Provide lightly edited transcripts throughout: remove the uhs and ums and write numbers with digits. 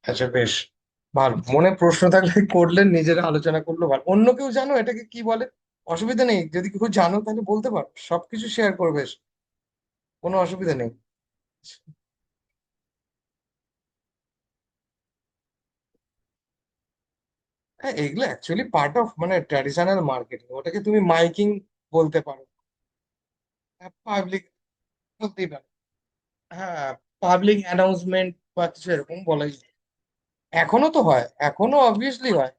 আচ্ছা, বেশ ভালো। মনে প্রশ্ন থাকলে করলেন, নিজের আলোচনা করলো ভালো। অন্য কেউ জানো এটাকে কি বলে? অসুবিধা নেই, যদি কেউ জানো তাহলে বলতে পারো, সবকিছু শেয়ার করবে, কোনো অসুবিধা নেই। হ্যাঁ, এগুলো অ্যাকচুয়ালি পার্ট অফ মানে ট্র্যাডিশনাল মার্কেটিং, ওটাকে তুমি মাইকিং বলতে পারো। পাবলিক বলতেই পারো। হ্যাঁ, পাবলিক অ্যানাউন্সমেন্ট বা কিছু এরকম বলাই যায়। এখনো তো হয়, এখনো অবভিয়াসলি হয়।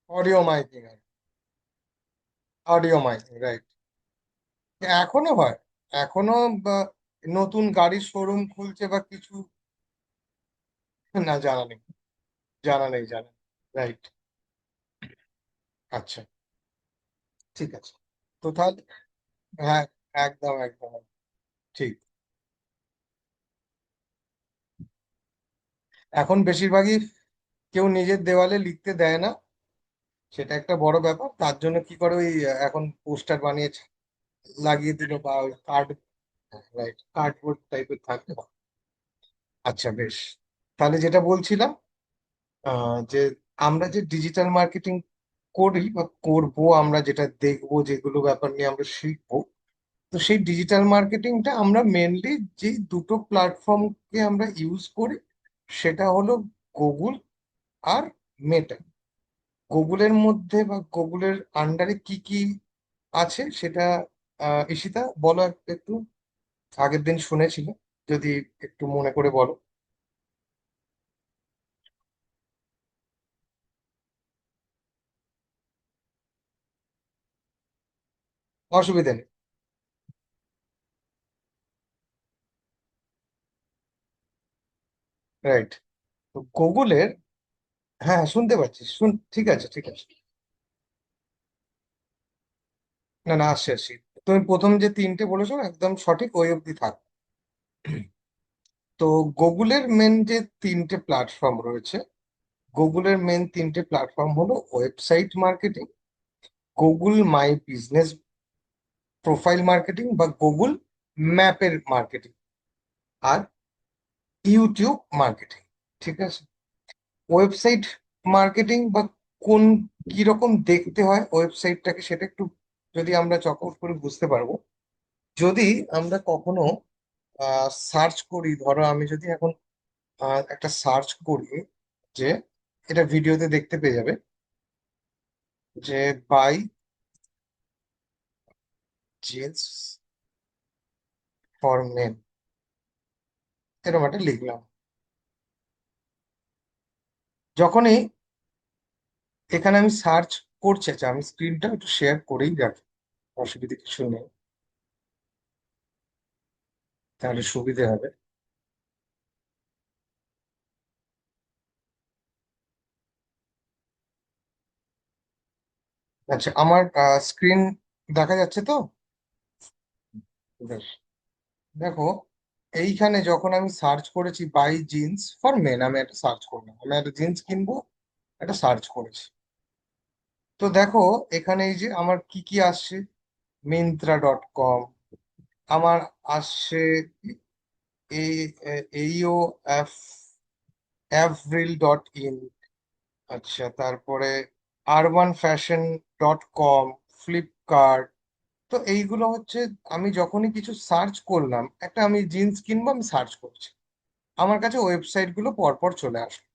Audio miking, audio miking, right. এখনো হয়, এখনো। বা নতুন গাড়ির শোরুম খুলছে বা কিছু। না, জানা নেই, জানা নেই, জানা। রাইট। আচ্ছা, ঠিক আছে। তো তাহলে, হ্যাঁ, একদম একদম ঠিক। এখন বেশিরভাগই কেউ নিজের দেওয়ালে লিখতে দেয় না, সেটা একটা বড় ব্যাপার। তার জন্য কি করে, ওই এখন পোস্টার বানিয়ে লাগিয়ে দিল, বা ওই কার্ড, রাইট, কার্ডবোর্ড টাইপের থাকবে। আচ্ছা, বেশ। তাহলে যেটা বলছিলাম, যে আমরা যে ডিজিটাল মার্কেটিং করি বা করবো, আমরা যেটা দেখবো, যেগুলো ব্যাপার নিয়ে আমরা শিখবো, তো সেই ডিজিটাল মার্কেটিংটা আমরা মেনলি যে দুটো প্ল্যাটফর্মকে আমরা ইউজ করি, সেটা হলো গুগল আর মেটা। গুগলের মধ্যে বা গুগলের আন্ডারে কি কি আছে সেটা, ঈশিতা বলো একটু। আগের দিন শুনেছিলে, যদি একটু মনে করে বলো। অসুবিধা নেই। রাইট। তো গুগলের, হ্যাঁ, শুনতে পাচ্ছি, ঠিক আছে, ঠিক আছে। না না, আসছি আসছি। তুমি প্রথম যে তিনটে বলেছো না, একদম সঠিক, ওই অবধি থাক। তো গুগলের মেন যে তিনটে প্ল্যাটফর্ম রয়েছে, গুগলের মেন তিনটে প্ল্যাটফর্ম হলো website marketing, Google my business profile marketing বা গুগল ম্যাপের মার্কেটিং, আর ইউটিউব মার্কেটিং। ঠিক আছে। ওয়েবসাইট মার্কেটিং বা কোন কিরকম দেখতে হয় ওয়েবসাইটটাকে, সেটা একটু যদি আমরা চকআউট করে বুঝতে পারবো। যদি আমরা কখনো সার্চ করি, ধরো আমি যদি এখন একটা সার্চ করি, যে এটা ভিডিওতে দেখতে পেয়ে যাবে, যে বাই জিন্স ফর মেন, এরকম একটা লিখলাম। যখনই এখানে আমি সার্চ করছি, আচ্ছা আমি স্ক্রিনটা একটু শেয়ার করেই রাখি, অসুবিধা কিছু নেই, তাহলে সুবিধে হবে। আচ্ছা, আমার স্ক্রিন দেখা যাচ্ছে তো? বেশ। দেখো, এইখানে যখন আমি সার্চ করেছি বাই জিন্স ফর মেন, আমি একটা সার্চ করলাম, আমি একটা জিন্স কিনবো, একটা সার্চ করেছি। তো দেখো, এখানে এই যে আমার কি কি আসছে, মিন্ত্রা.কম, আমার আসছে এই এইও এফ এভরিল.ইন। আচ্ছা, তারপরে urbanfashion.com, ফ্লিপকার্ট। তো এইগুলো হচ্ছে, আমি যখনই কিছু সার্চ করলাম, একটা আমি জিন্স কিনবো, আমি সার্চ করছি, আমার কাছে ওয়েবসাইট গুলো পরপর চলে আসলো।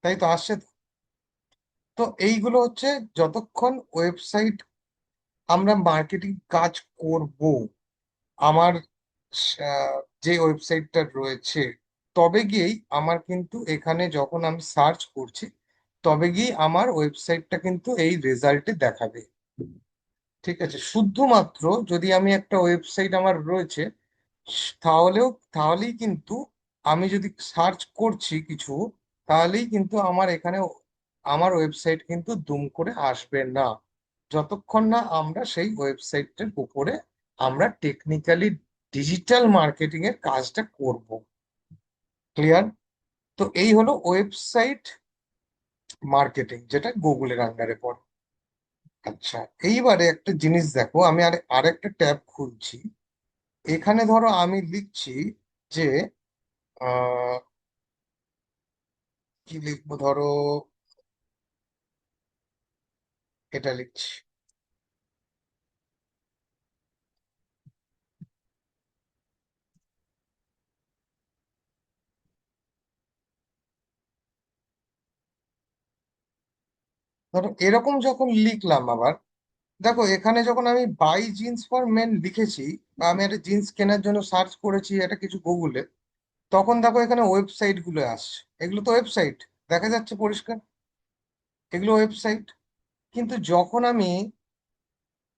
তাই তো আসছে তো? তো এইগুলো হচ্ছে, যতক্ষণ ওয়েবসাইট আমরা মার্কেটিং কাজ করব, আমার যে ওয়েবসাইটটা রয়েছে, তবে গিয়েই আমার কিন্তু এখানে যখন আমি সার্চ করছি, তবে গিয়ে আমার ওয়েবসাইটটা কিন্তু এই রেজাল্টে দেখাবে। ঠিক আছে। শুধুমাত্র যদি আমি একটা ওয়েবসাইট আমার রয়েছে, তাহলেই কিন্তু, আমি যদি সার্চ করছি কিছু, তাহলেই কিন্তু আমার এখানে আমার ওয়েবসাইট কিন্তু দুম করে আসবে না, যতক্ষণ না আমরা সেই ওয়েবসাইটের উপরে আমরা টেকনিক্যালি ডিজিটাল মার্কেটিং এর কাজটা করব। ক্লিয়ার? তো এই হলো ওয়েবসাইট মার্কেটিং, যেটা গুগলের আন্ডারে পড়ে। আচ্ছা, এইবারে একটা জিনিস দেখো, আমি আরেকটা ট্যাব খুলছি। এখানে ধরো আমি লিখছি যে কি লিখবো ধরো, এটা লিখছি। ধরো এরকম যখন লিখলাম আবার, দেখো এখানে যখন আমি বাই জিন্স ফর মেন লিখেছি, বা আমি একটা জিন্স কেনার জন্য সার্চ করেছি একটা কিছু গুগলে, তখন দেখো এখানে ওয়েবসাইট গুলো আসছে। এগুলো তো ওয়েবসাইট, দেখা যাচ্ছে পরিষ্কার, এগুলো ওয়েবসাইট। কিন্তু যখন আমি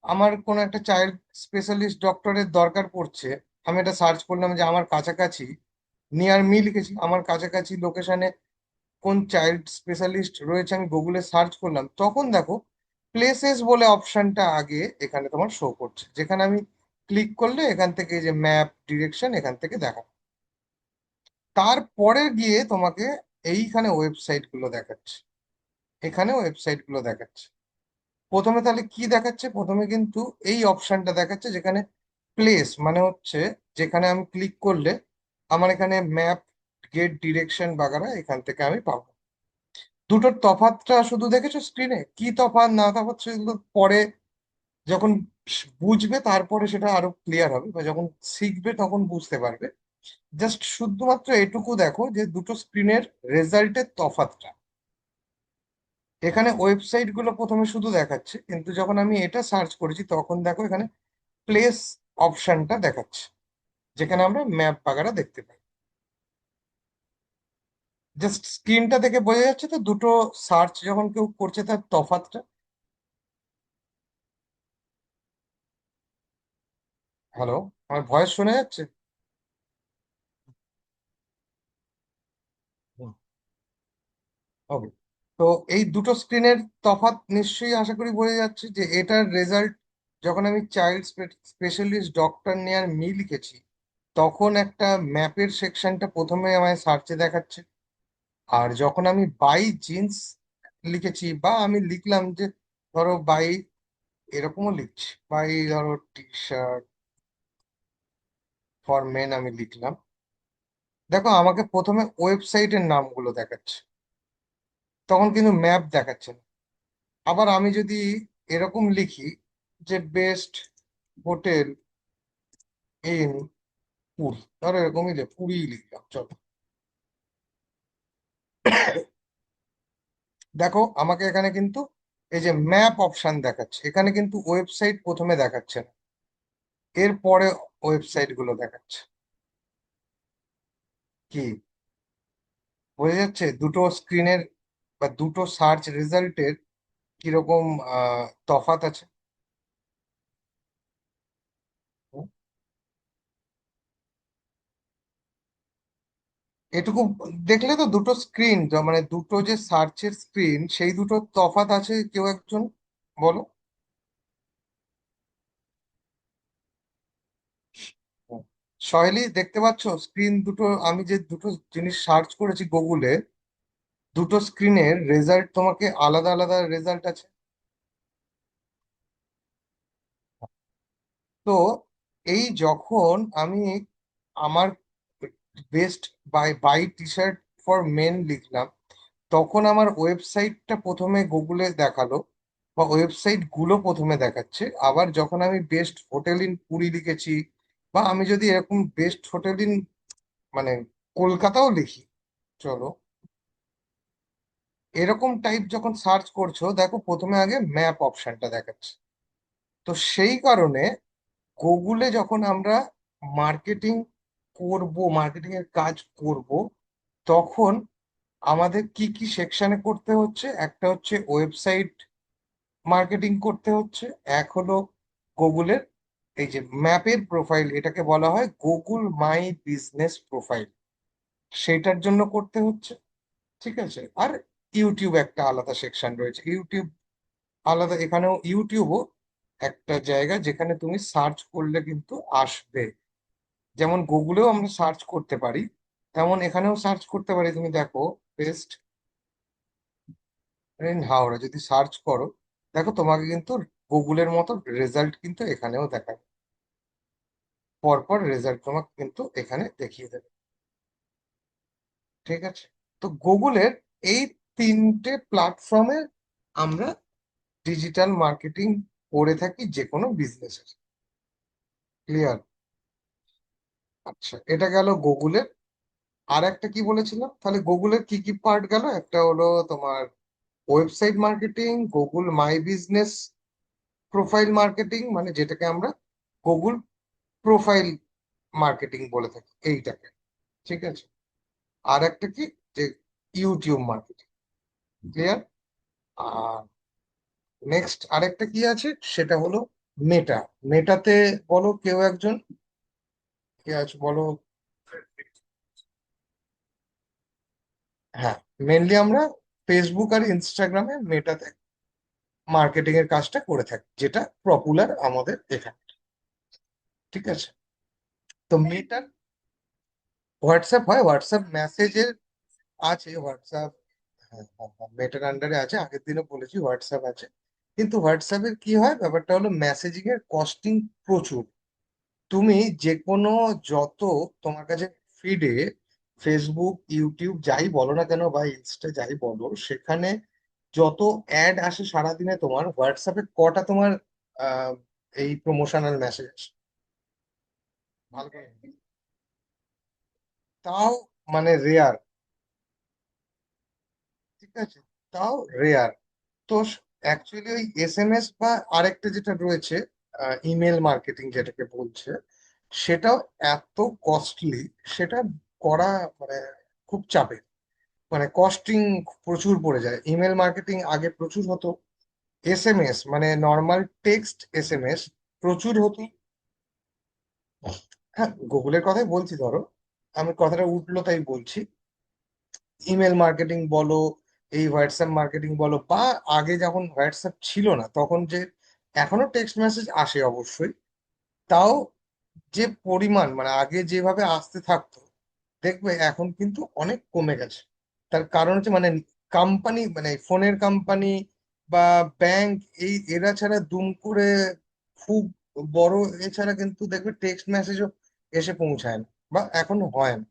আমার কোনো একটা চাইল্ড স্পেশালিস্ট ডক্টরের দরকার পড়ছে, আমি এটা সার্চ করলাম যে আমার কাছাকাছি, নিয়ার মি লিখেছি, আমার কাছাকাছি লোকেশনে কোন চাইল্ড স্পেশালিস্ট রয়েছে আমি গুগলে সার্চ করলাম, তখন দেখো প্লেসেস বলে অপশনটা আগে এখানে তোমার শো করছে, যেখানে আমি ক্লিক করলে এখান থেকে এই যে ম্যাপ ডিরেকশন এখান থেকে দেখা, তারপরে গিয়ে তোমাকে এইখানে ওয়েবসাইট গুলো দেখাচ্ছে, এখানে ওয়েবসাইট গুলো দেখাচ্ছে। প্রথমে তাহলে কি দেখাচ্ছে, প্রথমে কিন্তু এই অপশনটা দেখাচ্ছে যেখানে প্লেস মানে হচ্ছে যেখানে আমি ক্লিক করলে আমার এখানে ম্যাপ, গেট ডিরেকশন বাগারা এখান থেকে আমি পাবো। দুটোর তফাৎটা শুধু দেখেছো স্ক্রিনে, কি তফাৎ না তফাৎ সেগুলো পরে যখন বুঝবে তারপরে সেটা আরো ক্লিয়ার হবে, বা যখন শিখবে তখন বুঝতে পারবে। জাস্ট শুধুমাত্র এটুকু দেখো যে দুটো স্ক্রিনের রেজাল্টের তফাৎটা। এখানে ওয়েবসাইট গুলো প্রথমে শুধু দেখাচ্ছে, কিন্তু যখন আমি এটা সার্চ করেছি তখন দেখো এখানে প্লেস অপশনটা দেখাচ্ছে, যেখানে আমরা ম্যাপ বাগারা দেখতে পাই। জাস্ট স্ক্রিনটা দেখে বোঝা যাচ্ছে তো দুটো সার্চ যখন কেউ করছে তার তফাৎটা। হ্যালো, আমার ভয়েস শোনা যাচ্ছে? ওকে। তো এই দুটো স্ক্রিনের তফাৎ নিশ্চয়ই আশা করি বোঝা যাচ্ছে যে এটার রেজাল্ট, যখন আমি চাইল্ড স্পেশালিস্ট ডক্টর নেয়ার মি লিখেছি, তখন একটা ম্যাপের সেকশনটা প্রথমে আমায় সার্চে দেখাচ্ছে। আর যখন আমি বাই জিন্স লিখেছি, বা আমি লিখলাম যে ধরো বাই, এরকমও লিখছি, বাই ধরো টি শার্ট ফর মেন আমি লিখলাম, দেখো আমাকে প্রথমে ওয়েবসাইটের নামগুলো দেখাচ্ছে, তখন কিন্তু ম্যাপ দেখাচ্ছে না। আবার আমি যদি এরকম লিখি যে বেস্ট হোটেল ইন পুরী, ধরো এরকমই পুরী লিখলাম, চলো, দেখো আমাকে এখানে কিন্তু এই যে ম্যাপ অপশন দেখাচ্ছে, এখানে কিন্তু ওয়েবসাইট প্রথমে দেখাচ্ছে না, এরপরে ওয়েবসাইট গুলো দেখাচ্ছে। কি বোঝা যাচ্ছে দুটো স্ক্রিনের বা দুটো সার্চ রেজাল্টের কিরকম তফাৎ আছে? এটুকু দেখলে তো দুটো স্ক্রিন, মানে দুটো যে সার্চের স্ক্রিন সেই দুটো তফাৎ আছে, কেউ একজন বলো। সহেলি দেখতে পাচ্ছো স্ক্রিন দুটো, আমি যে দুটো জিনিস সার্চ করেছি গুগলে, দুটো স্ক্রিনের রেজাল্ট তোমাকে আলাদা আলাদা রেজাল্ট আছে। তো এই যখন আমি আমার best buy T shirt for men লিখলাম, তখন আমার ওয়েবসাইটটা প্রথমে গুগলে দেখালো, বা ওয়েবসাইট গুলো প্রথমে দেখাচ্ছে। আবার যখন আমি বেস্ট হোটেল ইন পুরী লিখেছি, বা আমি যদি এরকম বেস্ট হোটেল ইন মানে কলকাতাও লিখি, চলো, এরকম টাইপ যখন সার্চ করছো দেখো প্রথমে আগে ম্যাপ অপশনটা দেখাচ্ছে। তো সেই কারণে গুগলে যখন আমরা মার্কেটিং করব, মার্কেটিং এর কাজ করব, তখন আমাদের কি কি সেকশনে করতে হচ্ছে, একটা হচ্ছে ওয়েবসাইট মার্কেটিং করতে হচ্ছে, এক হলো গুগলের এই যে ম্যাপের প্রোফাইল, এটাকে বলা হয় গুগল মাই বিজনেস প্রোফাইল, সেটার জন্য করতে হচ্ছে। ঠিক আছে, আর ইউটিউব একটা আলাদা সেকশন রয়েছে, ইউটিউব আলাদা, এখানেও ইউটিউবও একটা জায়গা যেখানে তুমি সার্চ করলে কিন্তু আসবে। যেমন গুগলেও আমরা সার্চ করতে পারি, তেমন এখানেও সার্চ করতে পারি। তুমি দেখো বেস্ট ইন হাওড়া যদি সার্চ করো, দেখো তোমাকে কিন্তু গুগলের মতো রেজাল্ট কিন্তু এখানেও দেখাবে, পরপর রেজাল্ট তোমাকে কিন্তু এখানে দেখিয়ে দেবে। ঠিক আছে, তো গুগলের এই তিনটে প্ল্যাটফর্মে আমরা ডিজিটাল মার্কেটিং করে থাকি যে কোনো বিজনেসের। ক্লিয়ার? আচ্ছা, এটা গেল গুগলের। আর একটা কি বলেছিলাম তাহলে, গুগলের কি কি পার্ট গেল? একটা হলো তোমার website marketing, Google my business, profile marketing, মানে যেটাকে আমরা গুগল প্রোফাইল মার্কেটিং বলে থাকি এইটাকে। ঠিক আছে? আর একটা কি, যে ইউটিউব মার্কেটিং। ক্লিয়ার? আর নেক্সট আরেকটা কি আছে, সেটা হলো মেটা। মেটাতে বলো কেউ একজন, কে আছে বলো? হ্যাঁ, মেনলি আমরা ফেসবুক আর ইনস্টাগ্রামে মেটাতে মার্কেটিং এর কাজটা করে থাকি, যেটা পপুলার আমাদের এখানে। ঠিক আছে? তো মেটার হোয়াটসঅ্যাপ হয়, হোয়াটসঅ্যাপ মেসেজের আছে হোয়াটসঅ্যাপ। হ্যাঁ হ্যাঁ হ্যাঁ, মেটার আন্ডারে আছে, আগের দিনও বলেছি হোয়াটসঅ্যাপ আছে। কিন্তু হোয়াটসঅ্যাপের কি হয়, ব্যাপারটা হলো মেসেজিং এর কস্টিং প্রচুর। তুমি যে কোনো, যত তোমার কাছে ফিডে ফেসবুক ইউটিউব যাই বলো না কেন বা ইনস্টা যাই বলো, সেখানে যত অ্যাড আসে সারাদিনে, তোমার হোয়াটসঅ্যাপে কটা তোমার আহ, এই প্রমোশনাল মেসেজ? ভালো করে তাও মানে রেয়ার। ঠিক আছে? তাও রেয়ার। তো অ্যাকচুয়ালি ওই এসএমএস বা আরেকটা যেটা রয়েছে, ইমেল মার্কেটিং যেটাকে বলছে, সেটাও এত কস্টলি, সেটা করা মানে খুব চাপের। মানে কস্টিং প্রচুর পড়ে যায়। ইমেল মার্কেটিং আগে প্রচুর হতো, এসএমএস মানে নর্মাল টেক্সট এসএমএস প্রচুর হতো। হ্যাঁ, গুগলের কথাই বলছি ধরো, আমি কথাটা উঠলো তাই বলছি। ইমেল মার্কেটিং বলো, এই হোয়াটসঅ্যাপ মার্কেটিং বলো, বা আগে যখন হোয়াটসঅ্যাপ ছিল না তখন যে, এখনো টেক্সট মেসেজ আসে অবশ্যই, তাও যে পরিমাণ মানে আগে যেভাবে আসতে থাকতো, দেখবে এখন কিন্তু অনেক কমে গেছে। তার কারণ হচ্ছে মানে কোম্পানি, মানে ফোনের কোম্পানি বা ব্যাংক, এই এরা ছাড়া দুম করে খুব বড় এছাড়া কিন্তু দেখবে টেক্সট মেসেজও এসে পৌঁছায় না বা এখনো হয় না।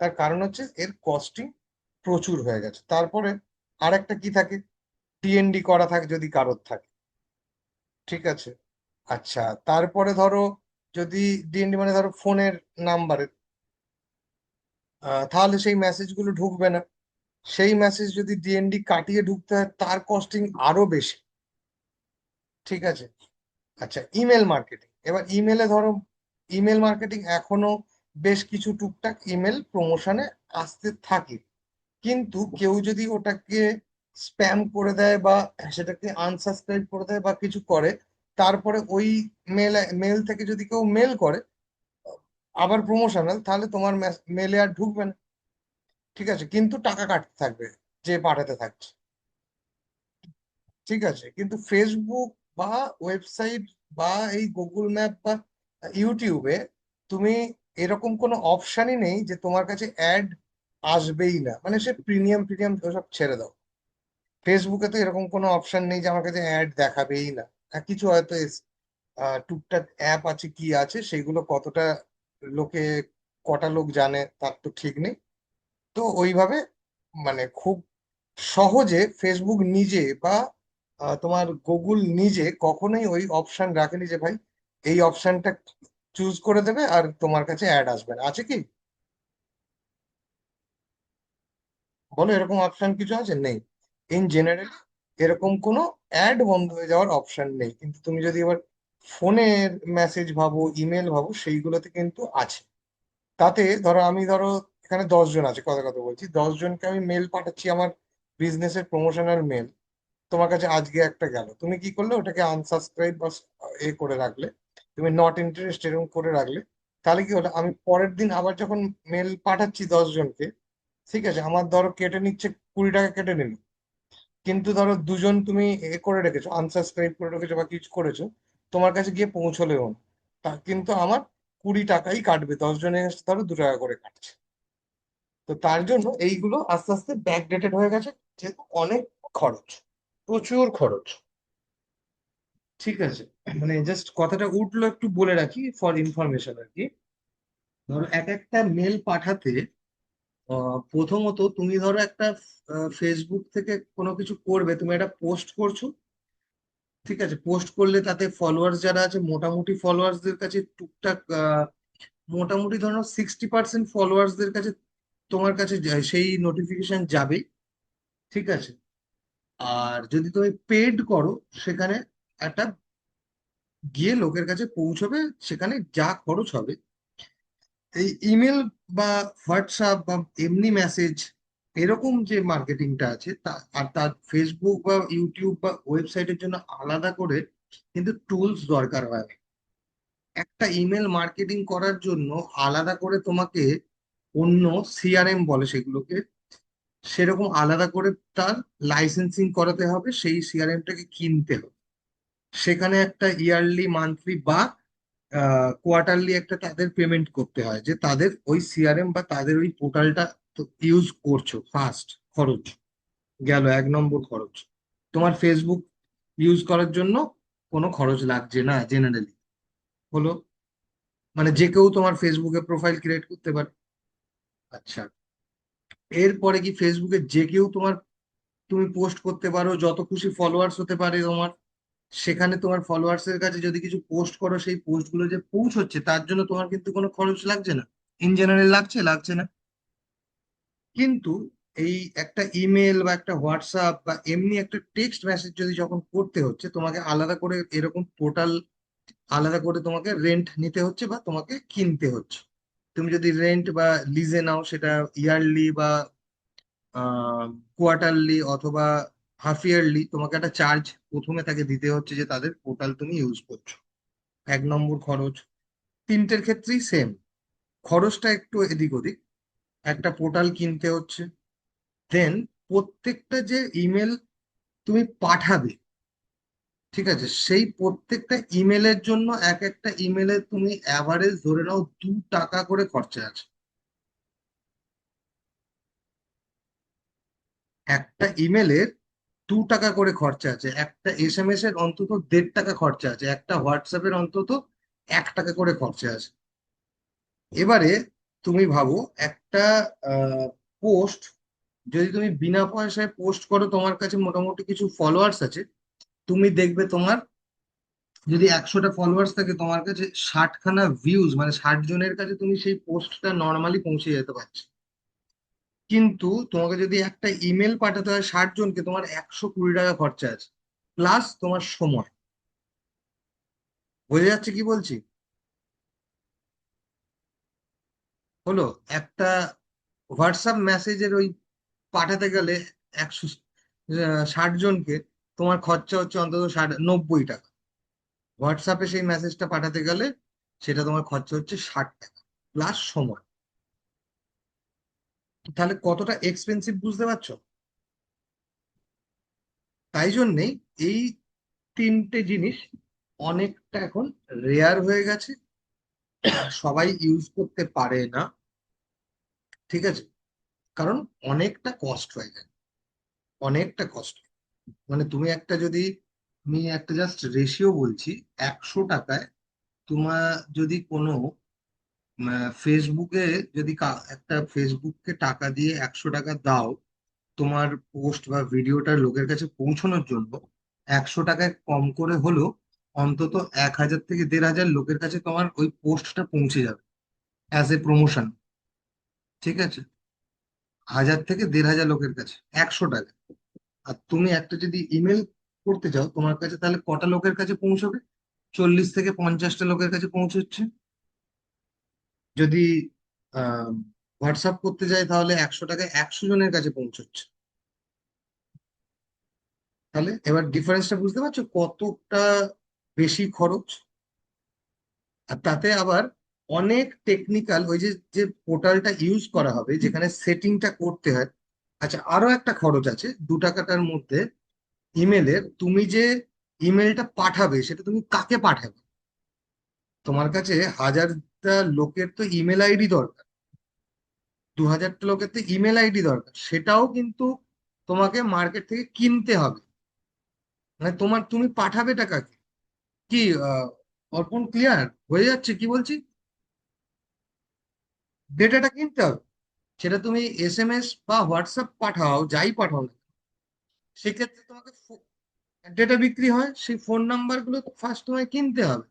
তার কারণ হচ্ছে এর কস্টিং প্রচুর হয়ে গেছে। তারপরে আরেকটা কি থাকে, টিএনডি করা থাকে যদি কারোর থাকে। ঠিক আছে? আচ্ছা, তারপরে ধরো যদি ডিএনডি মানে ধরো ফোনের নাম্বারে, তাহলে সেই মেসেজগুলো ঢুকবে না। সেই মেসেজ যদি ডিএনডি কাটিয়ে ঢুকতে হয়, তার কস্টিং আরো বেশি। ঠিক আছে? আচ্ছা, ইমেল মার্কেটিং, এবার ইমেলে ধরো, ইমেল মার্কেটিং এখনো বেশ কিছু টুকটাক ইমেল প্রমোশনে আসতে থাকে। কিন্তু কেউ যদি ওটাকে স্প্যাম করে দেয় বা সেটাকে আনসাবস্ক্রাইব করে দেয় বা কিছু করে, তারপরে ওই মেল মেল থেকে যদি কেউ মেল করে আবার প্রমোশনাল, তাহলে তোমার মেলে আর ঢুকবে না। ঠিক আছে? কিন্তু টাকা কাটতে থাকবে যে পাঠাতে থাকছে। ঠিক আছে? কিন্তু ফেসবুক বা ওয়েবসাইট বা এই গুগল ম্যাপ বা ইউটিউবে তুমি এরকম কোনো অপশনই নেই যে তোমার কাছে অ্যাড আসবেই না, মানে সে প্রিমিয়াম প্রিমিয়াম সব ছেড়ে দাও। ফেসবুকে তো এরকম কোনো অপশন নেই যে আমার কাছে অ্যাড দেখাবেই না। কিছু হয়তো টুকটাক অ্যাপ আছে, কি আছে সেগুলো কতটা লোকে, কটা লোক জানে তার তো ঠিক নেই। তো ওইভাবে মানে খুব সহজে ফেসবুক নিজে বা তোমার গুগল নিজে কখনোই ওই অপশন রাখেনি যে ভাই এই অপশনটা চুজ করে দেবে আর তোমার কাছে অ্যাড আসবে না। আছে কি? বলো, এরকম অপশন কিছু আছে? নেই। ইন জেনারেল এরকম কোনো অ্যাড বন্ধ হয়ে যাওয়ার অপশন নেই। কিন্তু তুমি যদি এবার ফোনের মেসেজ ভাবো, ইমেল ভাবো, সেইগুলোতে কিন্তু আছে। তাতে ধরো আমি, ধরো এখানে 10 জন আছে, কথা কথা বলছি, 10 জনকে আমি মেল পাঠাচ্ছি, আমার বিজনেসের প্রমোশনাল মেল। তোমার কাছে আজকে একটা গেল, তুমি কি করলে ওটাকে আনসাবস্ক্রাইব বা এ করে রাখলে, তুমি নট ইন্টারেস্ট এরকম করে রাখলে। তাহলে কি হলো, আমি পরের দিন আবার যখন মেল পাঠাচ্ছি 10 জনকে, ঠিক আছে, আমার ধরো কেটে নিচ্ছে 20 টাকা কেটে নিল। কিন্তু ধরো দুজন তুমি এ করে রেখেছো, আনসাবস্ক্রাইব করে রেখেছো বা কিছু করেছো, তোমার কাছে গিয়ে পৌঁছলেও না, তা কিন্তু আমার 20 টাকাই কাটবে, 10 জনের ধরো 2 টাকা করে কাটছে। তো তার জন্য এইগুলো আস্তে আস্তে ব্যাকডেটেড হয়ে গেছে, যেহেতু অনেক খরচ, প্রচুর খরচ। ঠিক আছে? মানে জাস্ট কথাটা উঠলো একটু বলে রাখি ফর ইনফরমেশন আর কি। ধরো এক একটা মেল পাঠাতে প্রথমত তুমি ধরো একটা ফেসবুক থেকে কোনো কিছু করবে, তুমি একটা পোস্ট করছো, ঠিক আছে? পোস্ট করলে তাতে ফলোয়ার্স যারা আছে, মোটামুটি ফলোয়ার্সদের কাছে টুকটাক মোটামুটি ধরো 60% ফলোয়ার্সদের কাছে তোমার কাছে সেই নোটিফিকেশন যাবেই, ঠিক আছে? আর যদি তুমি পেড করো, সেখানে একটা গিয়ে লোকের কাছে পৌঁছবে, সেখানে যা খরচ হবে। এই ইমেল বা হোয়াটসঅ্যাপ বা এমনি মেসেজ, এরকম যে মার্কেটিংটা আছে তা, আর তার ফেসবুক বা ইউটিউব বা ওয়েবসাইটের জন্য আলাদা করে কিন্তু টুলস দরকার হয়। একটা ইমেল মার্কেটিং করার জন্য আলাদা করে তোমাকে অন্য সিআরএম বলে সেগুলোকে, সেরকম আলাদা করে তার লাইসেন্সিং করাতে হবে, সেই সিআরএমটাকে কিনতে হবে। সেখানে একটা ইয়ারলি, মান্থলি বা কোয়ার্টারলি একটা তাদের পেমেন্ট করতে হয়, যে তাদের ওই সিআরএম বা তাদের ওই পোর্টালটা ইউজ করছো। ফার্স্ট খরচ গেল, 1 নম্বর খরচ। তোমার ফেসবুক ইউজ করার জন্য কোনো খরচ লাগছে না জেনারেলি, হলো। মানে যে কেউ তোমার ফেসবুকে প্রোফাইল ক্রিয়েট করতে পারে। আচ্ছা, এরপরে কি ফেসবুকে যে কেউ তোমার, তুমি পোস্ট করতে পারো, যত খুশি ফলোয়ার্স হতে পারে তোমার। সেখানে তোমার ফলোয়ার্স এর কাছে যদি কিছু পোস্ট করো, সেই পোস্ট গুলো যে পৌঁছচ্ছে তার জন্য তোমার কিন্তু কোনো খরচ লাগছে না। ইন জেনারেল লাগছে, লাগছে না। কিন্তু এই একটা ইমেল বা একটা হোয়াটসঅ্যাপ বা এমনি একটা টেক্সট মেসেজ যদি যখন করতে হচ্ছে, তোমাকে আলাদা করে এরকম পোর্টাল আলাদা করে তোমাকে রেন্ট নিতে হচ্ছে বা তোমাকে কিনতে হচ্ছে। তুমি যদি রেন্ট বা লিজে নাও, সেটা ইয়ারলি বা কোয়ার্টারলি অথবা হাফ ইয়ারলি, তোমাকে একটা চার্জ প্রথমে তাকে দিতে হচ্ছে, যে তাদের পোর্টাল তুমি ইউজ করছো। 1 নম্বর খরচ। তিনটের ক্ষেত্রেই সেম, খরচটা একটু এদিক ওদিক। একটা পোর্টাল কিনতে হচ্ছে, দেন প্রত্যেকটা যে ইমেল তুমি পাঠাবে, ঠিক আছে, সেই প্রত্যেকটা ইমেলের জন্য এক একটা ইমেলে তুমি অ্যাভারেজ ধরে নাও 2 টাকা করে খরচা আছে। একটা ইমেলের 2 টাকা করে খরচা আছে, একটা এসএমএস এর অন্তত 1.5 টাকা খরচা আছে, একটা হোয়াটসঅ্যাপের অন্তত 1 টাকা করে খরচা আছে। এবারে তুমি ভাবো, একটা পোস্ট যদি তুমি বিনা পয়সায় পোস্ট করো, তোমার কাছে মোটামুটি কিছু ফলোয়ার্স আছে, তুমি দেখবে তোমার যদি 100টা ফলোয়ার্স থাকে, তোমার কাছে 60খানা ভিউজ, মানে 60 জনের কাছে তুমি সেই পোস্টটা নর্মালি পৌঁছে যেতে পারছো। কিন্তু তোমাকে যদি একটা ইমেল পাঠাতে হয় 60 জনকে, তোমার 120 টাকা খরচা আছে, প্লাস তোমার সময়। বোঝা যাচ্ছে কি বলছি? হলো, একটা হোয়াটসঅ্যাপ মেসেজের ওই পাঠাতে গেলে 160 জনকে, তোমার খরচা হচ্ছে অন্তত 90 টাকা। হোয়াটসঅ্যাপে সেই মেসেজটা পাঠাতে গেলে সেটা তোমার খরচা হচ্ছে 60 টাকা, প্লাস সময়। তাহলে কতটা এক্সপেন্সিভ বুঝতে পারছো? তাই জন্যেই এই তিনটে জিনিস অনেকটা এখন রেয়ার হয়ে গেছে, সবাই ইউজ করতে পারে না, ঠিক আছে? কারণ অনেকটা কষ্ট হয়ে যায়, অনেকটা কষ্ট। মানে তুমি একটা যদি, আমি একটা জাস্ট রেশিও বলছি, 100 টাকায় তোমার যদি কোনো ফেসবুকে, যদি একটা ফেসবুককে টাকা দিয়ে 100 টাকা দাও তোমার পোস্ট বা ভিডিওটা লোকের কাছে পৌঁছানোর জন্য, 100 টাকায় কম করে হলেও অন্তত 1000 থেকে 1500 লোকের কাছে তোমার ওই পোস্টটা পৌঁছে যাবে অ্যাজ এ প্রমোশন, ঠিক আছে? 1000 থেকে 1500 লোকের কাছে 100 টাকা। আর তুমি একটা যদি ইমেল করতে চাও, তোমার কাছে তাহলে কটা লোকের কাছে পৌঁছবে? 40 থেকে 50টা লোকের কাছে পৌঁছচ্ছে। যদি হোয়াটসঅ্যাপ করতে যাই, তাহলে 100 টাকায় 100 জনের কাছে পৌঁছচ্ছে। তাহলে এবার ডিফারেন্সটা বুঝতে পারছো কতটা বেশি খরচ? আর তাতে আবার অনেক টেকনিক্যাল, ওই যে যে পোর্টালটা ইউজ করা হবে, যেখানে সেটিংটা করতে হয়। আচ্ছা, আরো একটা খরচ আছে 2 টাকাটার মধ্যে। ইমেলের, তুমি যে ইমেলটা পাঠাবে, সেটা তুমি কাকে পাঠাবে? তোমার কাছে 1000টা লোকের তো ইমেল আইডি দরকার, 2000টা লোকের তো ইমেল আইডি দরকার, সেটাও কিন্তু তোমাকে মার্কেট থেকে কিনতে হবে। মানে তোমার, তুমি পাঠাবেটা কাকে? কি অর্পণ, ক্লিয়ার হয়ে যাচ্ছে কি বলছি? ডেটাটা কিনতে হবে। সেটা তুমি SMS বা হোয়াটসঅ্যাপ পাঠাও, যাই পাঠাও না, সেক্ষেত্রে তোমাকে ডেটা বিক্রি হয়, সেই ফোন নাম্বার গুলো ফার্স্ট তোমায় কিনতে হবে।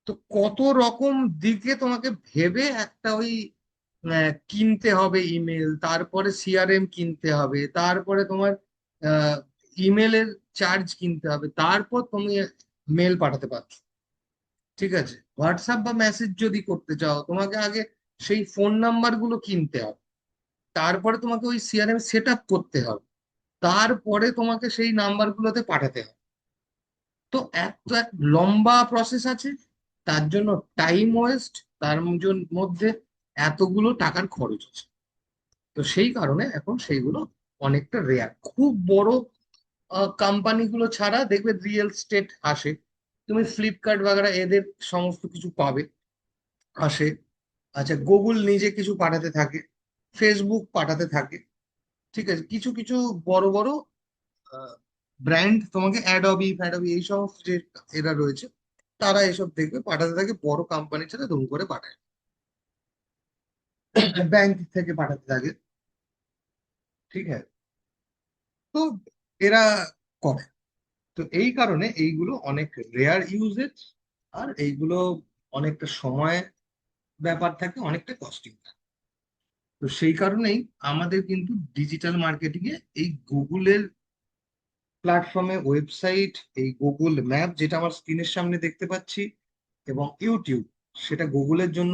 তো কত রকম দিকে তোমাকে ভেবে একটা ওই কিনতে হবে ইমেল, তারপরে CRM কিনতে হবে, তারপরে তোমার ইমেলের চার্জ কিনতে হবে, তারপর তুমি মেল পাঠাতে পারছো। ঠিক আছে, হোয়াটসঅ্যাপ বা মেসেজ যদি করতে চাও তোমাকে আগে সেই ফোন নাম্বার গুলো কিনতে হবে, তারপরে তোমাকে ওই CRM সেট আপ করতে হবে, তারপরে তোমাকে সেই নাম্বার গুলোতে পাঠাতে হবে। তো এক লম্বা প্রসেস আছে, তার জন্য টাইম ওয়েস্ট, তার মধ্যে এতগুলো টাকার খরচ আছে। তো সেই কারণে এখন সেইগুলো অনেকটা রেয়ার। খুব বড় কোম্পানিগুলো ছাড়া দেখবে রিয়েল স্টেট আসে, তুমি ফ্লিপকার্ট বাগেরা এদের সমস্ত কিছু পাবে, আসে। আচ্ছা, গুগল নিজে কিছু পাঠাতে থাকে, ফেসবুক পাঠাতে থাকে। ঠিক আছে, কিছু কিছু বড় বড় ব্র্যান্ড তোমাকে অ্যাডবি ফ্যাডবি এই সমস্ত যে এরা রয়েছে, তারা এসব দেখবে পাঠাতে থাকে, বড় কোম্পানির সাথে দুম করে পাঠায়, ব্যাংক থেকে পাঠাতে থাকে। ঠিক আছে, তো এরা করে। তো এই কারণে এইগুলো অনেক রেয়ার ইউজেজ, আর এইগুলো অনেকটা সময় ব্যাপার থাকে, অনেকটা কস্টিং থাকে। তো সেই কারণেই আমাদের কিন্তু ডিজিটাল মার্কেটিং এ এই গুগলের প্ল্যাটফর্মে ওয়েবসাইট, এই গুগল ম্যাপ যেটা আমার স্ক্রিনের সামনে দেখতে পাচ্ছি, এবং ইউটিউব, সেটা গুগলের জন্য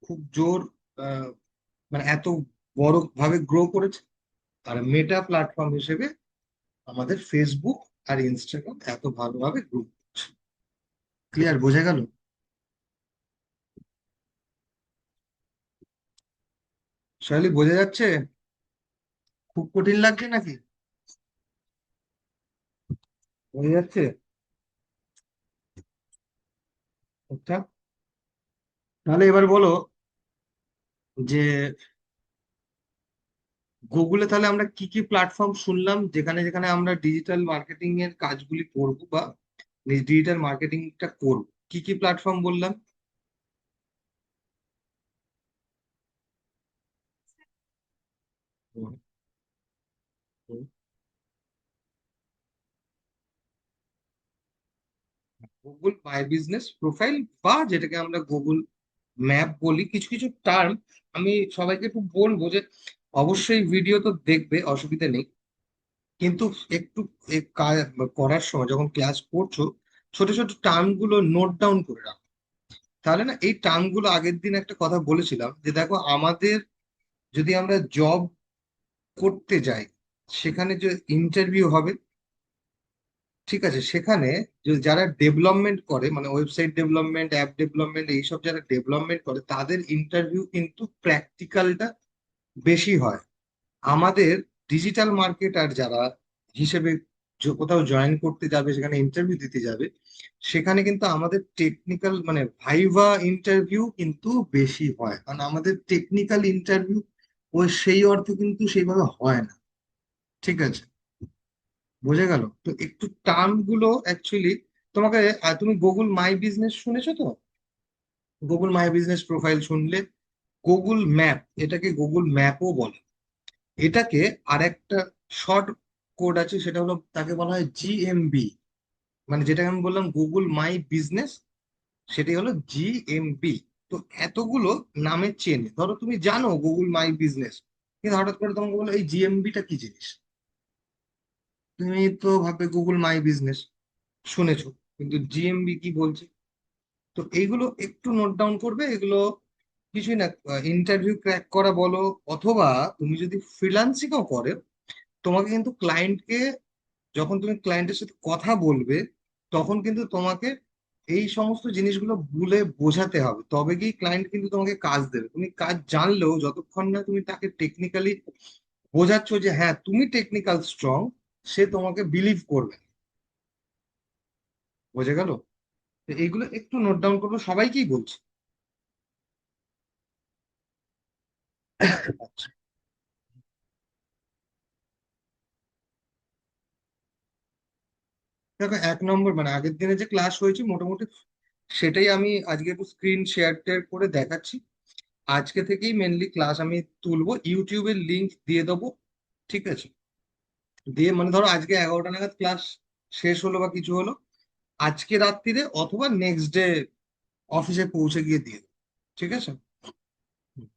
খুব জোর, আহ, মানে এত বড় ভাবে গ্রো করেছে। আর মেটা প্ল্যাটফর্ম হিসেবে আমাদের ফেসবুক আর ইনস্টাগ্রাম এত ভালোভাবে গ্রো করছে। ক্লিয়ার, বোঝা গেল? শৈলী, বোঝা যাচ্ছে? খুব কঠিন লাগছে নাকি? বোঝা যাচ্ছে? আচ্ছা, তাহলে এবার বলো যে গুগলে তাহলে আমরা কি কি প্ল্যাটফর্ম শুনলাম যেখানে যেখানে আমরা ডিজিটাল মার্কেটিং এর কাজগুলি করবো বা ডিজিটাল মার্কেটিংটা করবো, কি কি প্ল্যাটফর্ম বললাম? হুম, হুম। গুগল মাই বিজনেস প্রোফাইল, বা যেটাকে আমরা গুগল ম্যাপ বলি, কিছু কিছু টার্ম আমি সবাইকে একটু বলবো যে অবশ্যই ভিডিও তো দেখবে, অসুবিধা নেই, কিন্তু একটু করার সময় যখন ক্লাস করছো, ছোট ছোট টার্ম গুলো নোট ডাউন করে রাখো। তাহলে না, এই টার্ম গুলো আগের দিন একটা কথা বলেছিলাম যে দেখো, আমাদের যদি আমরা জব করতে যাই, সেখানে যে ইন্টারভিউ হবে, ঠিক আছে, সেখানে যারা ডেভেলপমেন্ট করে, মানে ওয়েবসাইট ডেভেলপমেন্ট, অ্যাপ ডেভেলপমেন্ট, এইসব যারা ডেভেলপমেন্ট করে, তাদের ইন্টারভিউ কিন্তু প্র্যাকটিক্যালটা বেশি হয়। আমাদের ডিজিটাল মার্কেটার যারা হিসেবে কোথাও জয়েন করতে যাবে, সেখানে ইন্টারভিউ দিতে যাবে, সেখানে কিন্তু আমাদের টেকনিক্যাল মানে ভাইভা ইন্টারভিউ কিন্তু বেশি হয়, কারণ আমাদের টেকনিক্যাল ইন্টারভিউ ওই সেই অর্থে কিন্তু সেইভাবে হয় না। ঠিক আছে, বোঝা গেল? তো একটু টার্ম গুলো অ্যাকচুয়ালি তোমাকে, তুমি গুগল মাই বিজনেস শুনেছো তো? গুগল মাই বিজনেস প্রোফাইল শুনলে, গুগল ম্যাপ, এটাকে গুগল ম্যাপও বলে। এটাকে আরেকটা শর্ট কোড আছে, সেটা হলো, তাকে বলা হয় GMB, মানে যেটাকে আমি বললাম গুগল মাই বিজনেস, সেটাই হলো GMB। তো এতগুলো নামের চেন, ধরো তুমি জানো গুগল মাই বিজনেস, কিন্তু হঠাৎ করে তোমাকে বলো এই GMBটা কি জিনিস, তুমি তো ভাববে গুগল মাই বিজনেস শুনেছো, কিন্তু GMB কি বলছে। তো এইগুলো একটু নোট ডাউন করবে, এগুলো কিছুই না, ইন্টারভিউ ক্র্যাক করা বলো, অথবা তুমি যদি ফ্রিল্যান্সিংও করে, তোমাকে কিন্তু ক্লায়েন্টকে, যখন তুমি ক্লায়েন্টের সাথে কথা বলবে, তখন কিন্তু তোমাকে এই সমস্ত জিনিসগুলো বলে বোঝাতে হবে, তবে কি ক্লায়েন্ট কিন্তু তোমাকে কাজ দেবে। তুমি কাজ জানলেও যতক্ষণ না তুমি তাকে টেকনিক্যালি বোঝাচ্ছ যে হ্যাঁ তুমি টেকনিক্যাল স্ট্রং, সে তোমাকে বিলিভ করবে না। বোঝা গেল? তো এইগুলো একটু নোট ডাউন করবো, সবাইকেই বলছি। আচ্ছা, দেখো, 1 নম্বর মানে আগের দিনে যে ক্লাস হয়েছে মোটামুটি সেটাই আমি আজকে একটু স্ক্রিন শেয়ার টেয়ার করে দেখাচ্ছি। আজকে থেকেই মেনলি ক্লাস আমি তুলবো, ইউটিউবের লিংক দিয়ে দেবো। ঠিক আছে, দিয়ে মানে ধরো আজকে 11টা নাগাদ ক্লাস শেষ হলো বা কিছু হলো, আজকে রাত্রিরে অথবা নেক্সট ডে অফিসে পৌঁছে গিয়ে দিয়ে দেবো। ঠিক আছে। হুম,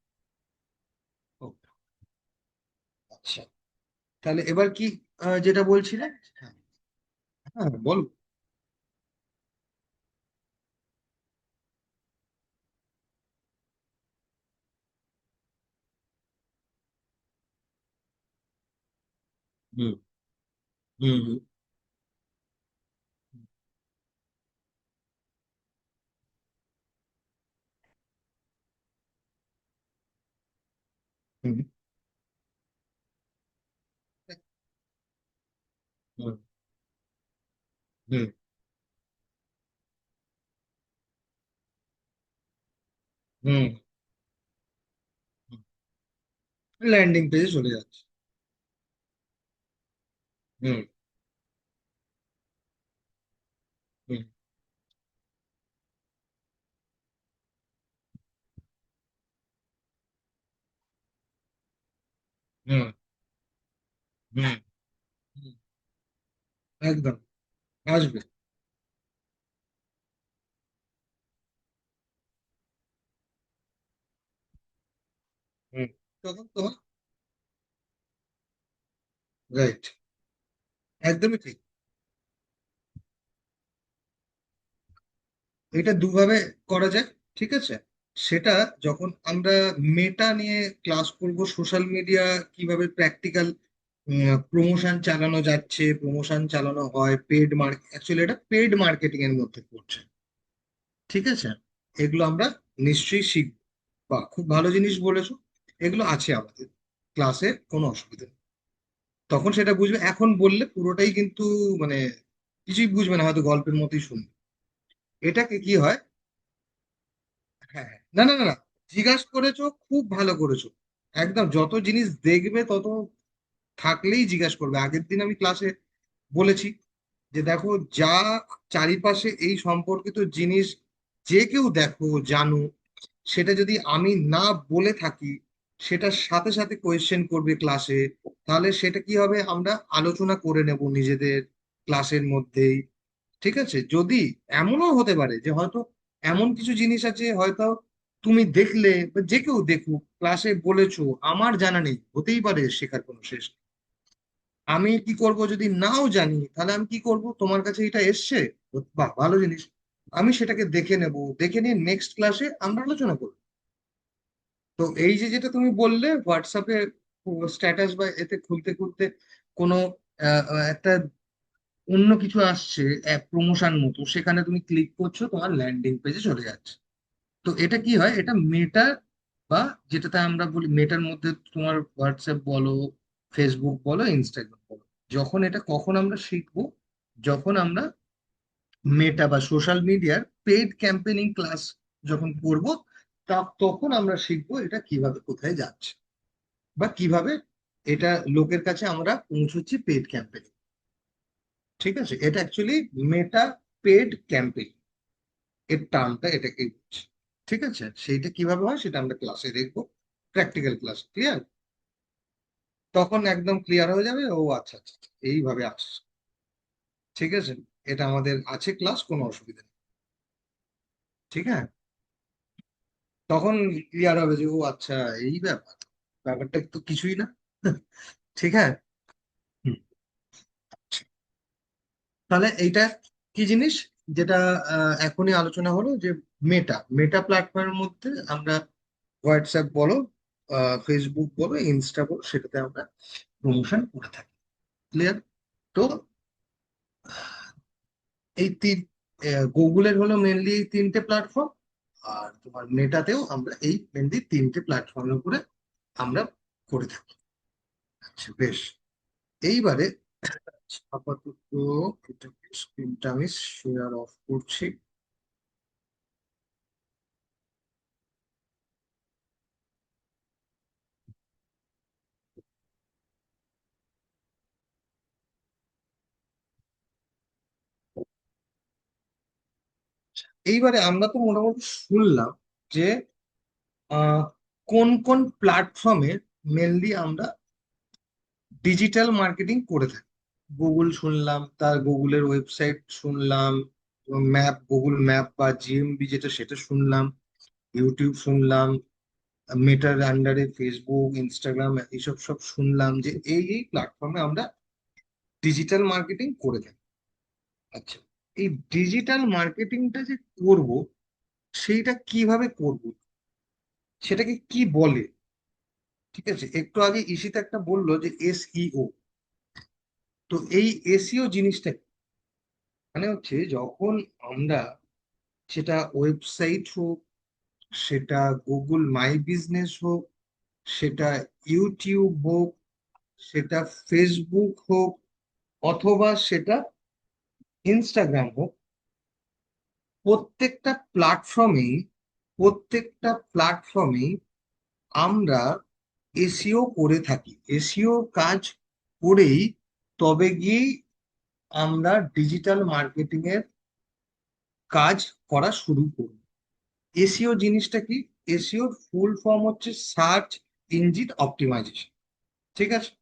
okay, আচ্ছা, তাহলে এবার কি যেটা বলছিলেন। হ্যাঁ, হ্যাঁ বল। হুম হুম হুম হুম হুম হুম হুম ল্যান্ডিং পেজে চলে যাচ্ছে। হুম হুম হুম হুম হুম, একদম আসবে। হুম, তখন তোমার রাইট, একদমই ঠিক। এটা দুভাবে করা যায়। ঠিক আছে, সেটা যখন আমরা মেটা নিয়ে ক্লাস করব, সোশ্যাল মিডিয়া কিভাবে প্র্যাকটিক্যাল প্রমোশন চালানো যাচ্ছে, প্রমোশন চালানো হয়, পেড মার্কেট, অ্যাকচুয়ালি এটা পেড মার্কেটিং এর মধ্যে পড়ছে। ঠিক আছে, এগুলো আমরা নিশ্চয়ই শিখবো। বা খুব ভালো জিনিস বলেছো, এগুলো আছে আমাদের ক্লাসে, কোনো অসুবিধা নেই। তখন সেটা বুঝবে, এখন বললে পুরোটাই কিন্তু মানে কিছুই বুঝবে না, হয়তো গল্পের মতোই শুনবে। এটাকে কি হয়, হ্যাঁ হ্যাঁ, না না না না, জিজ্ঞাসা করেছো, খুব ভালো করেছো। একদম যত জিনিস দেখবে তত থাকলেই জিজ্ঞাসা করবে। আগের দিন আমি ক্লাসে বলেছি যে দেখো, যা চারিপাশে এই সম্পর্কিত জিনিস যে কেউ দেখো জানো, সেটা যদি আমি না বলে থাকি, সেটার সাথে সাথে কোয়েশ্চেন করবে ক্লাসে, তাহলে সেটা কি হবে, আমরা আলোচনা করে নেব নিজেদের ক্লাসের মধ্যেই। ঠিক আছে, যদি এমনও হতে পারে যে হয়তো এমন কিছু জিনিস আছে হয়তো তুমি দেখলে বা যে কেউ দেখুক, ক্লাসে বলেছো, আমার জানা নেই, হতেই পারে, শেখার কোনো শেষ নেই। আমি কি করব যদি নাও জানি, তাহলে আমি কি করব, তোমার কাছে এটা এসছে, বাহ ভালো জিনিস, আমি সেটাকে দেখে নেব, দেখে নিয়ে নেক্সট ক্লাসে আমরা আলোচনা করবো। তো এই যে যেটা তুমি বললে হোয়াটসঅ্যাপে স্ট্যাটাস বা এতে খুলতে খুলতে কোনো একটা অন্য কিছু আসছে, প্রমোশন মতো, সেখানে তুমি ক্লিক করছো, তোমার ল্যান্ডিং পেজে চলে যাচ্ছে। তো এটা কি হয়, এটা মেটা বা যেটাতে আমরা বলি মেটার মধ্যে, তোমার হোয়াটসঅ্যাপ বলো, ফেসবুক বলো, ইনস্টাগ্রাম বলো, যখন এটা কখন আমরা শিখবো, যখন আমরা মেটা বা সোশ্যাল মিডিয়ার পেইড ক্যাম্পেনিং ক্লাস যখন করব, তখন আমরা শিখবো এটা কিভাবে কোথায় যাচ্ছে, বা কিভাবে এটা লোকের কাছে আমরা পৌঁছচ্ছি পেড ক্যাম্পেইন। ঠিক আছে, এটা অ্যাকচুয়ালি মেটা পেড ক্যাম্পেইন এর টার্মটা এটাকেই বলছে। ঠিক আছে, সেইটা কিভাবে হয় সেটা আমরা ক্লাসে দেখবো, প্র্যাকটিক্যাল ক্লাস, ক্লিয়ার? তখন একদম ক্লিয়ার হয়ে যাবে, ও আচ্ছা আচ্ছা আচ্ছা, এইভাবে আসছে। ঠিক আছে, এটা আমাদের আছে ক্লাস, কোনো অসুবিধা নেই। ঠিক আছে, তখন ক্লিয়ার হবে যে ও আচ্ছা, এই ব্যাপার, ব্যাপারটা তো কিছুই না। ঠিক আছে। হুম, তাহলে এইটা কি জিনিস, যেটা এখনই আলোচনা হলো যে মেটা মেটা প্ল্যাটফর্মের মধ্যে আমরা হোয়াটসঅ্যাপ বলো, ফেসবুক বলো, ইনস্টা বলো, সেটাতে আমরা প্রমোশন করে থাকি। ক্লিয়ার? তো এই তিন, গুগলের হলো মেনলি এই তিনটে প্ল্যাটফর্ম, আর তোমার মেটাতেও আমরা এই মেনলি তিনটে প্ল্যাটফর্মের উপরে আমরা করে থাকি। আচ্ছা বেশ, এইবারে আপাতত এটা স্ক্রিনটা আমি শেয়ার অফ করছি। এইবারে আমরা তো মোটামুটি শুনলাম যে কোন কোন প্ল্যাটফর্মে মেনলি আমরা ডিজিটাল মার্কেটিং করে থাকি? গুগল শুনলাম, তার গুগলের ওয়েবসাইট শুনলাম, ম্যাপ, গুগল ম্যাপ বা জিএমবি যেটা সেটা শুনলাম, ইউটিউব শুনলাম, মেটার আন্ডারে ফেসবুক, ইনস্টাগ্রাম, এইসব সব শুনলাম যে এই এই প্ল্যাটফর্মে আমরা ডিজিটাল মার্কেটিং করে থাকি। আচ্ছা, এই ডিজিটাল মার্কেটিংটা যে করব, সেইটা কিভাবে করব, সেটাকে কি বলে? ঠিক আছে, একটু আগে ঈশিতা একটা বললো যে এসইও। তো এই এসইও জিনিসটা কি? মানে হচ্ছে যখন আমরা, সেটা ওয়েবসাইট হোক, সেটা গুগল মাই বিজনেস হোক, সেটা ইউটিউব হোক, সেটা ফেসবুক হোক, অথবা সেটা ইনস্টাগ্রাম হোক, প্রত্যেকটা প্ল্যাটফর্মেই প্রত্যেকটা প্ল্যাটফর্মেই আমরা এসইও করে থাকি। এসইও কাজ করেই তবে গিয়েই আমরা ডিজিটাল মার্কেটিং এর কাজ করা শুরু করব। এসইও জিনিসটা কি? এসইওর ফুল ফর্ম হচ্ছে সার্চ ইঞ্জিন অপটিমাইজেশন। ঠিক আছে?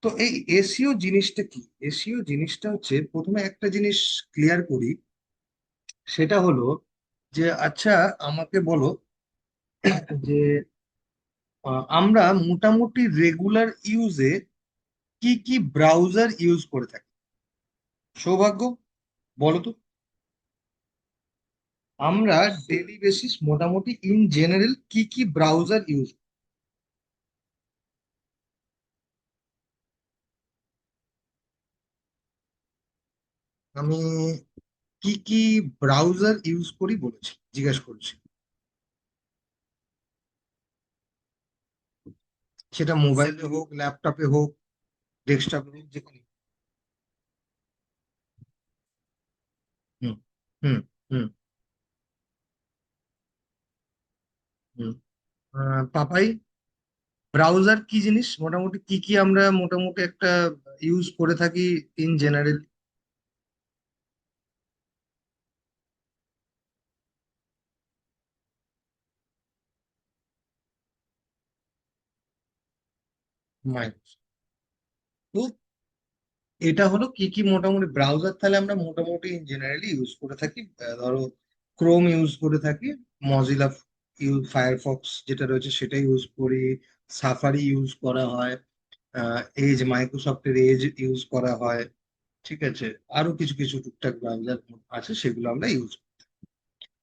তো এই এসইও জিনিসটা কি? এসইও জিনিসটা হচ্ছে, প্রথমে একটা জিনিস ক্লিয়ার করি, সেটা হলো যে আচ্ছা, আমাকে বলো যে আমরা মোটামুটি রেগুলার ইউজে কি কি ব্রাউজার ইউজ করে থাকি? সৌভাগ্য, বলো তো। আমরা ডেলি বেসিস মোটামুটি ইন জেনারেল কি কি ব্রাউজার ইউজ? আমি কি কি ব্রাউজার ইউজ করি বলেছি, জিজ্ঞেস করছি। সেটা মোবাইলে হোক, ল্যাপটপে হোক, ডেস্কটপে হোক, যে কোনো। হুম, হুম, হুম, হুম। পাপাই, ব্রাউজার কি জিনিস, মোটামুটি কি কি আমরা মোটামুটি একটা ইউজ করে থাকি ইন জেনারেল? তো এটা হলো কি কি মোটামুটি ব্রাউজার, তাহলে আমরা মোটামুটি জেনারেলি ইউজ করে থাকি। ধরো, ক্রোম ইউজ করে থাকি, মজিলা ইউজ, ফায়ারফক্স যেটা রয়েছে সেটা ইউজ করি, সাফারি ইউজ করা হয়, এজ, মাইক্রোসফটের এজ ইউজ করা হয়। ঠিক আছে, আরো কিছু কিছু টুকটাক ব্রাউজার আছে, সেগুলো আমরা ইউজ।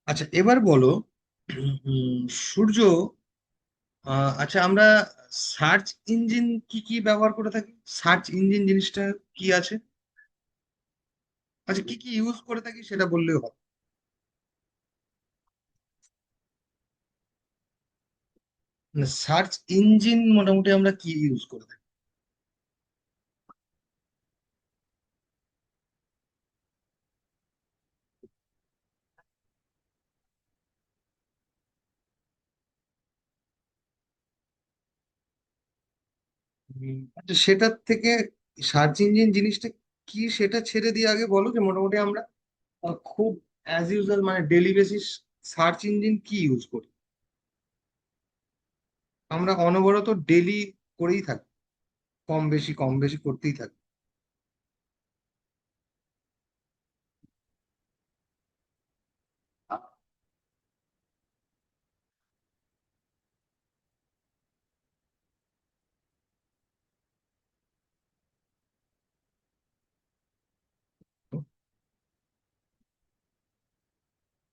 আচ্ছা, এবার বলো, সূর্য, আচ্ছা, আমরা সার্চ ইঞ্জিন কি কি ব্যবহার করে থাকি? সার্চ ইঞ্জিন জিনিসটা কি আছে? আচ্ছা, কি কি ইউজ করে থাকি সেটা বললেও হবে। সার্চ ইঞ্জিন মোটামুটি আমরা কি ইউজ করে থাকি? আচ্ছা, সেটার থেকে সার্চ ইঞ্জিন জিনিসটা কি সেটা ছেড়ে দিয়ে আগে বলো যে মোটামুটি আমরা খুব অ্যাজ ইউজুয়াল মানে ডেলি বেসিস সার্চ ইঞ্জিন কি ইউজ করি? আমরা অনবরত ডেলি করেই থাকি, কম বেশি কম বেশি করতেই থাকি।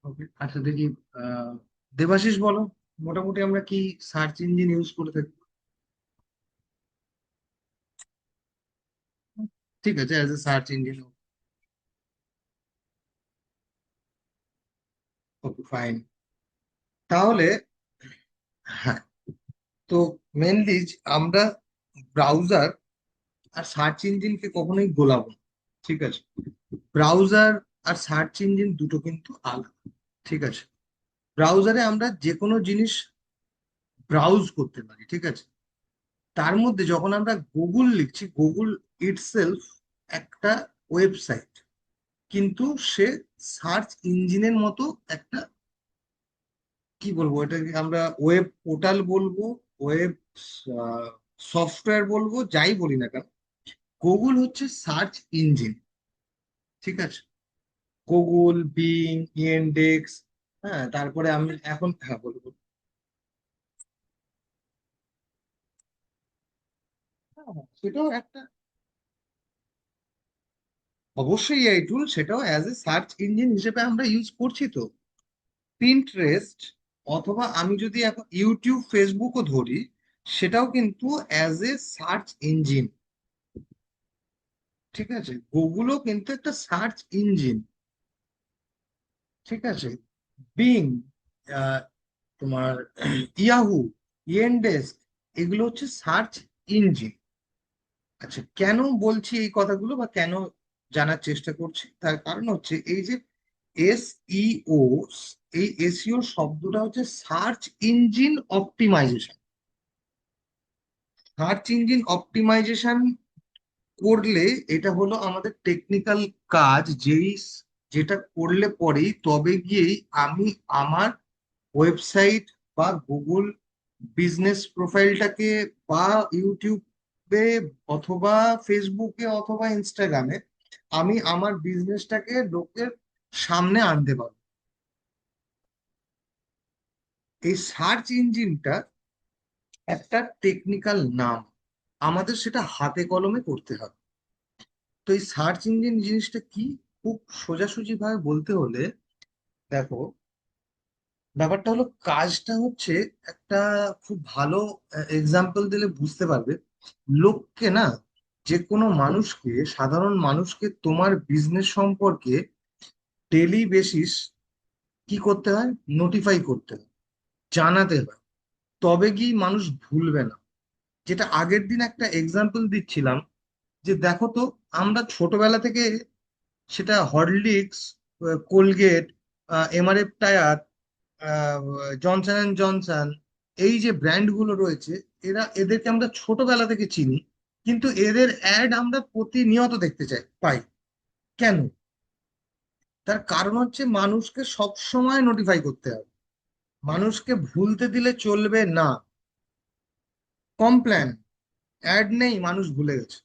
Okay, আচ্ছা দেখি, আহ দেবাশিস বলো, মোটামুটি আমরা কি সার্চ ইঞ্জিন ইউজ করে থাকি? ঠিক আছে, as a search engine. Okay, fine. তাহলে হ্যাঁ, তো মেনলি আমরা ব্রাউজার আর সার্চ ইঞ্জিনকে কখনোই গোলাবো না। ঠিক আছে, ব্রাউজার আর সার্চ ইঞ্জিন দুটো কিন্তু আলাদা। ঠিক আছে, ব্রাউজারে আমরা যে কোনো জিনিস ব্রাউজ করতে পারি। ঠিক আছে, তার মধ্যে যখন আমরা গুগল লিখছি, গুগল ইটসেলফ একটা ওয়েবসাইট, কিন্তু সে সার্চ ইঞ্জিনের মতো একটা কি বলবো, এটাকে আমরা ওয়েব পোর্টাল বলবো, ওয়েব সফটওয়্যার বলবো, যাই বলি না কেন, গুগল হচ্ছে সার্চ ইঞ্জিন। ঠিক আছে, গুগল, বিং, ইয়েন্ডেক্স। হ্যাঁ, তারপরে আমি এখন, হ্যাঁ বলবো। হ্যাঁ, হ্যাঁ, সেটাও একটা, অবশ্যই এই টুল, সেটাও অ্যাজ এ সার্চ ইঞ্জিন হিসেবে আমরা ইউজ করছি তো। পিন্টারেস্ট, অথবা আমি যদি এখন ইউটিউব, ফেসবুকও ধরি, সেটাও কিন্তু অ্যাজ এ সার্চ ইঞ্জিন। ঠিক আছে, গুগলও কিন্তু একটা সার্চ ইঞ্জিন। ঠিক আছে, বিং, তোমার ইয়াহু, ইয়েনডেস্ক, এগুলো হচ্ছে সার্চ ইঞ্জিন। আচ্ছা, কেন বলছি এই কথাগুলো বা কেন জানার চেষ্টা করছি, তার কারণ হচ্ছে এই যে এসইও, এই এসইও শব্দটা হচ্ছে search engine optimization. Search engine optimization করলে এটা হলো আমাদের টেকনিক্যাল কাজ, যেটা করলে পরেই তবে গিয়েই আমি আমার ওয়েবসাইট বা গুগল বিজনেস প্রোফাইলটাকে, বা ইউটিউবে অথবা ফেসবুকে অথবা ইনস্টাগ্রামে আমি আমার বিজনেসটাকে লোকের সামনে আনতে পারবো। এই সার্চ ইঞ্জিনটা একটা টেকনিক্যাল নাম, আমাদের সেটা হাতে কলমে করতে হবে। তো এই সার্চ ইঞ্জিন জিনিসটা কি, খুব সোজাসুজি ভাবে বলতে হলে, দেখো, ব্যাপারটা হলো, কাজটা হচ্ছে একটা, খুব ভালো এক্সাম্পল দিলে বুঝতে পারবে। লোককে না, যে কোনো মানুষকে, সাধারণ মানুষকে তোমার বিজনেস সম্পর্কে ডেলি বেসিস কি করতে হয়, নোটিফাই করতে হয়, জানাতে হয়, তবে গিয়ে মানুষ ভুলবে না। যেটা আগের দিন একটা এক্সাম্পল দিচ্ছিলাম, যে দেখো তো, আমরা ছোটবেলা থেকে সেটা Horlicks, Colgate, MRF tyre, Johnson and Johnson, এই যে ব্র্যান্ডগুলো রয়েছে, এদেরকে আমরা ছোটবেলা থেকে চিনি, কিন্তু এদের অ্যাড আমরা প্রতিনিয়ত দেখতে চাই পাই। কেন? তার কারণ হচ্ছে মানুষকে সব সময় নোটিফাই করতে হবে, মানুষকে ভুলতে দিলে চলবে না। কমপ্ল্যান, অ্যাড নেই, মানুষ ভুলে গেছে।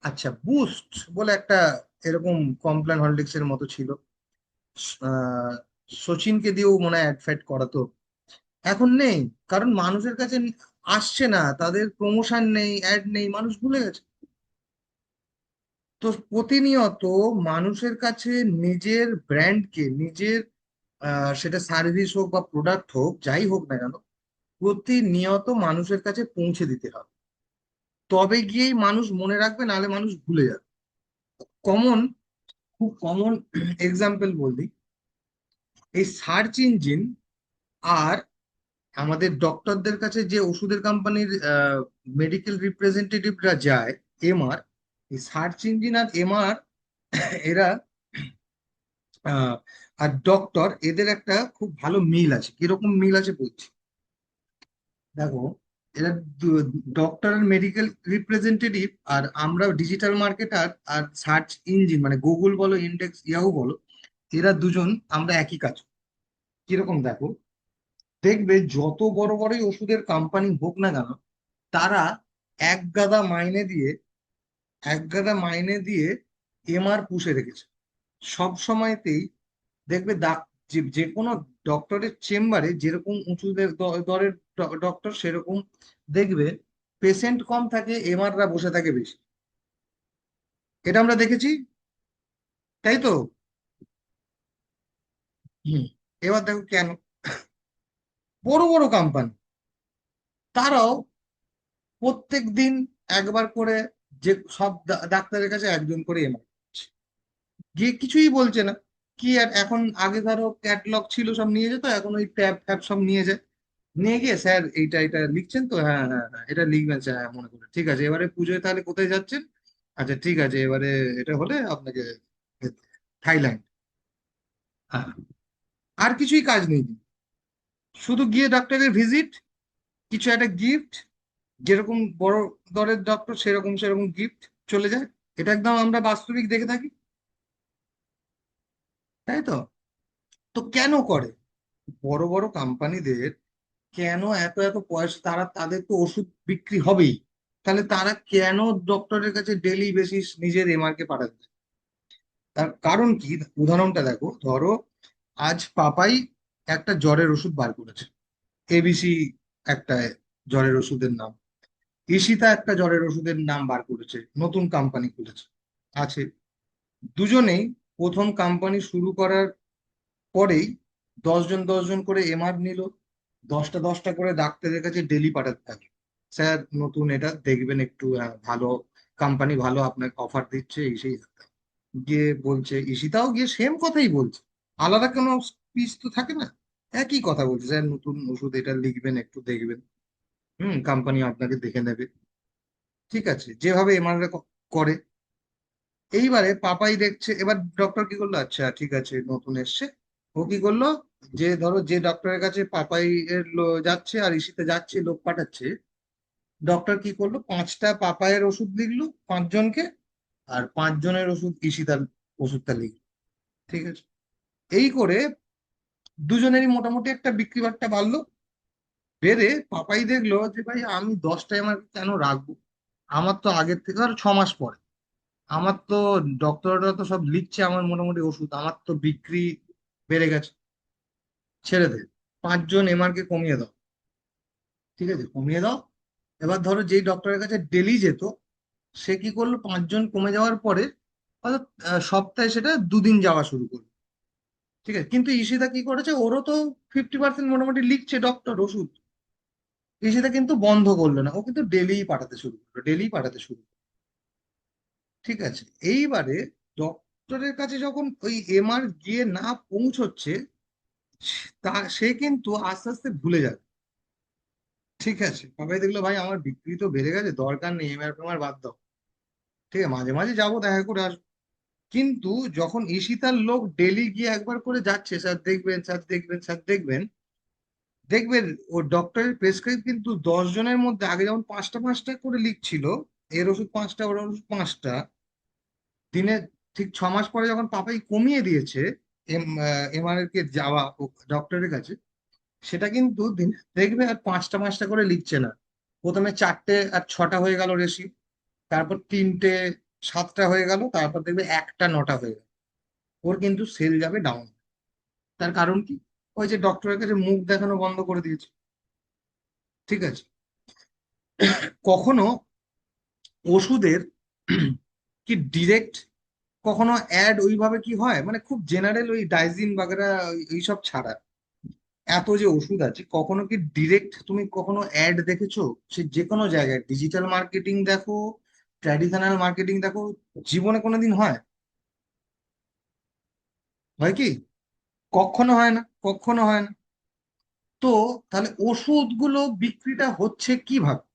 আচ্ছা, বুস্ট বলে একটা এরকম কমপ্ল্যান হরলিক্স এর মতো ছিল, আহ, সচিনকে দিয়েও মনে হয় অ্যাড ফ্যাড করাতো, এখন নেই। কারণ মানুষের কাছে আসছে না, তাদের প্রমোশন নেই, অ্যাড নেই, মানুষ ভুলে গেছে। তো প্রতিনিয়ত মানুষের কাছে নিজের ব্র্যান্ডকে, নিজের সেটা সার্ভিস হোক বা প্রোডাক্ট হোক, যাই হোক না কেন, প্রতিনিয়ত মানুষের কাছে পৌঁছে দিতে হবে, তবে গিয়েই মানুষ মনে রাখবে, নাহলে মানুষ ভুলে যাবে। কমন, খুব কমন এক্সাম্পল বলি, এই সার্চ ইঞ্জিন আর আমাদের ডক্টরদের কাছে যে ওষুধের কোম্পানির মেডিকেল রিপ্রেজেন্টেটিভরা যায়, এমআর, এই সার্চ ইঞ্জিন আর এমআর, এরা আহ, আর ডক্টর, এদের একটা খুব ভালো মিল আছে। কিরকম মিল আছে বলছি, দেখো, এরা ডক্টর আর মেডিকেল রিপ্রেজেন্টেটিভ, আর আমরা ডিজিটাল মার্কেটার আর সার্চ ইঞ্জিন, মানে গুগল বলো, ইন্ডেক্স, ইয়াহু বলো, এরা দুজন আমরা একই কাজ করি। কিরকম দেখো, দেখবে যত বড় বড়ই ওষুধের কোম্পানি হোক না কেন, তারা এক গাদা মাইনে দিয়ে, এক গাদা মাইনে দিয়ে এমআর পুষে রেখেছে সব সময়তেই। দেখবে যে যে কোনো ডক্টরের চেম্বারে যেরকম উঁচু দরের ডক্টর, সেরকম দেখবে পেশেন্ট কম থাকে, এমআররা বসে থাকে বেশি। এটা আমরা দেখেছি, তাই তো? হুম। এবার দেখো কেন, বড় বড় কোম্পানি তারাও প্রত্যেক দিন একবার করে, যে সব ডাক্তারের কাছে একজন করে এমআর, গিয়ে কিছুই বলছে না। কি আর, এখন আগে ধরো ক্যাটলগ ছিল, সব নিয়ে যেত, এখন ওই ট্যাব ফ্যাব সব নিয়ে যায়, নিয়ে গিয়ে, স্যার এইটা এটা লিখছেন তো, হ্যাঁ হ্যাঁ হ্যাঁ, এটা লিখবেন স্যার, হ্যাঁ মনে করে, ঠিক আছে, এবারে পুজোয় তাহলে কোথায় যাচ্ছেন? আচ্ছা ঠিক আছে, এবারে এটা হলে আপনাকে থাইল্যান্ড। হ্যাঁ, আর কিছুই কাজ নেই, শুধু গিয়ে ডক্টরের ভিজিট, কিছু একটা গিফট, যেরকম বড় দরের ডক্টর সেরকম সেরকম গিফট, চলে যায়। এটা একদম আমরা বাস্তবিক দেখে থাকি, তাই তো? তো কেন করে? বড় বড় কোম্পানিদের কেন এত এত পয়সা, তারা তাদের তো ওষুধ বিক্রি হবেই, তাহলে তারা কেন ডক্টরের কাছে ডেলি বেসিস নিজের এমআরকে পাঠাচ্ছে? তার কারণ কি, উদাহরণটা দেখো, ধরো আজ পাপাই একটা জ্বরের ওষুধ বার করেছে, এবিসি একটা জ্বরের ওষুধের নাম, ঈশিতা একটা জ্বরের ওষুধের নাম বার করেছে, নতুন কোম্পানি খুলেছে, আছে। দুজনেই প্রথম কোম্পানি শুরু করার পরেই 10 জন 10 জন করে এমআর নিল, 10টা 10টা করে ডাক্তারের কাছে ডেলি পাঠাতে থাকে, স্যার নতুন এটা দেখবেন একটু, ভালো কোম্পানি, ভালো আপনাকে অফার দিচ্ছে, এই সেই। গিয়ে বলছে, ঈশিতাও গিয়ে সেম কথাই বলছে, আলাদা কোনো পিস তো থাকে না, একই কথা বলছে, স্যার নতুন ওষুধ এটা লিখবেন একটু দেখবেন, কোম্পানি আপনাকে দেখে নেবে। ঠিক আছে, যেভাবে এমআররা করে। এইবারে পাপাই দেখছে, এবার ডক্টর কি করলো, আচ্ছা ঠিক আছে নতুন এসছে, ও কি করলো, যে ধরো যে ডক্টরের কাছে পাপাই যাচ্ছে আর ঈশিতা যাচ্ছে, লোক পাঠাচ্ছে, ডক্টর কি করলো, 5টা পাপায়ের ওষুধ লিখলো 5 জনকে, আর 5 জনের ওষুধ ঈশিতার ওষুধটা লিখলো। ঠিক আছে, এই করে দুজনেরই মোটামুটি একটা বিক্রি বাট্টা বাড়লো। বেড়ে পাপাই দেখলো যে ভাই আমি 10টা আমার কেন রাখবো, আমার তো আগের থেকে আর 6 মাস পরে, আমার তো ডক্টররা তো সব লিখছে আমার মোটামুটি ওষুধ, আমার তো বিক্রি বেড়ে গেছে, ছেড়ে দে, 5 জন এমআর কে কমিয়ে দাও। ঠিক আছে, কমিয়ে দাও। এবার ধরো যেই ডক্টরের কাছে ডেলি যেত, সে কি করলো, 5 জন কমে যাওয়ার পরে অর্থাৎ সপ্তাহে সেটা 2 দিন যাওয়া শুরু করলো। ঠিক আছে, কিন্তু ঈশিতা কি করেছে, ওরও তো 50% মোটামুটি লিখছে ডক্টর ওষুধ, ঈশিতা কিন্তু বন্ধ করলো না, ও কিন্তু ডেলি পাঠাতে শুরু করলো, ডেলি পাঠাতে শুরু করলো। ঠিক আছে, এইবারে ডক্টরের কাছে যখন ওই এমআর গিয়ে না পৌঁছচ্ছে, সে কিন্তু আস্তে আস্তে ভুলে যাবে। ঠিক আছে, সবাই দেখলো ভাই আমার বিক্রি তো বেড়ে গেছে, দরকার নেই এমআর ফেমার বাদ দাও, ঠিক আছে মাঝে মাঝে যাবো দেখা করে আসবো। কিন্তু যখন ঈশিতার লোক ডেলি গিয়ে একবার করে যাচ্ছে, স্যার দেখবেন স্যার দেখবেন স্যার দেখবেন, দেখবেন ও ডক্টরের প্রেসক্রাইব কিন্তু 10 জনের মধ্যে আগে যেমন 5টা 5টা করে লিখছিল, এর ওষুধ 5টা ওর ওষুধ 5টা দিনে, ঠিক 6 মাস পরে যখন পাপাই কমিয়ে দিয়েছে এমআরএর কে যাওয়া ডক্টরের কাছে, সেটা কিন্তু দেখবে আর 5টা 5টা করে লিখছে না, প্রথমে 4টে আর 6টা হয়ে গেল রেশি, তারপর 3টে 7টা হয়ে গেল, তারপর দেখবে 1টা 9টা হয়ে গেল, ওর কিন্তু সেল যাবে ডাউন। তার কারণ কি, ওই যে ডক্টরের কাছে মুখ দেখানো বন্ধ করে দিয়েছে। ঠিক আছে, কখনো ওষুধের কি ডিরেক্ট, কখনো অ্যাড ওইভাবে কি হয়, মানে খুব জেনারেল ওই ডাইজিন বাগেরা এইসব ছাড়া, এত যে ওষুধ আছে, কখনো কি ডিরেক্ট তুমি কখনো অ্যাড দেখেছো? সে যে কোনো জায়গায় ডিজিটাল মার্কেটিং দেখো, ট্র্যাডিশনাল মার্কেটিং দেখো, জীবনে কোনোদিন হয়? হয় কি? কখনো হয় না, কখনো হয় না। তো তাহলে ওষুধগুলো বিক্রিটা হচ্ছে কিভাবে,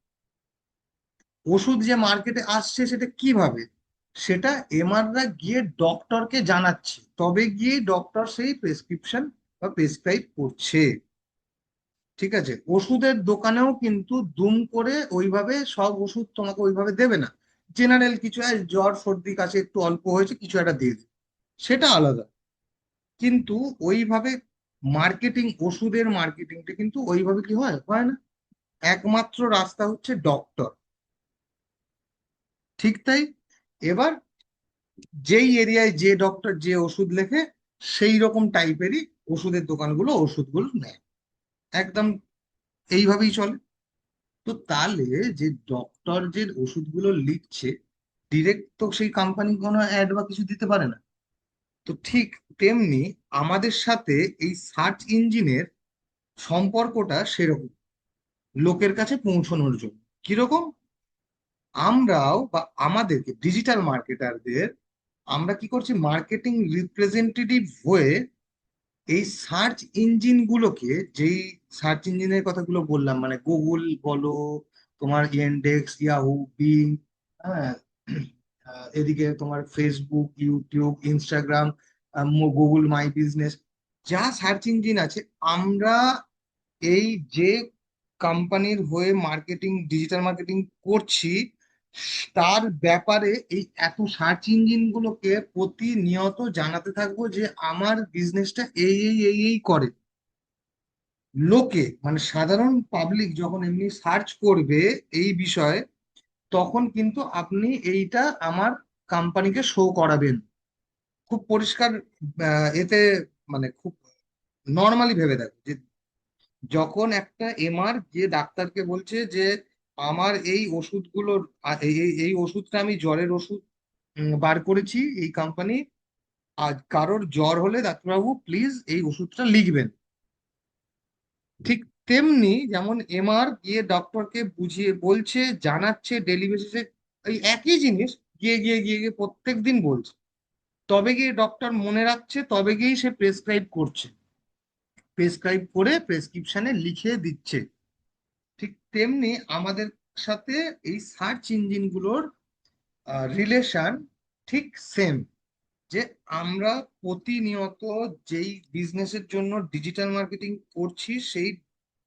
ওষুধ যে মার্কেটে আসছে সেটা কিভাবে, সেটা এমআররা গিয়ে ডক্টরকে জানাচ্ছে, তবে গিয়ে ডক্টর সেই প্রেসক্রিপশন বা প্রেসক্রাইব করছে। ঠিক আছে, ওষুধের দোকানেও কিন্তু দুম করে ওইভাবে সব ওষুধ তোমাকে ওইভাবে দেবে না, জেনারেল কিছু জ্বর সর্দি কাশি একটু অল্প হয়েছে কিছু একটা দিয়ে দেবে, সেটা আলাদা। কিন্তু ওইভাবে মার্কেটিং, ওষুধের মার্কেটিংটা কিন্তু ওইভাবে কি হয়, হয় না। একমাত্র রাস্তা হচ্ছে ডক্টর। ঠিক তাই। এবার যেই এরিয়ায় যে ডক্টর যে ওষুধ লেখে, সেই রকম টাইপেরই ওষুধের দোকানগুলো ওষুধগুলো নেয়, একদম এইভাবেই চলে। তো তাহলে যে ডক্টর যে ওষুধগুলো লিখছে, ডিরেক্ট তো সেই কোম্পানি কোনো অ্যাড বা কিছু দিতে পারে না। তো ঠিক তেমনি আমাদের সাথে এই সার্চ ইঞ্জিনের সম্পর্কটা সেরকম, লোকের কাছে পৌঁছানোর জন্য। কিরকম, আমরাও বা আমাদেরকে ডিজিটাল মার্কেটারদের, আমরা কি করছি, মার্কেটিং রিপ্রেজেন্টেটিভ হয়ে এই সার্চ ইঞ্জিন গুলোকে, যেই সার্চ ইঞ্জিনের কথাগুলো বললাম, মানে গুগল বলো, তোমার ইয়েন্ডেক্স, ইয়াহু, বিং, হ্যাঁ, এদিকে তোমার Facebook, YouTube, Instagram, Google my business, যা সার্চ ইঞ্জিন আছে, আমরা এই যে কোম্পানির হয়ে মার্কেটিং, ডিজিটাল মার্কেটিং করছি, তার ব্যাপারে এই এত সার্চ ইঞ্জিন গুলোকে প্রতিনিয়ত জানাতে থাকবো যে আমার বিজনেসটা এই এই এই এই করে। লোকে মানে সাধারণ পাবলিক যখন এমনি সার্চ করবে এই বিষয়ে, তখন কিন্তু আপনি এইটা আমার কোম্পানিকে শো করাবেন খুব পরিষ্কার। এতে মানে খুব নর্মালি ভেবে দেখো যে যখন একটা এমআর গিয়ে ডাক্তারকে বলছে যে আমার এই ওষুধগুলোর এই ওষুধটা আমি জ্বরের ওষুধ বার করেছি এই কোম্পানি, আর কারোর জ্বর হলে ডাক্তারবাবু প্লিজ এই ওষুধটা লিখবেন। ঠিক তেমনি যেমন এমআর গিয়ে ডক্টরকে বুঝিয়ে বলছে, জানাচ্ছে ডেলি বেসিসে এই একই জিনিস গিয়ে গিয়ে গিয়ে গিয়ে প্রত্যেক দিন বলছে, তবে গিয়ে ডক্টর মনে রাখছে, তবে গিয়েই সে প্রেসক্রাইব করছে, প্রেসক্রাইব করে প্রেসক্রিপশনে লিখে দিচ্ছে। ঠিক তেমনি আমাদের সাথে এই সার্চ ইঞ্জিনগুলোর রিলেশন ঠিক সেম। যে আমরা প্রতিনিয়ত যেই বিজনেসের জন্য ডিজিটাল মার্কেটিং করছি সেই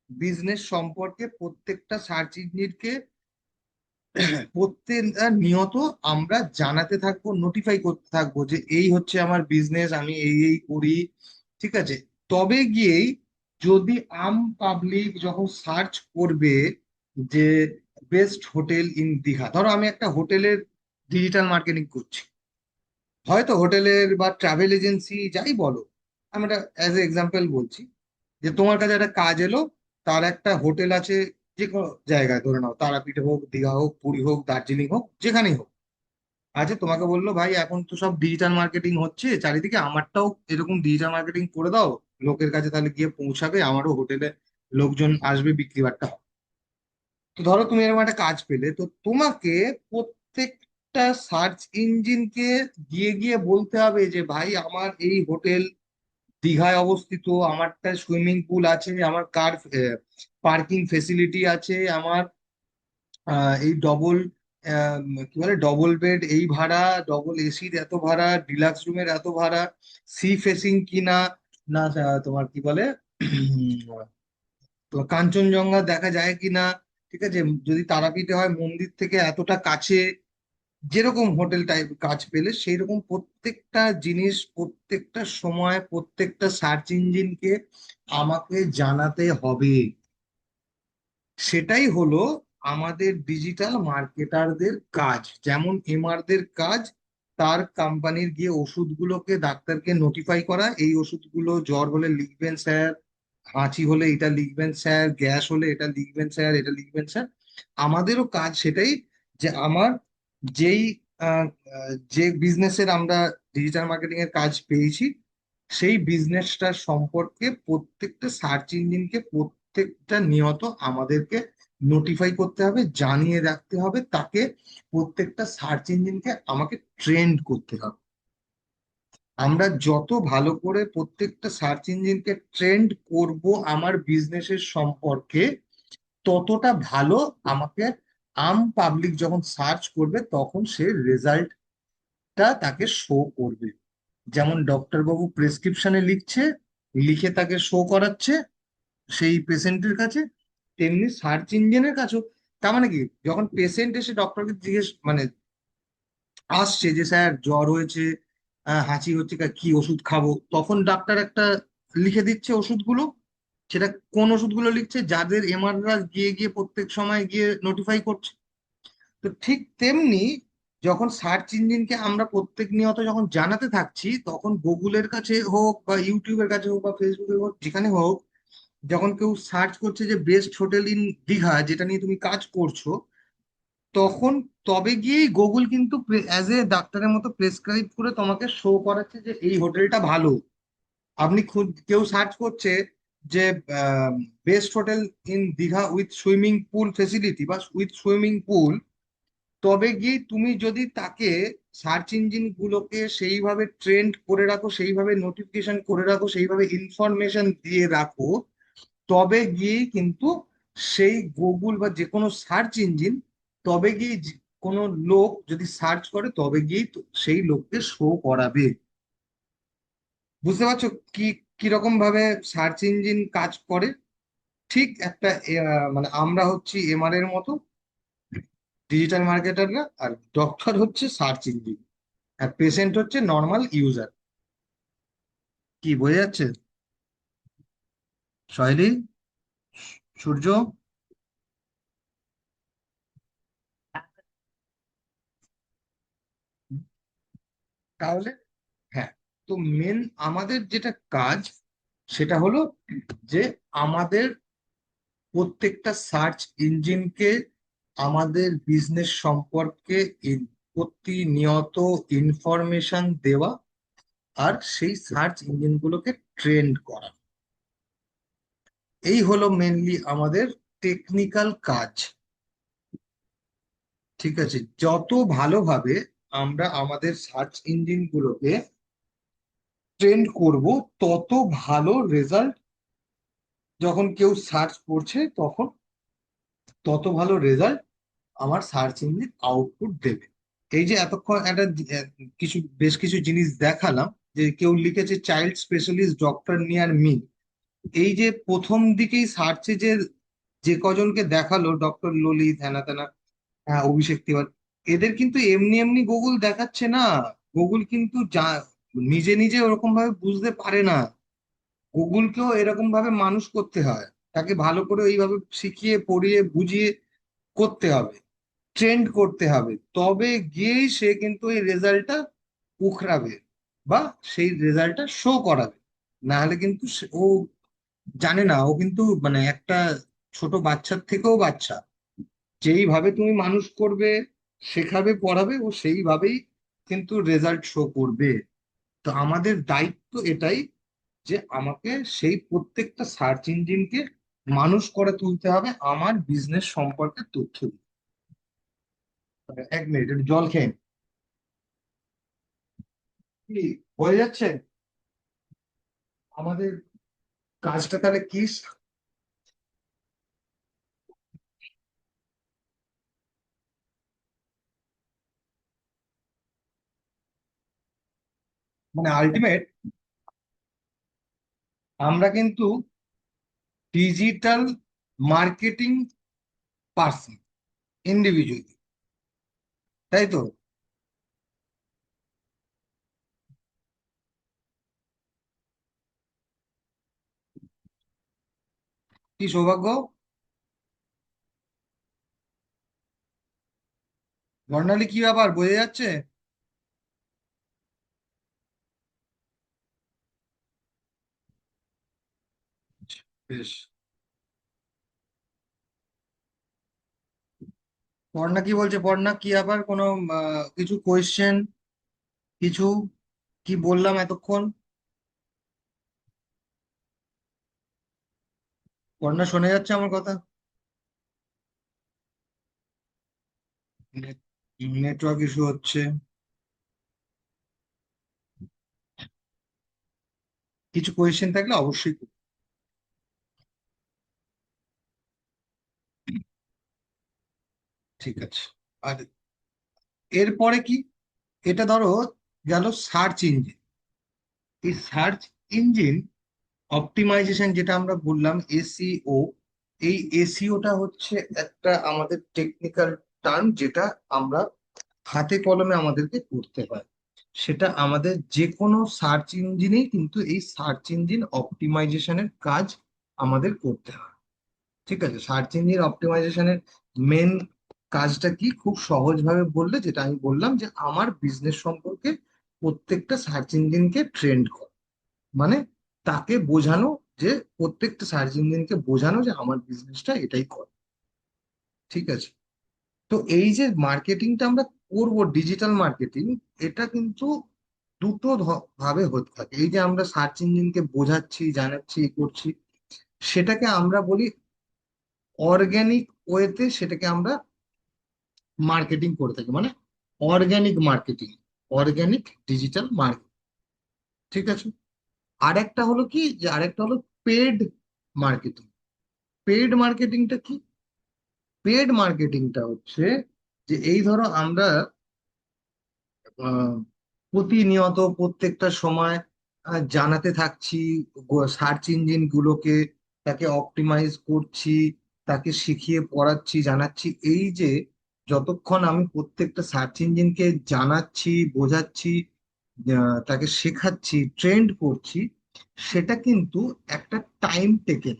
বিজনেস সম্পর্কে প্রত্যেকটা সার্চ ইঞ্জিনকে প্রত্যেকটা নিয়ত আমরা জানাতে থাকবো, নোটিফাই করতে থাকবো যে এই হচ্ছে আমার বিজনেস, আমি এই এই করি। ঠিক আছে, তবে গিয়েই যদি পাবলিক যখন সার্চ করবে যে বেস্ট হোটেল ইন দীঘা, ধরো আমি একটা হোটেলের ডিজিটাল মার্কেটিং করছি, হয়তো হোটেলের বা ট্রাভেল এজেন্সি যাই বলো, আমি একটা অ্যাজ এ এক্সাম্পল বলছি যে তোমার কাছে একটা কাজ এলো, তার একটা হোটেল আছে যে কোনো জায়গায়, ধরে নাও তারাপীঠে হোক, দীঘা হোক, পুরী হোক, দার্জিলিং হোক, যেখানেই হোক। আচ্ছা, তোমাকে বললো ভাই এখন তো সব ডিজিটাল মার্কেটিং হচ্ছে চারিদিকে, আমারটাও এরকম ডিজিটাল মার্কেটিং করে দাও, লোকের কাছে তাহলে গিয়ে পৌঁছাবে, আমারও হোটেলে লোকজন আসবে, বিক্রি বাট্টা হবে। তো ধরো তুমি এরকম একটা কাজ পেলে, তো তোমাকে প্রত্যেকটা সার্চ ইঞ্জিনকে গিয়ে গিয়ে বলতে হবে যে ভাই আমার এই হোটেল দীঘায় অবস্থিত, আমারটা সুইমিং পুল আছে, আমার কার পার্কিং ফেসিলিটি আছে, আমার এই ডবল কি বলে ডবল বেড এই ভাড়া, ডবল এসির এত ভাড়া, ডিলাক্স রুমের এত ভাড়া, সি ফেসিং কিনা না, তোমার কি বলে তো কাঞ্চনজঙ্ঘা দেখা যায় কিনা। ঠিক আছে, যদি তারাপীঠে হয় মন্দির থেকে এতটা কাছে, যেরকম হোটেল টাইপ কাজ পেলে সেই রকম প্রত্যেকটা জিনিস প্রত্যেকটা সময় প্রত্যেকটা সার্চ ইঞ্জিনকে আমাকে জানাতে হবে। সেটাই হলো আমাদের ডিজিটাল মার্কেটারদের কাজ। যেমন এমআরদের কাজ তার কোম্পানির গিয়ে ওষুধগুলোকে ডাক্তারকে নোটিফাই করা, এই ওষুধগুলো জ্বর হলে লিখবেন স্যার, হাঁচি হলে এটা লিখবেন স্যার, গ্যাস হলে এটা লিখবেন স্যার, এটা লিখবেন স্যার। আমাদেরও কাজ সেটাই, যে আমার যেই যে বিজনেসের আমরা ডিজিটাল মার্কেটিং এর কাজ পেয়েছি সেই বিজনেসটার সম্পর্কে প্রত্যেকটা সার্চ ইঞ্জিনকে প্রত্যেকটা নিয়ত আমাদেরকে নোটিফাই করতে হবে, জানিয়ে রাখতে হবে তাকে, প্রত্যেকটা সার্চ ইঞ্জিনকে আমাকে ট্রেন্ড করতে হবে। আমরা যত ভালো করে প্রত্যেকটা সার্চ ইঞ্জিনকে ট্রেন্ড করব আমার বিজনেসের সম্পর্কে, ততটা ভালো আমাকে পাবলিক যখন সার্চ করবে তখন সে রেজাল্টটা তাকে শো করবে। যেমন ডক্টর বাবু প্রেসক্রিপশনে লিখছে, লিখে তাকে শো করাচ্ছে সেই পেশেন্টের কাছে, তেমনি সার্চ ইঞ্জিনের কাছেও। তার মানে কি, যখন পেশেন্ট এসে ডক্টরকে জিজ্ঞেস মানে আসছে যে স্যার জ্বর হয়েছে, হাঁচি হচ্ছে, কি ওষুধ খাবো, তখন ডাক্তার একটা লিখে দিচ্ছে ওষুধগুলো। সেটা কোন ওষুধগুলো লিখছে, যাদের এমআররা গিয়ে গিয়ে প্রত্যেক সময় গিয়ে নোটিফাই করছে। তো ঠিক তেমনি যখন সার্চ ইঞ্জিনকে আমরা প্রত্যেক নিয়ত যখন জানাতে থাকছি, তখন গুগলের কাছে হোক বা ইউটিউবের কাছে হোক বা ফেসবুকে হোক, যেখানে হোক, যখন কেউ সার্চ করছে যে বেস্ট হোটেল ইন দীঘা, যেটা নিয়ে তুমি কাজ করছো, তখন তবে গিয়েই গুগল কিন্তু অ্যাজ এ ডাক্তারের মতো প্রেসক্রাইব করে তোমাকে শো করাচ্ছে যে এই হোটেলটা ভালো। আপনি খুদ কেউ সার্চ করছে যে best hotel in Digha with swimming pool facility বা উইথ সুইমিং পুল, তবে গিয়ে তুমি যদি তাকে সার্চ ইঞ্জিন গুলোকে সেইভাবে ট্রেন্ড করে রাখো, সেইভাবে নোটিফিকেশন করে রাখো, সেইভাবে ইনফরমেশন দিয়ে রাখো, তবে গিয়েই কিন্তু সেই গুগল বা যে কোনো সার্চ ইঞ্জিন, তবে গিয়ে কোনো লোক যদি সার্চ করে তবে গিয়েই সেই লোককে শো করাবে। বুঝতে পারছো কি কিরকম ভাবে সার্চ ইঞ্জিন কাজ করে? ঠিক একটা মানে আমরা হচ্ছি এমআর এর মতো ডিজিটাল মার্কেটাররা, আর ডক্টর হচ্ছে সার্চ ইঞ্জিন, আর পেশেন্ট হচ্ছে নর্মাল ইউজার। কি বোঝা যাচ্ছে সহেলি? সূর্য, তাহলে হ্যাঁ, তো মেন আমাদের যেটা কাজ সেটা হলো যে আমাদের প্রত্যেকটা সার্চ ইঞ্জিনকে আমাদের বিজনেস সম্পর্কে প্রতিনিয়ত ইনফরমেশন দেওয়া, আর সেই সার্চ ইঞ্জিনগুলোকে ট্রেন্ড করা। এই হলো মেনলি আমাদের টেকনিক্যাল কাজ। ঠিক আছে, যত ভালোভাবে আমরা আমাদের সার্চ ইঞ্জিনগুলোকে ট্রেন্ড করব, তত ভালো রেজাল্ট, যখন কেউ সার্চ করছে তখন তত ভালো রেজাল্ট আমার সার্চ ইঞ্জিন আউটপুট দেবে। এই যে এতক্ষণ একটা কিছু বেশ কিছু জিনিস দেখালাম, যে কেউ লিখেছে child specialist doctor near me. এই যে প্রথম দিকেই সার্চে যে যে কজনকে দেখালো, ডক্টর ললিত হেনা তেনা, হ্যাঁ অভিষেক তিওয়ারি, এদের কিন্তু এমনি এমনি গুগল দেখাচ্ছে না। গুগল কিন্তু নিজে নিজে ওরকম ভাবে বুঝতে পারে না। গুগলকেও এরকম ভাবে মানুষ করতে হয়, তাকে ভালো করে এইভাবে শিখিয়ে পড়িয়ে বুঝিয়ে করতে হবে, ট্রেন্ড করতে হবে, তবে গিয়েই সে কিন্তু এই রেজাল্টটা উখরাবে বা সেই রেজাল্টটা শো করাবে। না হলে কিন্তু ও জানে না, ও কিন্তু মানে একটা ছোট বাচ্চার থেকেও বাচ্চা, যেইভাবে তুমি মানুষ করবে, শেখাবে, পড়াবে, ও সেইভাবেই কিন্তু রেজাল্ট শো করবে। তো আমাদের দায়িত্ব এটাই, যে আমাকে সেই প্রত্যেকটা সার্চ ইঞ্জিনকে মানুষ করে তুলতে হবে আমার বিজনেস সম্পর্কে তথ্য দিয়ে। এক মিনিট, একটু জল খেয়ে নিই। কি হয়ে যাচ্ছে আমাদের কাজটা তাহলে কি? মানে আলটিমেট আমরা কিন্তু ডিজিটাল মার্কেটিং পার্সন, ইন্ডিভিজুয়ালি, তাই তো? কি সৌভাগ্য! বর্ণালী, কি ব্যাপার, বোঝা যাচ্ছে? বেশ। পড়না কি বলছে? পড়না কি আবার কোনো কিছু কোয়েশ্চেন, কিছু কি বললাম এতক্ষণ? পড়না শোনা যাচ্ছে আমার কথা? নেটওয়ার্ক ইস্যু হচ্ছে। কিছু কোয়েশ্চেন থাকলে অবশ্যই করো। ঠিক আছে। আর এরপরে কি? এটা ধরো গেল সার্চ ইঞ্জিন। এই সার্চ ইঞ্জিন অপটিমাইজেশন যেটা আমরা বললাম, এসইও, এই এসইওটা হচ্ছে একটা আমাদের টেকনিক্যাল টার্ম, যেটা আমরা হাতে কলমে আমাদেরকে করতে হয়। সেটা আমাদের যে কোনো সার্চ ইঞ্জিনেই কিন্তু এই সার্চ ইঞ্জিন অপটিমাইজেশনের কাজ আমাদের করতে হয়। ঠিক আছে, সার্চ ইঞ্জিন অপটিমাইজেশনের মেন কাজটা কি, খুব সহজভাবে বললে যেটা আমি বললাম, যে আমার বিজনেস সম্পর্কে প্রত্যেকটা সার্চ ইঞ্জিনকে ট্রেন্ড করা, মানে তাকে বোঝানো, যে প্রত্যেকটা সার্চ ইঞ্জিনকে বোঝানো যে আমার বিজনেসটা এটাই করে। ঠিক আছে, তো এই যে মার্কেটিংটা আমরা করব, ডিজিটাল মার্কেটিং, এটা কিন্তু দুটো ভাবে হতে থাকে। এই যে আমরা সার্চ ইঞ্জিনকে বোঝাচ্ছি, জানাচ্ছি, এ করছি, সেটাকে আমরা বলি অর্গানিক ওয়েতে, সেটাকে আমরা মার্কেটিং করে থাকি, মানে organic marketing, organic digital marketing. ঠিক আছে, আরেকটা হলো কি, যে আরেকটা হলো পেড মার্কেটিং। পেড মার্কেটিংটা কি? পেড মার্কেটিংটা হচ্ছে যে এই ধরো আমরা আহ, প্রতিনিয়ত প্রত্যেকটা সময় জানাতে থাকছি সার্চ ইঞ্জিন গুলোকে, তাকে অপটিমাইজ করছি, তাকে শিখিয়ে পড়াচ্ছি, জানাচ্ছি। এই যে যতক্ষণ আমি প্রত্যেকটা সার্চ ইঞ্জিনকে জানাচ্ছি, বোঝাচ্ছি, তাকে শেখাচ্ছি, ট্রেন্ড করছি, সেটা কিন্তু একটা টাইম টেকেন।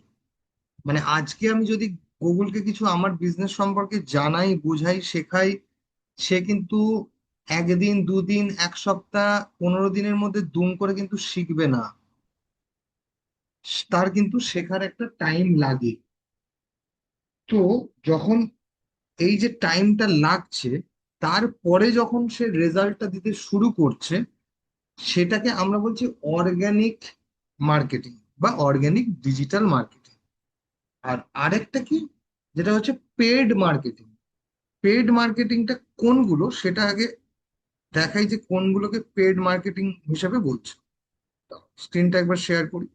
মানে আজকে আমি যদি গুগলকে কিছু আমার বিজনেস সম্পর্কে জানাই, বুঝাই, শেখাই, সে কিন্তু একদিন, দুদিন, এক সপ্তাহ, 15 দিনের মধ্যে দুম করে কিন্তু শিখবে না। তার কিন্তু শেখার একটা টাইম লাগে। তো যখন এই যে টাইমটা লাগছে, তারপরে যখন সে রেজাল্টটা দিতে শুরু করছে, সেটাকে আমরা বলছি অর্গানিক মার্কেটিং বা অর্গানিক ডিজিটাল মার্কেটিং। আর আরেকটা কি, যেটা হচ্ছে পেড মার্কেটিং। পেড মার্কেটিংটা কোনগুলো সেটা আগে দেখাই, যে কোনগুলোকে পেড মার্কেটিং হিসেবে বলছে। স্ক্রিনটা একবার শেয়ার করি।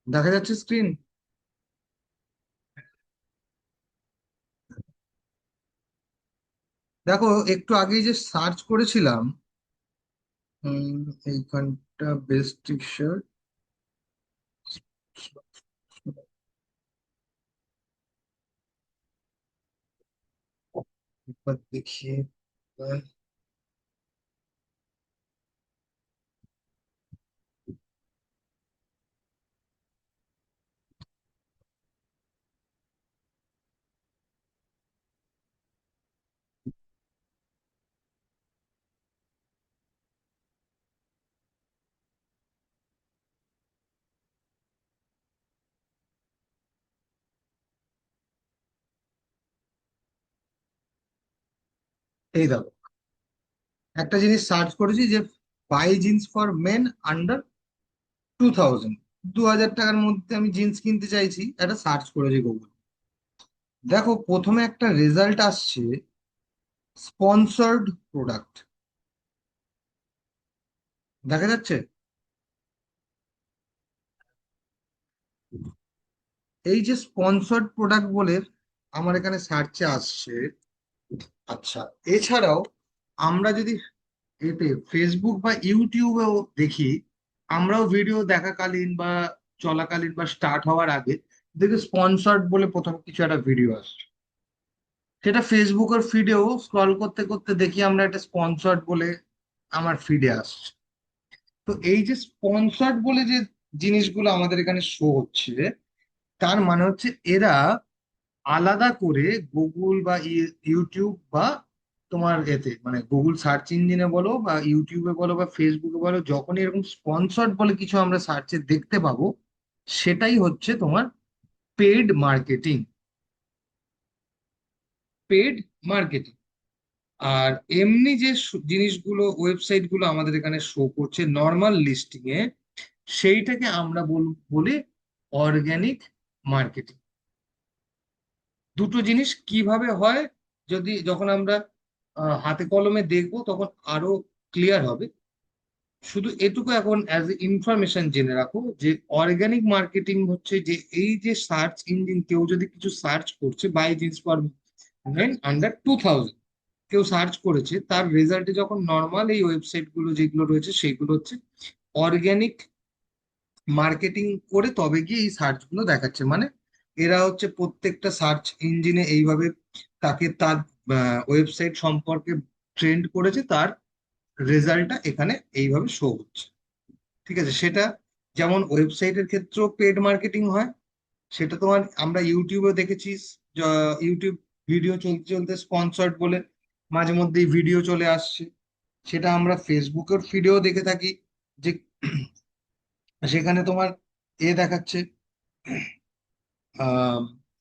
দেখা যাচ্ছে স্ক্রিন? দেখো, একটু আগেই যে সার্চ করেছিলাম, এইখানটা বেস্ট টি শার্ট, একবার দেখি। এই দেখো, একটা জিনিস সার্চ করেছি যে buy jeans for men under 2000, 2000 টাকার মধ্যে আমি জিন্স কিনতে চাইছি, এটা সার্চ করেছি গুগল। দেখো, প্রথমে একটা রেজাল্ট আসছে স্পন্সর্ড প্রোডাক্ট। দেখা যাচ্ছে? এই যে স্পন্সর্ড প্রোডাক্ট বলে আমার এখানে সার্চে আসছে। আচ্ছা, এছাড়াও আমরা যদি এতে ফেসবুক বা ইউটিউবেও দেখি, আমরাও ভিডিও দেখাকালীন বা চলাকালীন বা স্টার্ট হওয়ার আগে দেখি স্পন্সর্ড বলে প্রথম কিছু একটা ভিডিও আসছে। সেটা ফেসবুকের ফিডেও স্ক্রল করতে করতে দেখি আমরা একটা স্পন্সর্ড বলে আমার ফিডে আসছে। তো এই যে স্পন্সর্ড বলে যে জিনিসগুলো আমাদের এখানে শো হচ্ছে, তার মানে হচ্ছে এরা আলাদা করে গুগল বা ইউটিউব বা তোমার এতে মানে গুগল সার্চ ইঞ্জিনে বলো বা ইউটিউবে বলো বা ফেসবুকে বলো, যখনই এরকম স্পন্সর্ড বলে কিছু আমরা সার্চে দেখতে পাবো, সেটাই হচ্ছে তোমার পেড মার্কেটিং। Paid marketing. আর এমনি যে জিনিসগুলো, ওয়েবসাইট গুলো আমাদের এখানে শো করছে নর্মাল লিস্টিং এ, সেইটাকে আমরা বলি অর্গানিক মার্কেটিং। দুটো জিনিস কিভাবে হয়, যদি যখন আমরা হাতে কলমে দেখবো তখন আরো ক্লিয়ার হবে। শুধু এটুকু এখন অ্যাজ এ ইনফরমেশন জেনে রাখো যে অর্গানিক মার্কেটিং হচ্ছে যে এই যে সার্চ ইঞ্জিন, কেউ যদি কিছু সার্চ করছে buy jeans for men under 2000, কেউ সার্চ করেছে, তার রেজাল্টে যখন নর্মাল এই ওয়েবসাইট গুলো যেগুলো রয়েছে সেগুলো হচ্ছে অর্গানিক মার্কেটিং করে তবে গিয়ে এই সার্চ গুলো দেখাচ্ছে। মানে এরা হচ্ছে প্রত্যেকটা সার্চ ইঞ্জিনে এইভাবে তাকে তার ওয়েবসাইট সম্পর্কে ট্রেন্ড করেছে, তার রেজাল্টটা এখানে এইভাবে শো হচ্ছে। ঠিক আছে? সেটা যেমন ওয়েবসাইটের ক্ষেত্রেও পেড মার্কেটিং হয়, সেটা তোমার আমরা ইউটিউবে দেখেছি। ইউটিউব ভিডিও চলতে চলতে স্পন্সর্ড বলে মাঝে মধ্যেই ভিডিও চলে আসছে। সেটা আমরা ফেসবুকের ফিডেও দেখে থাকি, যে সেখানে তোমার দেখাচ্ছে,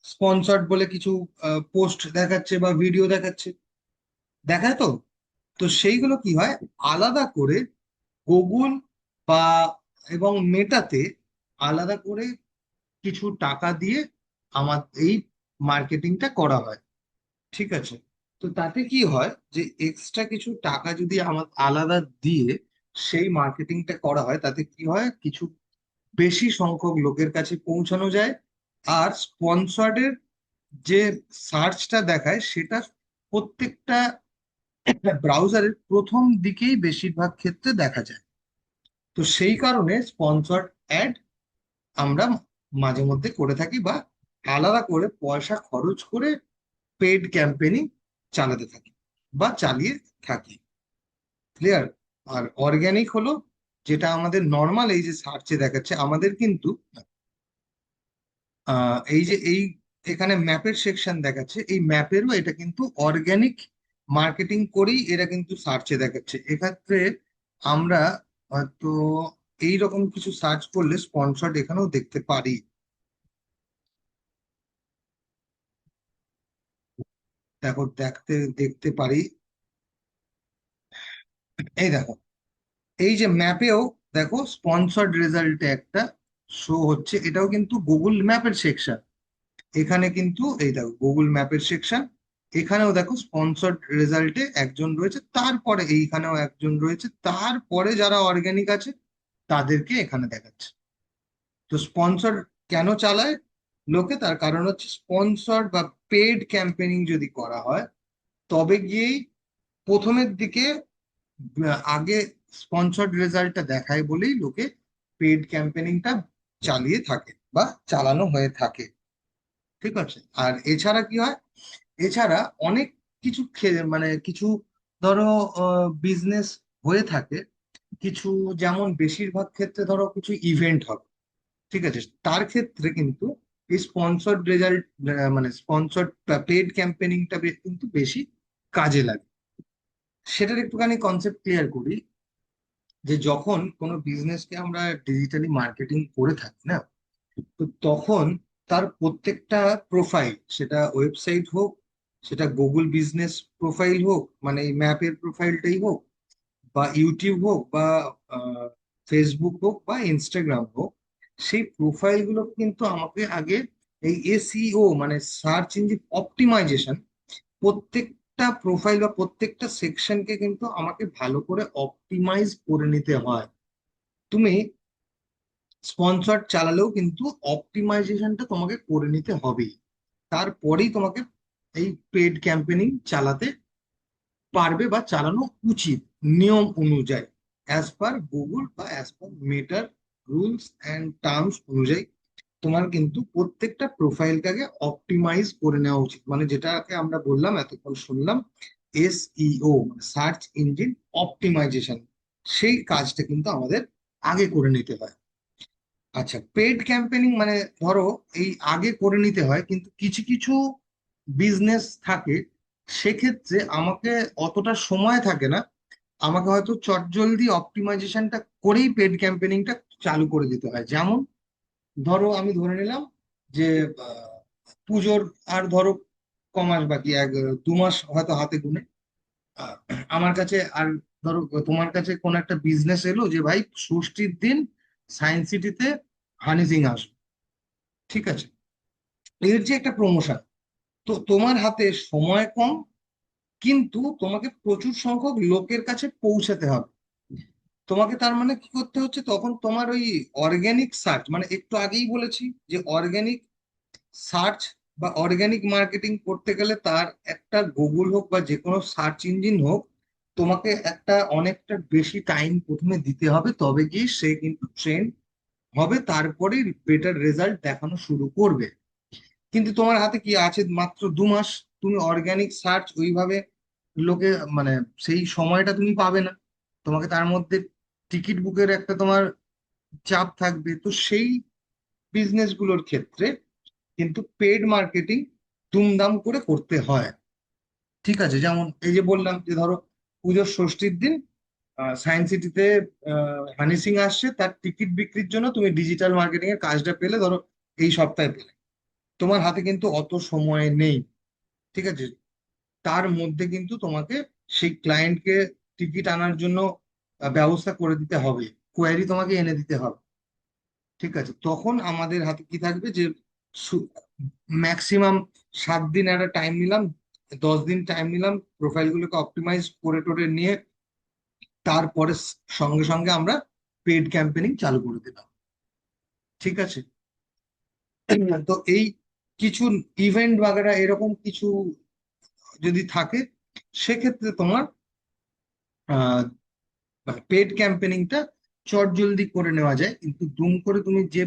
স্পন্সর্ড বলে কিছু পোস্ট দেখাচ্ছে বা ভিডিও দেখাচ্ছে। দেখায় তো? তো সেইগুলো কি হয়, আলাদা করে গুগল বা এবং মেটাতে আলাদা করে কিছু টাকা দিয়ে আমার এই মার্কেটিংটা করা হয়। ঠিক আছে? তো তাতে কি হয়, যে এক্সট্রা কিছু টাকা যদি আমার আলাদা দিয়ে সেই মার্কেটিংটা করা হয়, তাতে কি হয়, কিছু বেশি সংখ্যক লোকের কাছে পৌঁছানো যায়। আর স্পন্সর্ডের যে সার্চটা দেখায় সেটা প্রত্যেকটা ব্রাউজারের প্রথম দিকেই বেশিরভাগ ক্ষেত্রে দেখা যায়। তো সেই কারণে স্পন্সর্ড অ্যাড আমরা মাঝে মধ্যে করে থাকি, বা আলাদা করে পয়সা খরচ করে পেড ক্যাম্পেইনিং চালাতে থাকি বা চালিয়ে থাকি। ক্লিয়ার? আর অর্গ্যানিক হলো যেটা আমাদের নর্মাল এই যে সার্চে দেখাচ্ছে, আমাদের কিন্তু এই যে এই এখানে ম্যাপের সেকশন দেখাচ্ছে, এই ম্যাপেরও এটা কিন্তু অর্গ্যানিক মার্কেটিং করেই এরা কিন্তু সার্চে দেখাচ্ছে। এক্ষেত্রে আমরা হয়তো এইরকম কিছু সার্চ করলে স্পন্সর্ড এখানেও দেখতে পারি। দেখো, দেখতে দেখতে পারি। এই দেখো, এই যে ম্যাপেও দেখো স্পন্সর্ড রেজাল্টে একটা শো হচ্ছে, এটাও কিন্তু গুগল ম্যাপের সেকশন। এখানে কিন্তু এই দেখো গুগল ম্যাপের সেকশন, এখানেও দেখো স্পন্সর্ড রেজাল্টে একজন রয়েছে, তারপরে এইখানেও একজন রয়েছে, তারপরে যারা অর্গানিক আছে তাদেরকে এখানে দেখাচ্ছে। তো স্পন্সর কেন চালায় লোকে? তার কারণ হচ্ছে স্পন্সর বা পেড ক্যাম্পেনিং যদি করা হয় তবে গিয়েই প্রথমের দিকে আগে স্পন্সর্ড রেজাল্টটা দেখায় বলেই লোকে পেড ক্যাম্পেনিংটা চালিয়ে থাকে বা চালানো হয়ে থাকে। ঠিক আছে? আর এছাড়া কি হয়, এছাড়া অনেক কিছু মানে কিছু ধরো বিজনেস হয়ে থাকে কিছু, যেমন বেশিরভাগ ক্ষেত্রে ধরো কিছু ইভেন্ট হবে, ঠিক আছে, তার ক্ষেত্রে কিন্তু এই স্পন্সর্ড রেজাল্ট মানে স্পন্সর্ড পেড ক্যাম্পেনিংটা কিন্তু বেশি কাজে লাগে। সেটার একটুখানি কনসেপ্ট ক্লিয়ার করি, যে যখন কোনো বিজনেসকে আমরা ডিজিটালি মার্কেটিং করে থাকি না, তো তখন তার প্রত্যেকটা প্রোফাইল, সেটা ওয়েবসাইট হোক, সেটা গুগল বিজনেস প্রোফাইল হোক, মানে এই ম্যাপের প্রোফাইলটাই হোক, বা ইউটিউব হোক, বা ফেসবুক হোক, বা ইনস্টাগ্রাম হোক, সেই প্রোফাইলগুলো কিন্তু আমাকে আগে এই এসইও মানে সার্চ ইঞ্জিন অপটিমাইজেশন, প্রত্যেকটা প্রোফাইল বা প্রত্যেকটা সেকশনকে কিন্তু আমাকে ভালো করে অপটিমাইজ করে নিতে হয়। তুমি স্পন্সর চালালেও কিন্তু অপটিমাইজেশনটা তোমাকে করে নিতে হবে, তারপরেই তোমাকে এই পেড ক্যাম্পেনিং চালাতে পারবে বা চালানো উচিত নিয়ম অনুযায়ী, অ্যাজ পার গুগল বা as per matter rules and terms অনুযায়ী তোমার কিন্তু প্রত্যেকটা প্রোফাইলটাকে অপটিমাইজ করে নেওয়া উচিত, মানে যেটাকে আমরা বললাম এতক্ষণ শুনলাম এসইও মানে সার্চ ইঞ্জিন অপটিমাইজেশন, সেই কাজটা কিন্তু আমাদের আগে করে নিতে হয়। আচ্ছা, পেড ক্যাম্পেনিং মানে ধরো এই আগে করে নিতে হয়, কিন্তু কিছু কিছু বিজনেস থাকে সেক্ষেত্রে আমাকে অতটা সময় থাকে না, আমাকে হয়তো চটজলদি অপটিমাইজেশনটা করেই পেড ক্যাম্পেনিংটা চালু করে দিতে হয়। যেমন ধরো আমি ধরে নিলাম যে আহ, পুজোর আর ধরো কমাস বাকি, 2 মাস হয়তো হাতে গুনে, আহ, আমার কাছে আর ধরো তোমার কাছে কোন একটা বিজনেস এলো যে ভাই ষষ্ঠীর দিন সায়েন্স সিটিতে হানি সিং আসবে, ঠিক আছে, এর যে একটা প্রমোশন, তো তোমার হাতে সময় কম, কিন্তু তোমাকে প্রচুর সংখ্যক লোকের কাছে পৌঁছাতে হবে। তোমাকে তার মানে কি করতে হচ্ছে, তখন তোমার ওই অর্গানিক সার্চ, মানে একটু আগেই বলেছি যে অর্গানিক সার্চ বা অর্গানিক মার্কেটিং করতে গেলে তার একটা গুগল হোক বা যে কোনো সার্চ ইঞ্জিন হোক, তোমাকে একটা অনেকটা বেশি টাইম প্রথমে দিতে হবে, তবে গিয়ে সে কিন্তু ট্রেন্ড হবে, তারপরে বেটার রেজাল্ট দেখানো শুরু করবে। কিন্তু তোমার হাতে কি আছে, মাত্র 2 মাস, তুমি অর্গানিক সার্চ ওইভাবে লোকে মানে সেই সময়টা তুমি পাবে না, তোমাকে তার মধ্যে টিকিট বুকের একটা তোমার চাপ থাকবে। তো সেই বিজনেস গুলোর ক্ষেত্রে কিন্তু পেড মার্কেটিং দুমদাম করে করতে হয়। ঠিক আছে? যেমন এই যে বললাম যে ধরো পুজোর ষষ্ঠীর দিন সায়েন্স সিটিতে হানি সিং আসছে, তার টিকিট বিক্রির জন্য তুমি ডিজিটাল মার্কেটিং এর কাজটা পেলে ধরো এই সপ্তাহে পেলে, তোমার হাতে কিন্তু অত সময় নেই, ঠিক আছে, তার মধ্যে কিন্তু তোমাকে সেই ক্লায়েন্টকে টিকিট আনার জন্য ব্যবস্থা করে দিতে হবে, কোয়ারি তোমাকে এনে দিতে হবে। ঠিক আছে, তখন আমাদের হাতে কি থাকবে, যে ম্যাক্সিমাম 7 দিন একটা টাইম নিলাম, 10 দিন টাইম নিলাম প্রোফাইলগুলোকে অপটিমাইজ করে টোরে নিয়ে, তারপরে সঙ্গে সঙ্গে আমরা পেড ক্যাম্পেনিং চালু করে দিলাম। ঠিক আছে? তো এই কিছু ইভেন্ট বাগেরা এরকম কিছু যদি থাকে, সেক্ষেত্রে তোমার পেড ক্যাম্পেনিংটা চট জলদি করে নেওয়া যায়, কিন্তু দুম করে তুমি যে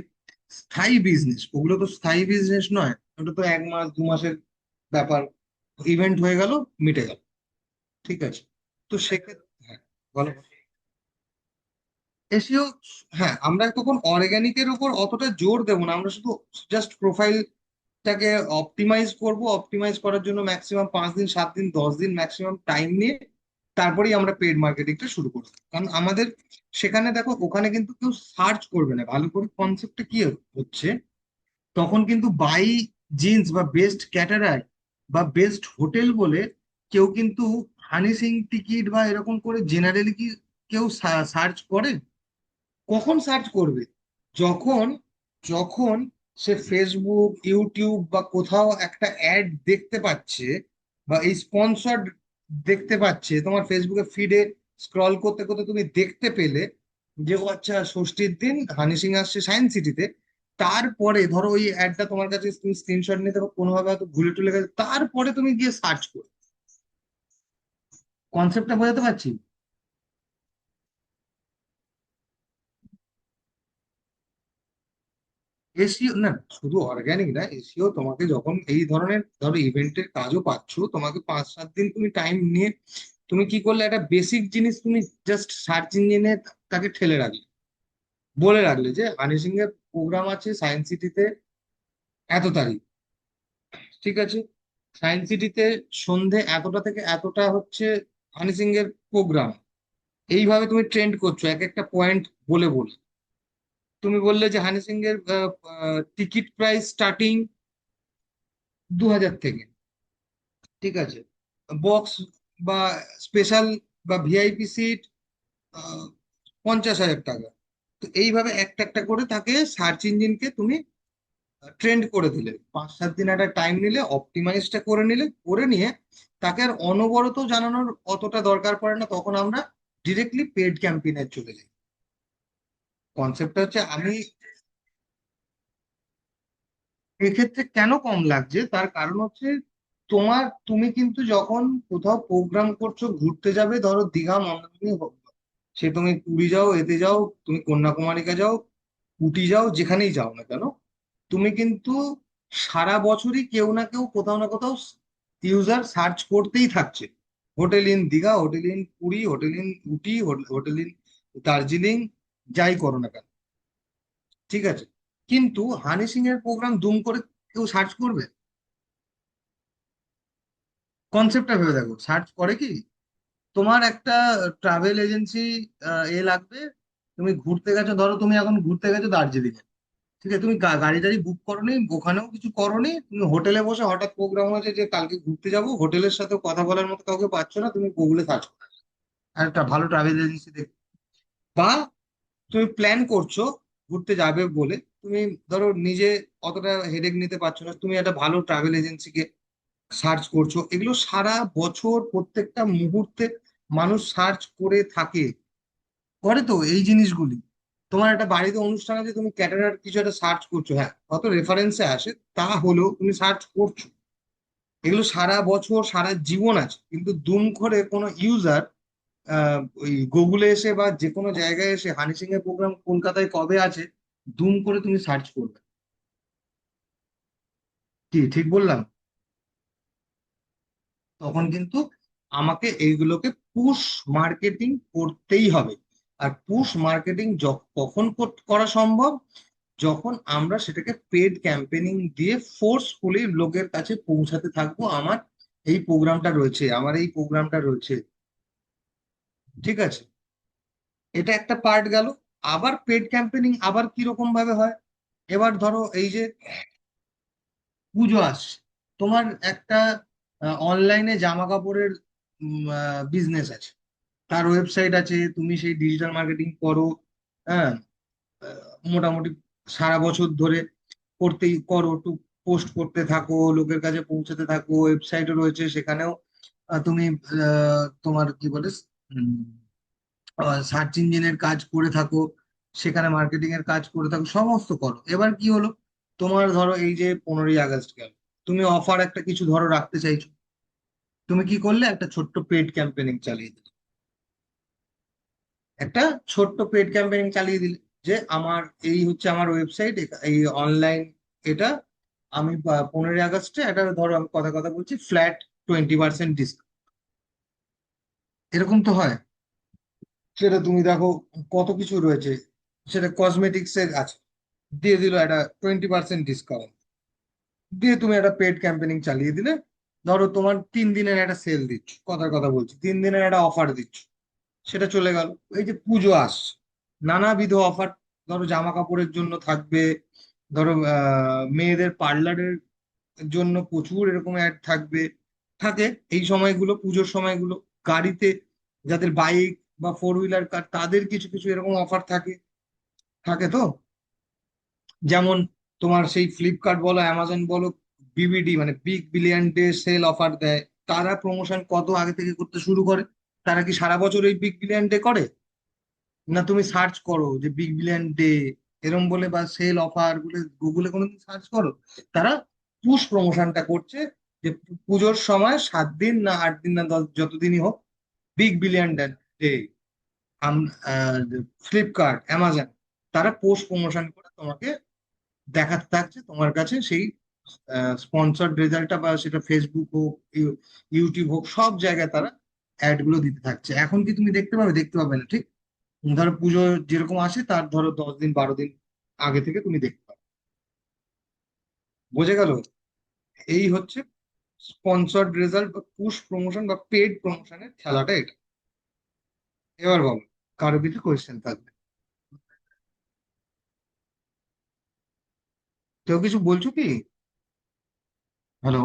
স্থায়ী বিজনেস, ওগুলো তো স্থায়ী বিজনেস নয়, ওটা তো 1 মাস 2 মাসের ব্যাপার, ইভেন্ট হয়ে গেল, মিটে গেল। ঠিক আছে। তো সেক্ষেত্রে হ্যাঁ, বলো। এসিও, হ্যাঁ, আমরা তখন অর্গানিকের উপর অতটা জোর দেবো না, আমরা শুধু জাস্ট প্রোফাইলটাকে অপটিমাইজ করব। অপটিমাইজ করার জন্য ম্যাক্সিমাম 5 দিন, 7 দিন, 10 দিন ম্যাক্সিমাম টাইম নিয়ে তারপরেই আমরা পেড মার্কেটিংটা শুরু করবো। কারণ আমাদের সেখানে দেখো, ওখানে কিন্তু কেউ সার্চ করবে না ভালো করে। কনসেপ্টটা কি হচ্ছে, তখন কিন্তু বাই জিন্স বা বেস্ট ক্যাটারার বা বেস্ট হোটেল বলে কেউ কিন্তু হানি সিং টিকিট বা এরকম করে জেনারেলি কি কেউ সার্চ করে? কখন সার্চ করবে? যখন যখন সে ফেসবুক, ইউটিউব বা কোথাও একটা অ্যাড দেখতে পাচ্ছে, বা এই স্পন্সর্ড দেখতে পাচ্ছে, তোমার ফেসবুকে ফিডে স্ক্রল করতে করতে তুমি দেখতে পেলে যে ও আচ্ছা ষষ্ঠীর দিন হানি সিং আসছে সায়েন্স সিটিতে। তারপরে ধরো ওই অ্যাডটা তোমার কাছে, তুমি স্ক্রিনশট নিতে বা কোনোভাবে হয়তো ভুলে টুলে গেছে, তারপরে তুমি গিয়ে সার্চ করো। কনসেপ্টটা বোঝাতে পারছি? এসিও না, শুধু অর্গানিক না, এসিও তোমাকে যখন এই ধরনের ধরো ইভেন্টের কাজও পাচ্ছ, তোমাকে 5-7 দিন তুমি টাইম নিয়ে তুমি কি করলে, একটা বেসিক জিনিস তুমি জাস্ট সার্চ ইঞ্জিনে তাকে ঠেলে রাখলে, বলে রাখলে যে হানি সিং এর প্রোগ্রাম আছে সায়েন্স সিটিতে এত তারিখ। ঠিক আছে, সায়েন্স সিটিতে সন্ধে এতটা থেকে এতটা হচ্ছে হানি সিং এর প্রোগ্রাম। এইভাবে তুমি ট্রেন্ড করছো এক একটা পয়েন্ট বলে বলে। তুমি বললে যে হানি সিং এর টিকিট প্রাইস স্টার্টিং 2,000 থেকে। ঠিক আছে, বক্স বা স্পেশাল বা ভিআইপি সিট 50,000 টাকা। তো এইভাবে একটা একটা করে তাকে সার্চ ইঞ্জিনকে তুমি ট্রেন্ড করে দিলে, 5-7 দিন একটা টাইম নিলে, অপটিমাইজটা করে নিলে, করে নিয়ে তাকে আর অনবরত জানানোর অতটা দরকার পড়ে না। তখন আমরা ডিরেক্টলি পেড ক্যাম্পেইনে চলে যাই। কনসেপ্টটা হচ্ছে, আমি এক্ষেত্রে কেন কম লাগছে তার কারণ হচ্ছে, তুমি কিন্তু যখন কোথাও প্রোগ্রাম করছো, ঘুরতে যাবে, ধরো দীঘা, মন্দারমণি হোক, সে তুমি পুরী যাও, এতে যাও, তুমি কন্যাকুমারিকা যাও, উটি যাও, যেখানেই যাও না কেন, তুমি কিন্তু সারা বছরই কেউ না কেউ কোথাও না কোথাও ইউজার সার্চ করতেই থাকছে। Hotel in Digha, hotel in Puri, hotel in Ooty, hotel in Darjeeling, যাই করো না কেন। ঠিক আছে, কিন্তু হানি সিং এর প্রোগ্রাম দুম করে কেউ সার্চ করবে? কনসেপ্টটা ভেবে দেখো, সার্চ করে কি? তোমার একটা ট্রাভেল এজেন্সি এ লাগবে। তুমি ঘুরতে গেছো, ধরো তুমি এখন ঘুরতে গেছো দার্জিলিং। ঠিক আছে, তুমি গাড়ি টাড়ি বুক করোনি, ওখানেও কিছু করোনি, তুমি হোটেলে বসে হঠাৎ প্রোগ্রাম হয়েছে যে কালকে ঘুরতে যাব, হোটেলের সাথে কথা বলার মতো কাউকে পাচ্ছ না, তুমি গুগলে সার্চ করো আর একটা ভালো ট্রাভেল এজেন্সি দেখ। বা তুমি প্ল্যান করছো ঘুরতে যাবে বলে, তুমি ধরো নিজে অতটা হেডেক নিতে পারছো না, তুমি একটা ভালো ট্রাভেল এজেন্সিকে সার্চ করছো। এগুলো সারা বছর প্রত্যেকটা মুহূর্তে মানুষ সার্চ করে থাকে, করে তো এই জিনিসগুলি। তোমার একটা বাড়িতে অনুষ্ঠান আছে, তুমি ক্যাটারার কিছু একটা সার্চ করছো, হ্যাঁ কত রেফারেন্সে আসে, তা হলেও তুমি সার্চ করছো। এগুলো সারা বছর সারা জীবন আছে, কিন্তু দুম করে কোনো ইউজার ওই গুগলে এসে বা যে কোনো জায়গায় এসে হানি সিং এর প্রোগ্রাম কলকাতায় কবে আছে দুম করে তুমি সার্চ করবে? কি ঠিক বললাম? তখন কিন্তু আমাকে এইগুলোকে পুশ মার্কেটিং করতেই হবে। আর পুশ মার্কেটিং কখন করা সম্ভব, যখন আমরা সেটাকে পেড ক্যাম্পেনিং দিয়ে ফোর্সফুলি লোকের কাছে পৌঁছাতে থাকবো, আমার এই প্রোগ্রামটা রয়েছে, আমার এই প্রোগ্রামটা রয়েছে। ঠিক আছে, এটা একটা পার্ট গেল। আবার পেড ক্যাম্পেনিং আবার কিরকম ভাবে হয়, এবার ধরো এই যে পুজো আসছে, তোমার একটা অনলাইনে জামা কাপড়ের বিজনেস আছে, তার ওয়েবসাইট আছে, তুমি সেই ডিজিটাল মার্কেটিং করো। হ্যাঁ, মোটামুটি সারা বছর ধরে করতেই করো, একটু পোস্ট করতে থাকো, লোকের কাছে পৌঁছাতে থাকো, ওয়েবসাইটও রয়েছে সেখানেও তুমি তোমার কি বলে সার্চ ইঞ্জিনের কাজ করে থাকো, সেখানে মার্কেটিং এর কাজ করে থাকো, সমস্ত করো। এবার কি হলো, তোমার ধরো এই যে 15ই আগস্ট গেল, তুমি অফার একটা কিছু ধরো রাখতে চাইছো, তুমি কি করলে, একটা ছোট্ট পেড ক্যাম্পেনিং চালিয়ে দিলে। একটা ছোট্ট পেড ক্যাম্পেইন চালিয়ে দিলে যে আমার এই হচ্ছে আমার ওয়েবসাইট, এই অনলাইন, এটা আমি 15ই আগস্টে একটা, ধরো আমি কথা কথা বলছি, ফ্ল্যাট 20% ডিসকাউন্ট। এরকম তো হয়। সেটা তুমি দেখো, কত কিছু রয়েছে, সেটা কসমেটিক্স এর আছে, দিয়ে দিল একটা 20% ডিসকাউন্ট, দিয়ে তুমি একটা পেড ক্যাম্পেনিং চালিয়ে দিলে। ধরো তোমার 3 দিনের একটা সেল দিচ্ছ, কথার কথা বলছি, 3 দিনের একটা অফার দিচ্ছ, সেটা চলে গেল। এই যে পুজো আসছে, নানাবিধ অফার, ধরো জামা কাপড়ের জন্য থাকবে, ধরো মেয়েদের পার্লারের জন্য প্রচুর এরকম অ্যাড থাকবে, থাকে এই সময়গুলো, পুজোর সময়গুলো। গাড়িতে যাদের বাইক বা 4 হুইলার কার, তাদের কিছু কিছু এরকম অফার থাকে, থাকে তো। যেমন তোমার সেই ফ্লিপকার্ট বলো, অ্যামাজন বলো, বিবিডি মানে big billion day sale offer দেয়। তারা প্রমোশন কত আগে থেকে করতে শুরু করে? তারা কি সারা বছর এই বিগ বিলিয়ন ডে করে? না, তুমি সার্চ করো যে বিগ বিলিয়ন ডে এরম বলে বা সেল অফার বলে, গুগলে কোনোদিন সার্চ করো? তারা পুশ প্রমোশনটা করছে, যে পুজোর সময় 7 দিন না 8 দিন না 10, যতদিনই হোক, big billion day. Flipkart, Amazon, তারা পোস্ট প্রমোশন করে তোমাকে দেখাতে থাকছে তোমার কাছে সেই স্পন্সর্ড রেজাল্টটা, বা সেটা ফেসবুক হোক, ইউটিউব হোক, সব জায়গায় তারা অ্যাড গুলো দিতে থাকছে। এখন কি তুমি দেখতে পাবে? দেখতে পাবে না, ঠিক? ধরো পুজো যেরকম আসে, তার ধরো 10 দিন 12 দিন আগে থেকে তুমি দেখতে পাবে। বোঝা গেল? এই হচ্ছে স্পন্সর্ড রেজাল্ট বা পুশ প্রমোশন বা পেড প্রমোশনের খেলাটা এটা। এবার বলো, কারো কিছু কোয়েশ্চেন থাকবে? কেউ কিছু বলছো কি? হ্যালো?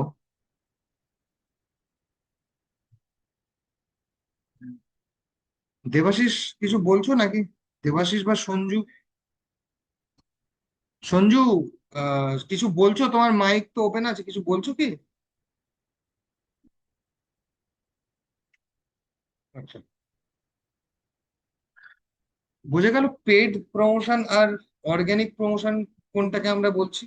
দেবাশিস, কিছু বলছো নাকি? দেবাশিস বা সঞ্জু? সঞ্জু, কিছু বলছো? তোমার মাইক তো ওপেন আছে, কিছু বলছো কি? আচ্ছা, বোঝা গেল পেড প্রমোশন আর অর্গানিক প্রমোশন কোনটাকে আমরা বলছি।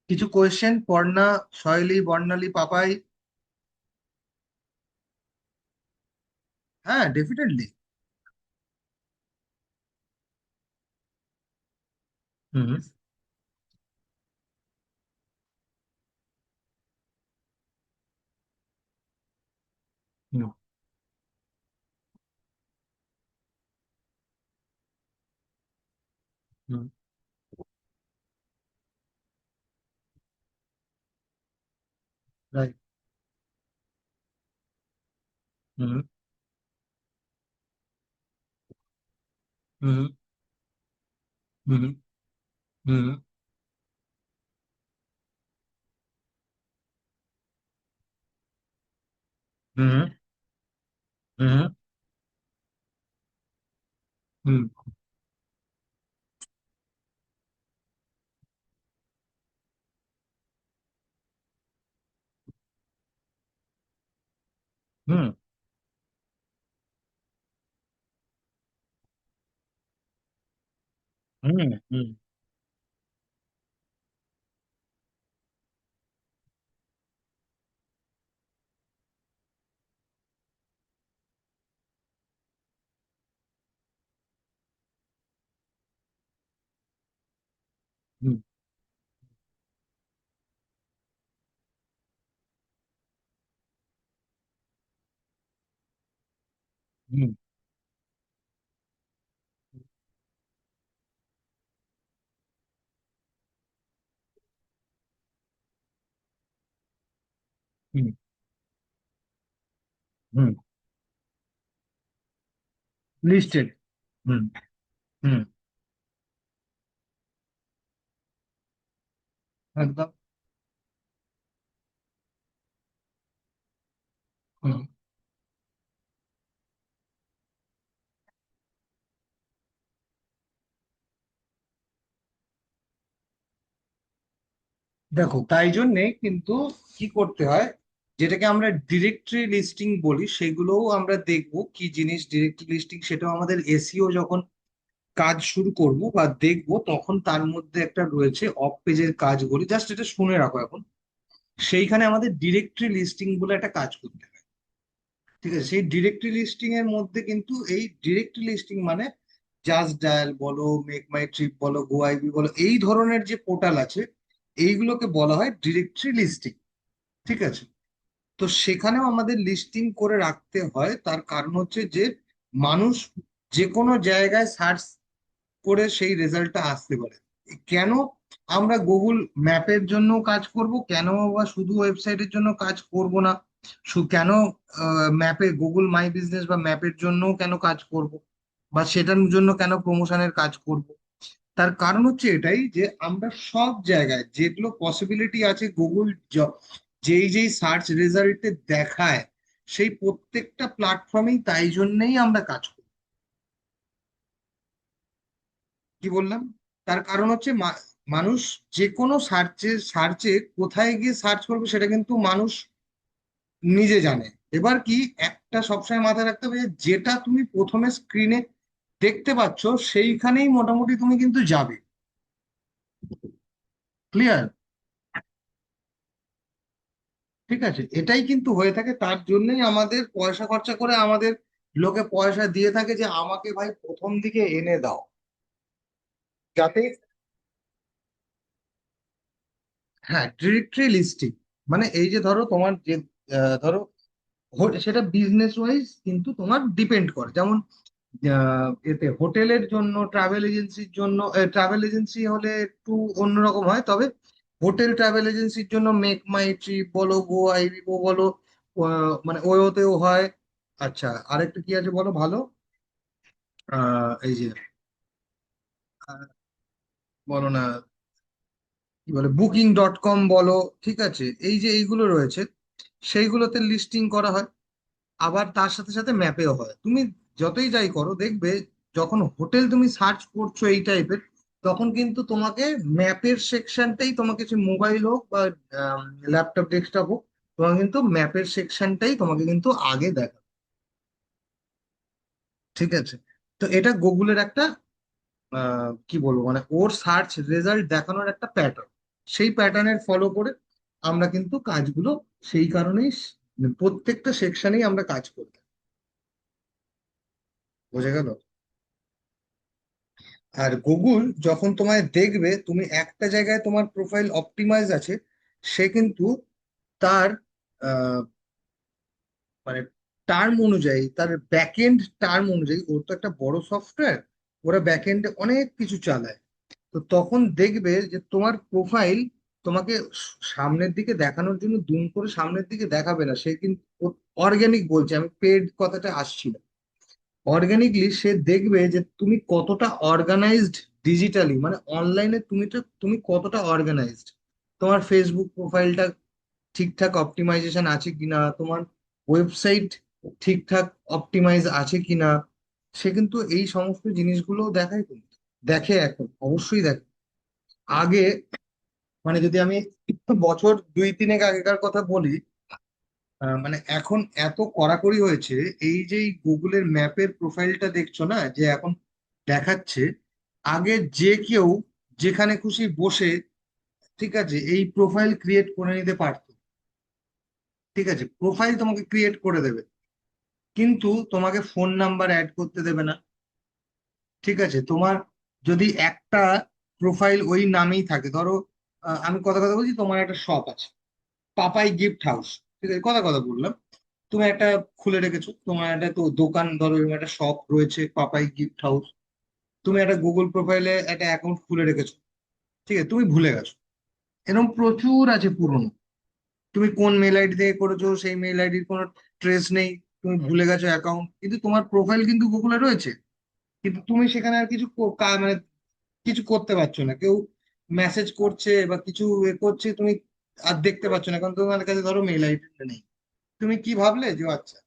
কিছু কোয়েশ্চেন, পর্ণা, শৈলী, বর্ণালী, পাপাই? হ্যাঁ, ডেফিনেটলি। হুম হুম হুম। রাইট। হুম হুম হুম হুম হুম হুম হুম হুম হুম হুম হুম হুম হুম হুম। লিস্টেড। হুম হুম। একদম। হুম। দেখো, তাই জন্যে কিন্তু কি করতে হয়, যেটাকে আমরা ডিরেক্টরি লিস্টিং বলি, সেগুলোও আমরা দেখবো কি জিনিস ডিরেক্টরি লিস্টিং। সেটাও আমাদের এসইও যখন কাজ শুরু করব বা দেখবো, তখন তার মধ্যে একটা রয়েছে অফ পেজের কাজ বলি, জাস্ট এটা শুনে রাখো এখন। সেইখানে আমাদের ডিরেক্টরি লিস্টিং বলে একটা কাজ করতে হয়। ঠিক আছে? সেই ডিরেক্টরি লিস্টিং এর মধ্যে কিন্তু এই ডিরেক্টরি লিস্টিং মানে জাস্ট ডায়াল বলো, মেক মাই ট্রিপ বলো, গোআইবি বলো, এই ধরনের যে পোর্টাল আছে, এইগুলোকে বলা হয় ডিরেক্টরি লিস্টিং। ঠিক আছে, তো সেখানেও আমাদের লিস্টিং করে রাখতে হয়, তার কারণ হচ্ছে যে মানুষ যে কোনো জায়গায় সার্চ করে সেই রেজাল্টটা আসতে পারে। কেন আমরা গুগল ম্যাপের জন্য কাজ করব, কেন বা শুধু ওয়েবসাইটের জন্য কাজ করব না, কেন ম্যাপে গুগল মাই বিজনেস বা ম্যাপের জন্য কেন কাজ করব, বা সেটার জন্য কেন প্রমোশনের কাজ করব? তার কারণ হচ্ছে এটাই যে আমরা সব জায়গায় যেগুলো পসিবিলিটি আছে গুগল যেই যেই সার্চ রেজাল্টে দেখায়, সেই প্রত্যেকটা প্ল্যাটফর্মেই তাই জন্যেই আমরা কাজ করি। কি বললাম? তার কারণ হচ্ছে মানুষ যে কোনো সার্চে কোথায় গিয়ে সার্চ করবে সেটা কিন্তু মানুষ নিজে জানে। এবার কি, একটা সবসময় মাথায় রাখতে হবে যে যেটা তুমি প্রথমে স্ক্রিনে দেখতে পাচ্ছ সেইখানেই মোটামুটি তুমি কিন্তু যাবে। ক্লিয়ার? ঠিক আছে, এটাই কিন্তু হয়ে থাকে, তার জন্যই আমাদের পয়সা খরচা করে আমাদের লোকে পয়সা দিয়ে থাকে যে আমাকে ভাই প্রথম দিকে এনে দাও, যাতে। হ্যাঁ, ডিরেক্টরি লিস্টিং মানে এই যে ধরো তোমার যে ধরো সেটা বিজনেস ওয়াইজ কিন্তু তোমার ডিপেন্ড করে। যেমন এতে হোটেলের জন্য, ট্রাভেল এজেন্সির জন্য, ট্রাভেল এজেন্সি হলে একটু অন্যরকম হয়, তবে হোটেল ট্রাভেল এজেন্সির জন্য মেক মাই ট্রিপ বলো, গো আইবিবো বলো, মানে ওয়োতেও হয়। আচ্ছা, আরেকটা কি আছে বলো ভালো? এই যে আহ, বলো না, কি বলে, Booking.com বলো। ঠিক আছে, এই যে এইগুলো রয়েছে সেইগুলোতে লিস্টিং করা হয়। আবার তার সাথে সাথে ম্যাপেও হয়। তুমি যতই যাই করো দেখবে, যখন হোটেল তুমি সার্চ করছো এই টাইপের, তখন কিন্তু তোমাকে ম্যাপের সেকশনটাই, তোমাকে সে মোবাইল হোক বা ল্যাপটপ ডেস্কটপ হোক, তোমাকে কিন্তু ম্যাপের সেকশনটাই তোমাকে কিন্তু আগে দেখা। ঠিক আছে, তো এটা গুগলের একটা কি বলবো, মানে ওর সার্চ রেজাল্ট দেখানোর একটা প্যাটার্ন। সেই প্যাটার্নের ফলো করে আমরা কিন্তু কাজগুলো, সেই কারণেই প্রত্যেকটা সেকশনেই আমরা কাজ করি। বোঝা গেল? আর গুগল যখন তোমায় দেখবে তুমি একটা জায়গায় তোমার প্রোফাইল অপটিমাইজ আছে, সে কিন্তু তার আহ, মানে টার্ম অনুযায়ী, তার ব্যাকএন্ড টার্ম অনুযায়ী, ওর তো একটা বড় সফটওয়্যার, ওরা ব্যাকএন্ডে অনেক কিছু চালায়। তো তখন দেখবে যে তোমার প্রোফাইল তোমাকে সামনের দিকে দেখানোর জন্য দুম করে সামনের দিকে দেখাবে না, সে কিন্তু অর্গানিক, বলছে আমি পেড কথাটা আসছি না, অর্গানিকলি সে দেখবে যে তুমি কতটা অর্গানাইজড ডিজিটালি, মানে অনলাইনে তুমি কতটা অর্গানাইজড, তোমার ফেসবুক প্রোফাইলটা ঠিকঠাক অপটিমাইজেশন আছে কিনা, তোমার ওয়েবসাইট ঠিকঠাক অপটিমাইজ আছে কিনা। সে কিন্তু এই সমস্ত জিনিসগুলো দেখায়, কিন্তু দেখে, এখন অবশ্যই দেখে। আগে, মানে যদি আমি বছর দুই তিনেক আগেকার কথা বলি, মানে এখন এত কড়াকড়ি হয়েছে। এই যে গুগলের ম্যাপের প্রোফাইলটা দেখছো না যে এখন দেখাচ্ছে, আগে যে কেউ যেখানে খুশি বসে, ঠিক আছে, এই প্রোফাইল ক্রিয়েট করে নিতে পারতো। ঠিক আছে, প্রোফাইল তোমাকে ক্রিয়েট করে দেবে, কিন্তু তোমাকে ফোন নাম্বার অ্যাড করতে দেবে না। ঠিক আছে, তোমার যদি একটা প্রোফাইল ওই নামেই থাকে, ধরো আমি কথা কথা বলছি, তোমার একটা শপ আছে, পাপাই গিফট হাউস। ঠিক আছে, কথা কথা বললাম, তুমি একটা খুলে রেখেছো, তোমার একটা তো দোকান, ধরো এরকম একটা শপ রয়েছে পাপাই গিফট হাউস। তুমি একটা গুগল প্রোফাইলে একটা অ্যাকাউন্ট খুলে রেখেছো, ঠিক আছে, তুমি ভুলে গেছো। এরকম প্রচুর আছে পুরনো, তুমি কোন মেল আইডি থেকে করেছো সেই মেল আইডির কোনো ট্রেস নেই, তুমি ভুলে গেছো অ্যাকাউন্ট, কিন্তু তোমার প্রোফাইল কিন্তু গুগলে রয়েছে। কিন্তু তুমি সেখানে আর কিছু মানে কিছু করতে পারছো না, কেউ মেসেজ করছে বা কিছু করছে, তুমি আর দেখতে পাচ্ছ না, কারণ তোমার কাছে ধরো মেল আইডি নেই। তুমি কি ভাবলে যে আচ্ছা,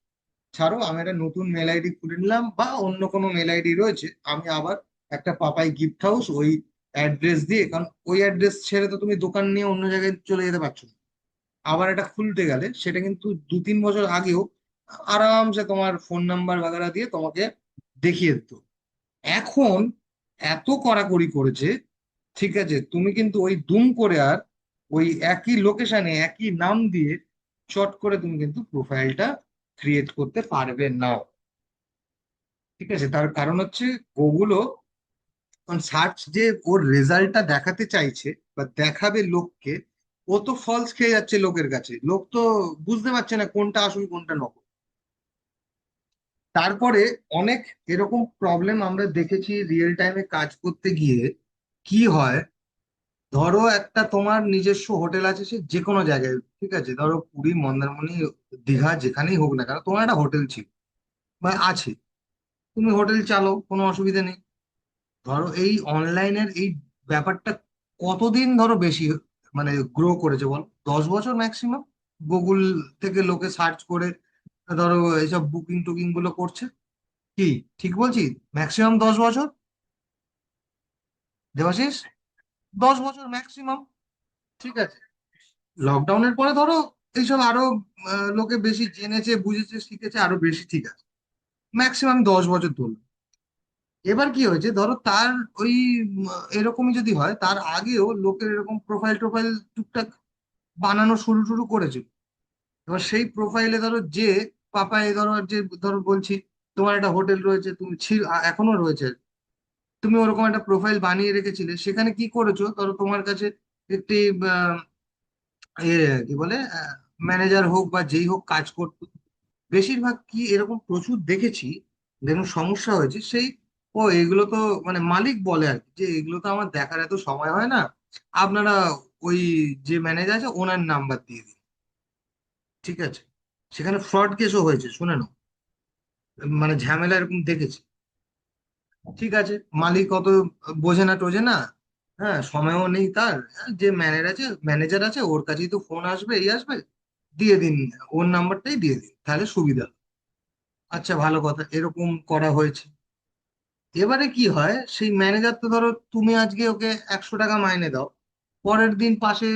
ছাড়ো, আমি একটা নতুন মেল আইডি খুলে নিলাম, বা অন্য কোনো মেল আইডি রয়েছে, আমি আবার একটা পাপাই গিফট হাউস ওই অ্যাড্রেস দিয়ে, কারণ ওই অ্যাড্রেস ছেড়ে তো তুমি দোকান নিয়ে অন্য জায়গায় চলে যেতে পারছো না। আবার এটা খুলতে গেলে সেটা কিন্তু দু তিন বছর আগেও আরামসে তোমার ফোন নাম্বার বাগেরা দিয়ে তোমাকে দেখিয়ে দিত। এখন এত কড়াকড়ি করেছে, ঠিক আছে, তুমি কিন্তু ওই দুম করে আর ওই একই লোকেশনে একই নাম দিয়ে চট করে তুমি কিন্তু প্রোফাইলটা ক্রিয়েট করতে পারবে না। ঠিক আছে, তার কারণ হচ্ছে গুগলও কারণ সার্চ যে ওর রেজাল্টটা দেখাতে চাইছে বা দেখাবে লোককে, ও তো ফলস খেয়ে যাচ্ছে লোকের কাছে, লোক তো বুঝতে পারছে না কোনটা আসল কোনটা নকল। তারপরে অনেক এরকম প্রবলেম আমরা দেখেছি রিয়েল টাইমে কাজ করতে গিয়ে। কি হয়, ধরো একটা তোমার নিজস্ব হোটেল আছে, সে যে কোনো জায়গায়, ঠিক আছে, ধরো পুরী, মন্দারমণি, দীঘা, যেখানেই হোক না কেন, তোমার একটা হোটেল ছিল বা আছে, তুমি হোটেল চালো, কোনো অসুবিধা নেই। ধরো এই অনলাইনের এই ব্যাপারটা কতদিন ধরো বেশি মানে গ্রো করেছে বল, 10 বছর ম্যাক্সিমাম। গুগল থেকে লোকে সার্চ করে ধরো এইসব বুকিং টুকিং গুলো করছে। কি ঠিক বলছি? ম্যাক্সিমাম 10 বছর, দেবাশিস, 10 বছর ম্যাক্সিমাম। ঠিক আছে, লকডাউনের পরে ধরো এইসব আরো লোকে বেশি জেনেছে, বুঝেছে, শিখেছে আরো বেশি, ঠিক আছে, ম্যাক্সিমাম 10 বছর ধরুন। এবার কি হয়েছে, ধরো তার ওই এরকমই যদি হয়, তার আগেও লোকের এরকম প্রোফাইল টোফাইল টুকটাক বানানো শুরু শুরু করেছিল। এবার সেই প্রোফাইলে ধরো যে পাপায় ধরো, যে ধরো বলছি, তোমার একটা হোটেল রয়েছে, তুমি এখনো রয়েছে, তুমি ওরকম একটা প্রোফাইল বানিয়ে রেখেছিলে, সেখানে কি করেছো, ধরো তোমার কাছে একটি এ কি বলে ম্যানেজার হোক বা যেই হোক কাজ করতো। বেশিরভাগ কি এরকম প্রচুর দেখেছি, দেখুন সমস্যা হয়েছে সেই, ও এগুলো তো মানে মালিক বলে আর কি, যে এগুলো তো আমার দেখার এত সময় হয় না, আপনারা ওই যে ম্যানেজার আছে ওনার নাম্বার দিয়ে দিন। ঠিক আছে, সেখানে ফ্রড কেসও হয়েছে, শুনে নাও, মানে ঝামেলা এরকম দেখেছি। ঠিক আছে, মালিক অত বোঝে না টোঝে না, হ্যাঁ, সময়ও নেই তার, যে ম্যানেজার আছে ওর কাছেই তো ফোন আসবে, এই আসবে, দিয়ে দিন, ওর নাম্বারটাই দিয়ে দিন তাহলে সুবিধা। আচ্ছা, ভালো কথা, এরকম করা হয়েছে। এবারে কি হয়, সেই ম্যানেজার তো ধরো তুমি আজকে ওকে 100 টাকা মাইনে দাও, পরের দিন পাশে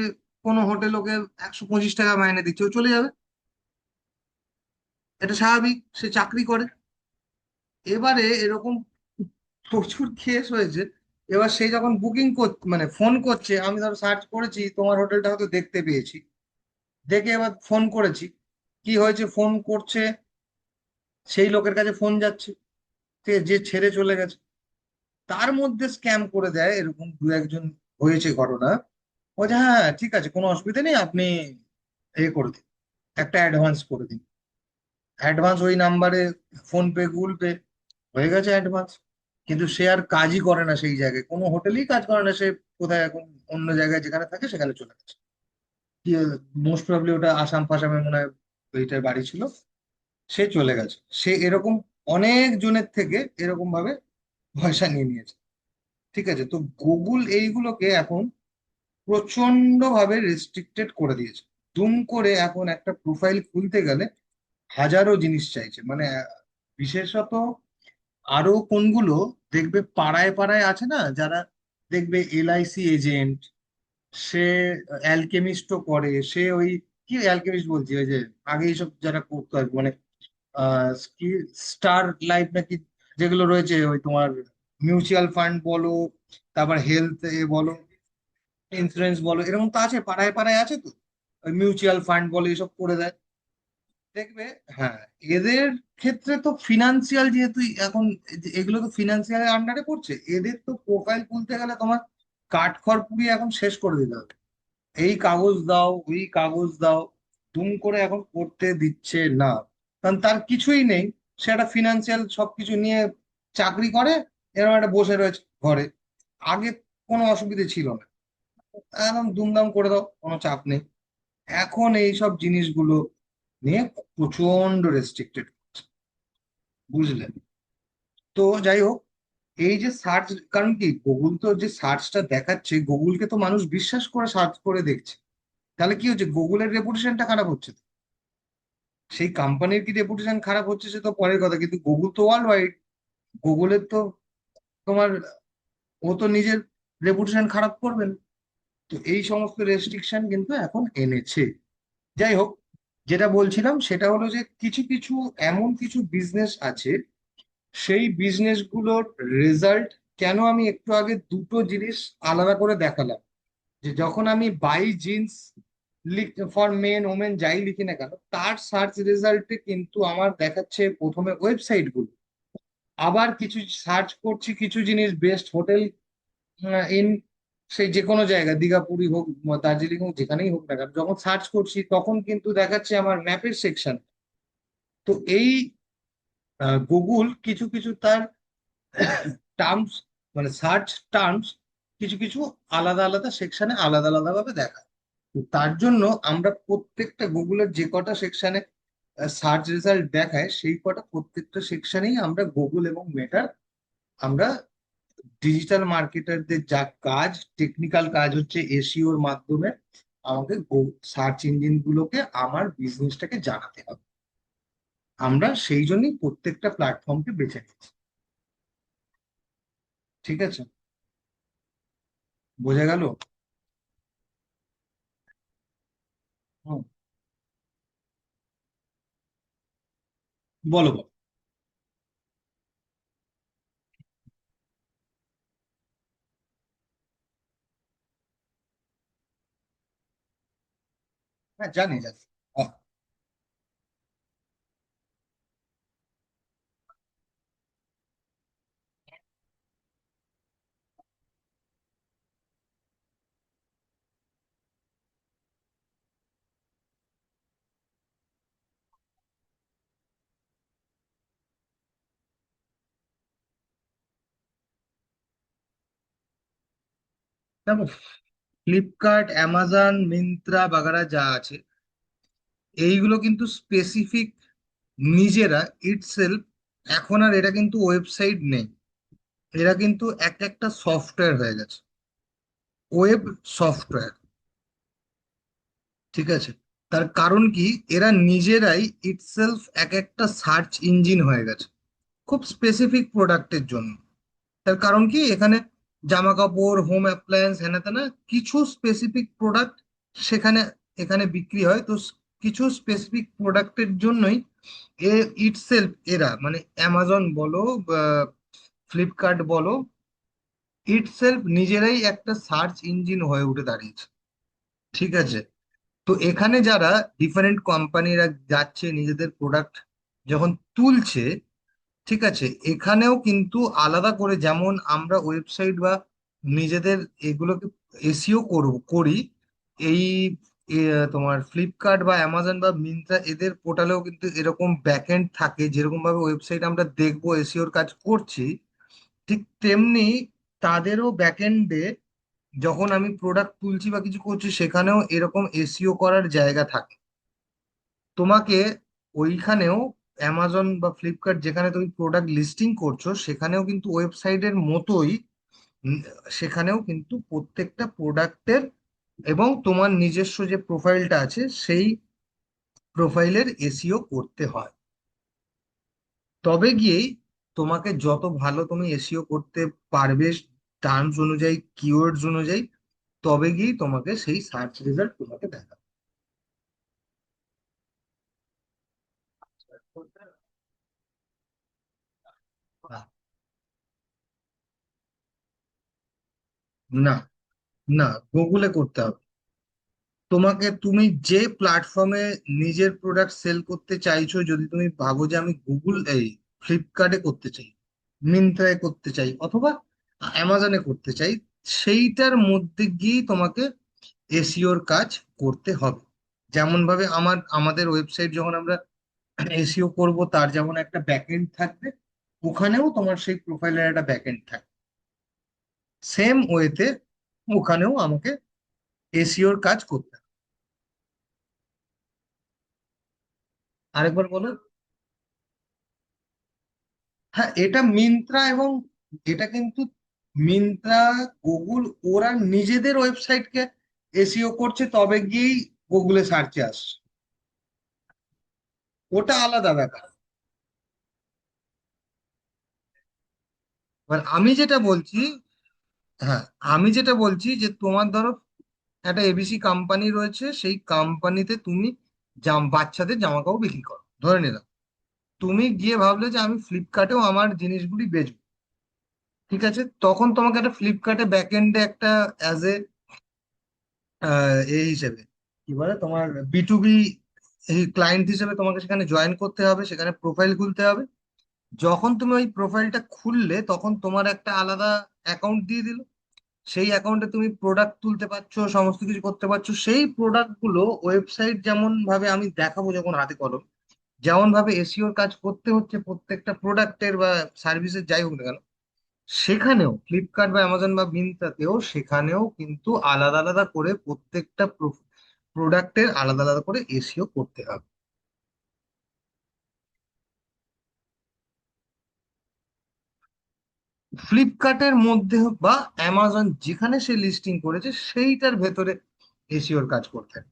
কোনো হোটেল ওকে 125 টাকা মাইনে দিচ্ছে, ও চলে যাবে। এটা স্বাভাবিক, সে চাকরি করে। এবারে এরকম প্রচুর কেস হয়েছে। এবার সে যখন বুকিং মানে ফোন করছে, আমি ধরো সার্চ করেছি, তোমার হোটেলটা হয়তো দেখতে পেয়েছি, দেখে এবার ফোন করেছি, কি হয়েছে, ফোন করছে, সেই লোকের কাছে ফোন যাচ্ছে, ঠিক আছে, যে ছেড়ে চলে গেছে, তার মধ্যে স্ক্যাম করে দেয়, এরকম দু একজন হয়েছে ঘটনা। বলছে হ্যাঁ হ্যাঁ, ঠিক আছে, কোনো অসুবিধা নেই, আপনি এ করে দিন, একটা অ্যাডভান্স করে দিন। অ্যাডভান্স ওই নাম্বারে, ফোন পে, গুগল পে, হয়ে গেছে অ্যাডভান্স। কিন্তু সে আর কাজই করে না সেই জায়গায়, কোনো হোটেলেই কাজ করে না সে, কোথায় এখন অন্য জায়গায় যেখানে থাকে সেখানে চলে গেছে। কি, মোস্ট প্রবাবলি ওটা আসাম ফাসামে মনে হয় ওইটার বাড়ি ছিল, সে চলে গেছে। সে এরকম অনেক জনের থেকে এরকম ভাবে পয়সা নিয়ে নিয়েছে। ঠিক আছে, তো গুগল এইগুলোকে এখন প্রচন্ড ভাবে রেস্ট্রিক্টেড করে দিয়েছে। দুম করে এখন একটা প্রোফাইল খুলতে গেলে হাজারো জিনিস চাইছে, মানে বিশেষত আরো কোনগুলো দেখবে, পাড়ায় পাড়ায় আছে না যারা, দেখবে এলআইসি এজেন্ট, সে অ্যালকেমিস্টও করে, সে ওই কি অ্যালকেমিস্ট বলছি, ওই যে আগে এইসব যারা করতো আর কি, মানে কি স্টার লাইফ নাকি, যেগুলো রয়েছে ওই তোমার মিউচুয়াল ফান্ড বলো, তারপর হেলথ এ বলো, ইন্স্যুরেন্স বলো, এরকম তো আছে, পাড়ায় পাড়ায় আছে তো, ওই মিউচুয়াল ফান্ড বলো, এসব করে দেয় দেখবে। হ্যাঁ, এদের ক্ষেত্রে তো ফিনান্সিয়াল, যেহেতু এখন এগুলো তো ফিনান্সিয়াল আন্ডারে পড়ছে, এদের তো প্রোফাইল খুলতে গেলে তোমার কাঠখড় পুড়িয়ে এখন শেষ করে দিতে হবে, এই কাগজ দাও, ওই কাগজ দাও, দুম করে এখন করতে দিচ্ছে না। কারণ তার কিছুই নেই, সে একটা ফিনান্সিয়াল সবকিছু নিয়ে চাকরি করে, এরকম একটা বসে রয়েছে ঘরে। আগে কোনো অসুবিধে ছিল না, একদম দুমদাম করে দাও, কোনো চাপ নেই। এখন এই সব জিনিসগুলো নিয়ে প্রচন্ড রেস্ট্রিক্টেড, বুঝলেন? তো যাই হোক, এই যে সার্চ, কারণ কি গুগল তো যে সার্চটা দেখাচ্ছে, গুগলকে তো মানুষ বিশ্বাস করে সার্চ করে দেখছে, তাহলে কি হচ্ছে, গুগলের রেপুটেশনটা খারাপ হচ্ছে তো। সেই কোম্পানির কি রেপুটেশন খারাপ হচ্ছে সে তো পরের কথা, কিন্তু গুগল তো ওয়ার্ল্ড ওয়াইড, গুগলের তো তোমার, ও তো নিজের রেপুটেশন খারাপ করবেন। তো এই সমস্ত রেস্ট্রিকশন কিন্তু এখন এনেছে। যাই হোক, যেটা বলছিলাম সেটা হলো যে কিছু কিছু এমন কিছু বিজনেস আছে, সেই বিজনেস গুলোর রেজাল্ট, কেন আমি একটু আগে দুটো জিনিস আলাদা করে দেখালাম, যে যখন আমি buy jeans for men women যাই লিখি না কেন, তার সার্চ রেজাল্টে কিন্তু আমার দেখাচ্ছে প্রথমে ওয়েবসাইট গুলো, আবার কিছু সার্চ করছি কিছু জিনিস, বেস্ট হোটেল ইন সেই যে কোনো জায়গা, দীঘা পুরী হোক বা দার্জিলিং হোক, যেখানেই হোক না কেন, যখন সার্চ করছি তখন কিন্তু দেখাচ্ছে আমার ম্যাপের সেকশন। তো এই গুগল কিছু কিছু তার টার্মস, মানে সার্চ টার্মস কিছু কিছু আলাদা আলাদা সেকশনে আলাদা আলাদা ভাবে দেখায়। তো তার জন্য আমরা প্রত্যেকটা গুগলের যে কটা সেকশনে সার্চ রেজাল্ট দেখায়, সেই কটা প্রত্যেকটা সেকশনেই আমরা গুগল এবং মেটার, আমরা ডিজিটাল মার্কেটারদের যা কাজ, টেকনিক্যাল কাজ হচ্ছে এসইওর মাধ্যমে আমাকে সার্চ ইঞ্জিন গুলোকে আমার বিজনেসটাকে জানাতে হবে। আমরা সেই জন্যই প্রত্যেকটা প্ল্যাটফর্মকে বেছে নিচ্ছি। ঠিক আছে, বোঝা গেল? হুম, বলো বলো। হ্যাঁ, জানি জানি। আহ, দেখো, ফ্লিপকার্ট, অ্যামাজন, মিন্ত্রা বাগারা যা আছে, এইগুলো কিন্তু স্পেসিফিক নিজেরা ইটসেলফ, এখন আর এটা কিন্তু ওয়েবসাইট নেই, এরা কিন্তু এক একটা সফটওয়্যার হয়ে গেছে, ওয়েব সফটওয়্যার। ঠিক আছে, তার কারণ কি, এরা নিজেরাই ইটসেলফ এক একটা সার্চ ইঞ্জিন হয়ে গেছে, খুব স্পেসিফিক প্রোডাক্টের জন্য। তার কারণ কি, এখানে জামা কাপড়, হোম অ্যাপ্লায়েন্স, হেনা তেনা কিছু স্পেসিফিক প্রোডাক্ট সেখানে এখানে বিক্রি হয়। তো কিছু স্পেসিফিক প্রোডাক্টের জন্যই এ ইটসেলফ এরা, মানে অ্যামাজন বলো বা ফ্লিপকার্ট বলো, ইটসেলফ নিজেরাই একটা সার্চ ইঞ্জিন হয়ে উঠে দাঁড়িয়েছে। ঠিক আছে, তো এখানে যারা ডিফারেন্ট কোম্পানিরা যাচ্ছে নিজেদের প্রোডাক্ট যখন তুলছে, ঠিক আছে, এখানেও কিন্তু আলাদা করে, যেমন আমরা ওয়েবসাইট বা নিজেদের এগুলোকে এসইও করি, এই তোমার ফ্লিপকার্ট বা অ্যামাজন বা মিন্ত্রা এদের পোর্টালেও কিন্তু এরকম ব্যাকএন্ড থাকে, যেরকম ভাবে ওয়েবসাইট আমরা দেখবো এসইওর কাজ করছি, ঠিক তেমনি তাদেরও ব্যাকএন্ডে যখন আমি প্রোডাক্ট তুলছি বা কিছু করছি, সেখানেও এরকম এসইও করার জায়গা থাকে। তোমাকে ওইখানেও অ্যামাজন বা ফ্লিপকার্ট যেখানে তুমি প্রোডাক্ট লিস্টিং করছো, সেখানেও কিন্তু ওয়েবসাইটের মতোই উম, সেখানেও কিন্তু প্রত্যেকটা প্রোডাক্টের এবং তোমার নিজস্ব যে প্রোফাইলটা আছে সেই প্রোফাইলের এসইও করতে হয়। তবে গিয়েই তোমাকে যত ভালো তুমি এসইও করতে পারবে টার্মস অনুযায়ী, কিওয়ার্ডস অনুযায়ী, তবে গিয়েই তোমাকে সেই সার্চ রেজাল্ট তোমাকে দেখাবে। আহ, না, না, গুগলে করতে হবে। তোমাকে, তুমি যে প্ল্যাটফর্মে নিজের প্রোডাক্ট সেল করতে চাইছো, যদি তুমি ভাবো যে আমি গুগল এই ফ্লিপকার্টে করতে চাই, মিন্ত্রায় করতে চাই, অথবা অ্যামাজনে করতে চাই, সেইটার মধ্যে গিয়েই তোমাকে এসইওর কাজ করতে হবে। যেমন ভাবে আমাদের ওয়েবসাইট যখন আমরা এসইও করব, তার যেমন একটা ব্যাকএন্ড থাকবে, ওখানেও তোমার সেই প্রোফাইলের একটা ব্যাকএন্ড থাকবে, সেম ওয়েতে ওখানেও আমাকে এসইওর কাজ করতে হবে। আরেকবার বলো। হ্যাঁ, এটা মিন্ত্রা এবং এটা কিন্তু মিন্ত্রা, গুগল, ওরা নিজেদের ওয়েবসাইটকে এসইও করছে, তবে গিয়েই গুগলে সার্চে আসছে, ওটা আলাদা ব্যাপার। এবার আমি যেটা বলছি, হ্যাঁ, আমি যেটা বলছি যে তোমার ধরো একটা এবিসি কোম্পানি রয়েছে, সেই কোম্পানিতে তুমি বাচ্চাদের জামা কাপড় বিক্রি করো, ধরে নিলাম। তুমি গিয়ে ভাবলে যে আমি ফ্লিপকার্টেও আমার জিনিসগুলি বেচবো। ঠিক আছে, তখন তোমাকে একটা ফ্লিপকার্টে ব্যাকএন্ডে একটা অ্যাজ এ এই হিসেবে, কি বলে, তোমার বিটুবি এই ক্লায়েন্ট হিসেবে তোমাকে সেখানে জয়েন করতে হবে, সেখানে প্রোফাইল খুলতে হবে। যখন তুমি ওই প্রোফাইলটা খুললে, তখন তোমার একটা আলাদা অ্যাকাউন্ট দিয়ে দিল। সেই অ্যাকাউন্টে তুমি প্রোডাক্ট তুলতে পারছো, সমস্ত কিছু করতে পারছো। সেই প্রোডাক্ট গুলো ওয়েবসাইট যেমন ভাবে আমি দেখাবো যখন হাতে কলম, যেমন ভাবে এসিওর কাজ করতে হচ্ছে প্রত্যেকটা প্রোডাক্টের বা সার্ভিসের যাই হোক না কেন, সেখানেও ফ্লিপকার্ট বা অ্যামাজন বা মিন্ত্রাতেও সেখানেও কিন্তু আলাদা আলাদা করে প্রত্যেকটা প্রোডাক্টের আলাদা আলাদা করে এসিও করতে হবে। ফ্লিপকার্টের মধ্যে হোক বা অ্যামাজন যেখানে সে লিস্টিং করেছে সেইটার ভেতরে এসিওর কাজ করতে হবে।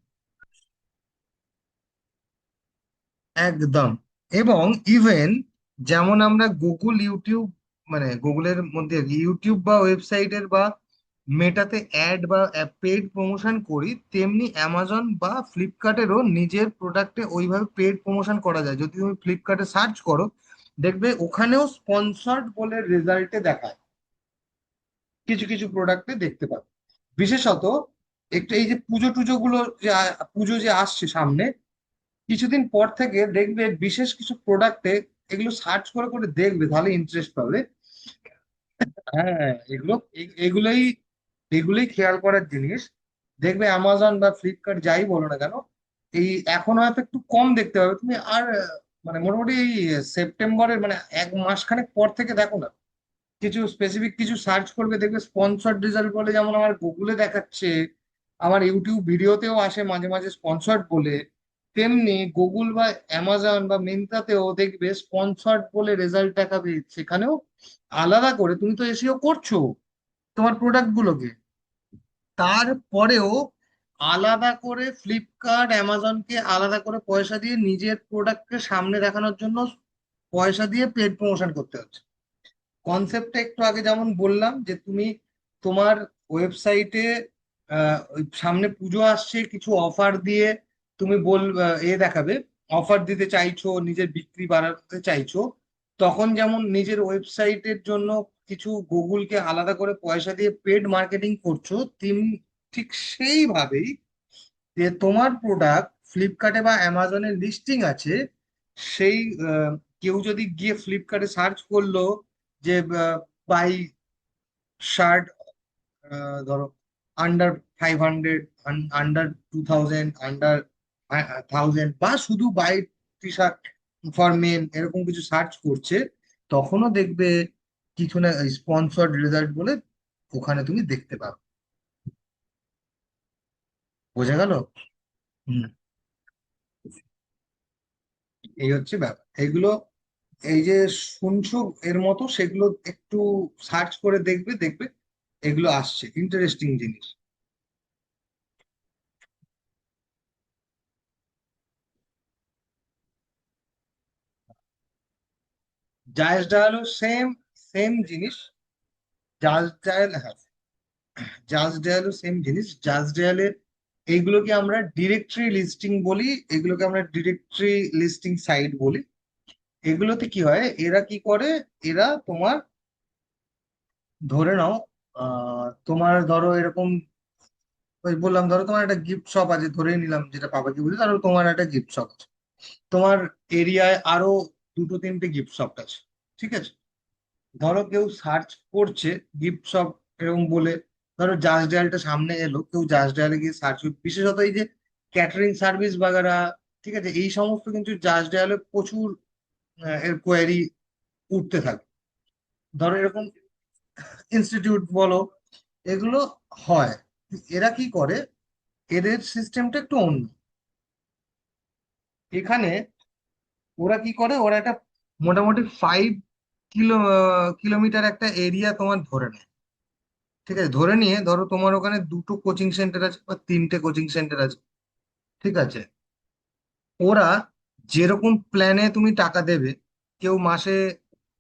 একদম। এবং ইভেন যেমন আমরা গুগল, ইউটিউব, মানে গুগলের মধ্যে ইউটিউব বা ওয়েবসাইটের বা মেটাতে অ্যাড বা পেড প্রমোশন করি, তেমনি অ্যামাজন বা ফ্লিপকার্টেরও নিজের প্রোডাক্টে ওইভাবে পেড প্রমোশন করা যায়। যদি তুমি ফ্লিপকার্টে সার্চ করো, দেখবে ওখানেও স্পন্সর্ড বলে রেজাল্টে দেখায়, কিছু কিছু প্রোডাক্টে দেখতে পাবে। বিশেষত একটু এই যে পুজো টুজো গুলো, যে পুজো যে আসছে সামনে, কিছুদিন পর থেকে দেখবে বিশেষ কিছু প্রোডাক্টে, এগুলো সার্চ করে করে দেখবে তাহলে ইন্টারেস্ট পাবে। হ্যাঁ, এগুলোই এগুলোই খেয়াল করার জিনিস। দেখবে অ্যামাজন বা ফ্লিপকার্ট যাই বলো না কেন, এই এখন হয়তো একটু কম দেখতে পাবে তুমি, আর মানে মোটামুটি এই সেপ্টেম্বরের মানে এক মাসখানেক পর থেকে দেখো না, কিছু স্পেসিফিক কিছু সার্চ করবে দেখবে স্পন্সর্ড রেজাল্ট বলে, যেমন আমার গুগলে দেখাচ্ছে, আমার ইউটিউব ভিডিওতেও আসে মাঝে মাঝে স্পন্সর্ড বলে, তেমনি গুগল বা অ্যামাজন বা মিন্ত্রাতেও দেখবে স্পন্সর্ড বলে রেজাল্ট দেখাবে। সেখানেও আলাদা করে, তুমি তো এসিও করছো তোমার প্রোডাক্ট গুলোকে, তারপরেও আলাদা করে ফ্লিপকার্ট অ্যামাজনকে আলাদা করে পয়সা দিয়ে নিজের প্রোডাক্টকে সামনে দেখানোর জন্য পয়সা দিয়ে পেড প্রমোশন করতে হচ্ছে। কনসেপ্টটা একটু আগে যেমন বললাম যে তুমি তোমার ওয়েবসাইটে ওই সামনে পুজো আসছে, কিছু অফার দিয়ে তুমি দেখাবে, অফার দিতে চাইছো, নিজের বিক্রি বাড়াতে চাইছো, তখন যেমন নিজের ওয়েবসাইটের জন্য কিছু গুগলকে আলাদা করে পয়সা দিয়ে পেড মার্কেটিং করছো, ঠিক সেইভাবেই যে তোমার প্রোডাক্ট ফ্লিপকার্টে বা অ্যামাজনে লিস্টিং আছে, সেই কেউ যদি গিয়ে ফ্লিপকার্টে সার্চ করলো যে বাই শার্ট, ধরো আন্ডার 500, আন্ডার 2000, আন্ডার 1000, বা শুধু buy T shirt for men, এরকম কিছু সার্চ করছে, তখনও দেখবে কিছু না স্পন্সর্ড রেজাল্ট বলে ওখানে তুমি দেখতে পাবে। বোঝা গেল? হুম। এই হচ্ছে ব্যাপার এগুলো। এই যে শুনছো এর মতো, সেগুলো একটু সার্চ করে দেখবে, দেখবে এগুলো আসছে ইন্টারেস্টিং জিনিস। জায়েজ ডায়ালও সেম, সেম জিনিস। জাজ ডায়াল, হ্যাঁ, জাজ ডায়ালও সেম জিনিস। জাজ ডায়ালে এইগুলোকে আমরা ডিরেক্টরি লিস্টিং বলি, এগুলোকে আমরা ডিরেক্টরি লিস্টিং সাইট বলি। এগুলোতে কি হয়, এরা কি করে, এরা তোমার ধরে নাও, তোমার ধরো এরকম, ওই বললাম ধরো তোমার একটা গিফট শপ আছে, ধরেই নিলাম যেটা পাপাকে বলি, ধরো তোমার একটা গিফট শপ আছে, তোমার এরিয়ায় আরো দুটো তিনটে গিফট শপ আছে, ঠিক আছে। ধরো কেউ সার্চ করছে গিফট শপ এরকম বলে, ধরো জাস্ট ডায়ালটা সামনে এলো, কেউ জাস্ট ডায়ালে গিয়ে সার্চ, বিশেষত এই যে ক্যাটারিং সার্ভিস বাগারা, ঠিক আছে, এই সমস্ত কিন্তু জাস্ট ডায়ালে প্রচুর এর কোয়ারি উঠতে থাকে। ধরো এরকম ইনস্টিটিউট বলো, এগুলো হয়। এরা কি করে, এদের সিস্টেমটা একটু অন্য। এখানে ওরা কি করে, ওরা একটা মোটামুটি 5 কিলোমিটার একটা এরিয়া তোমার ধরে নেয়, ঠিক আছে। ধরে নিয়ে ধরো তোমার ওখানে দুটো কোচিং সেন্টার আছে বা তিনটে কোচিং সেন্টার আছে, ঠিক আছে। ওরা যেরকম প্ল্যানে তুমি টাকা দেবে, কেউ মাসে,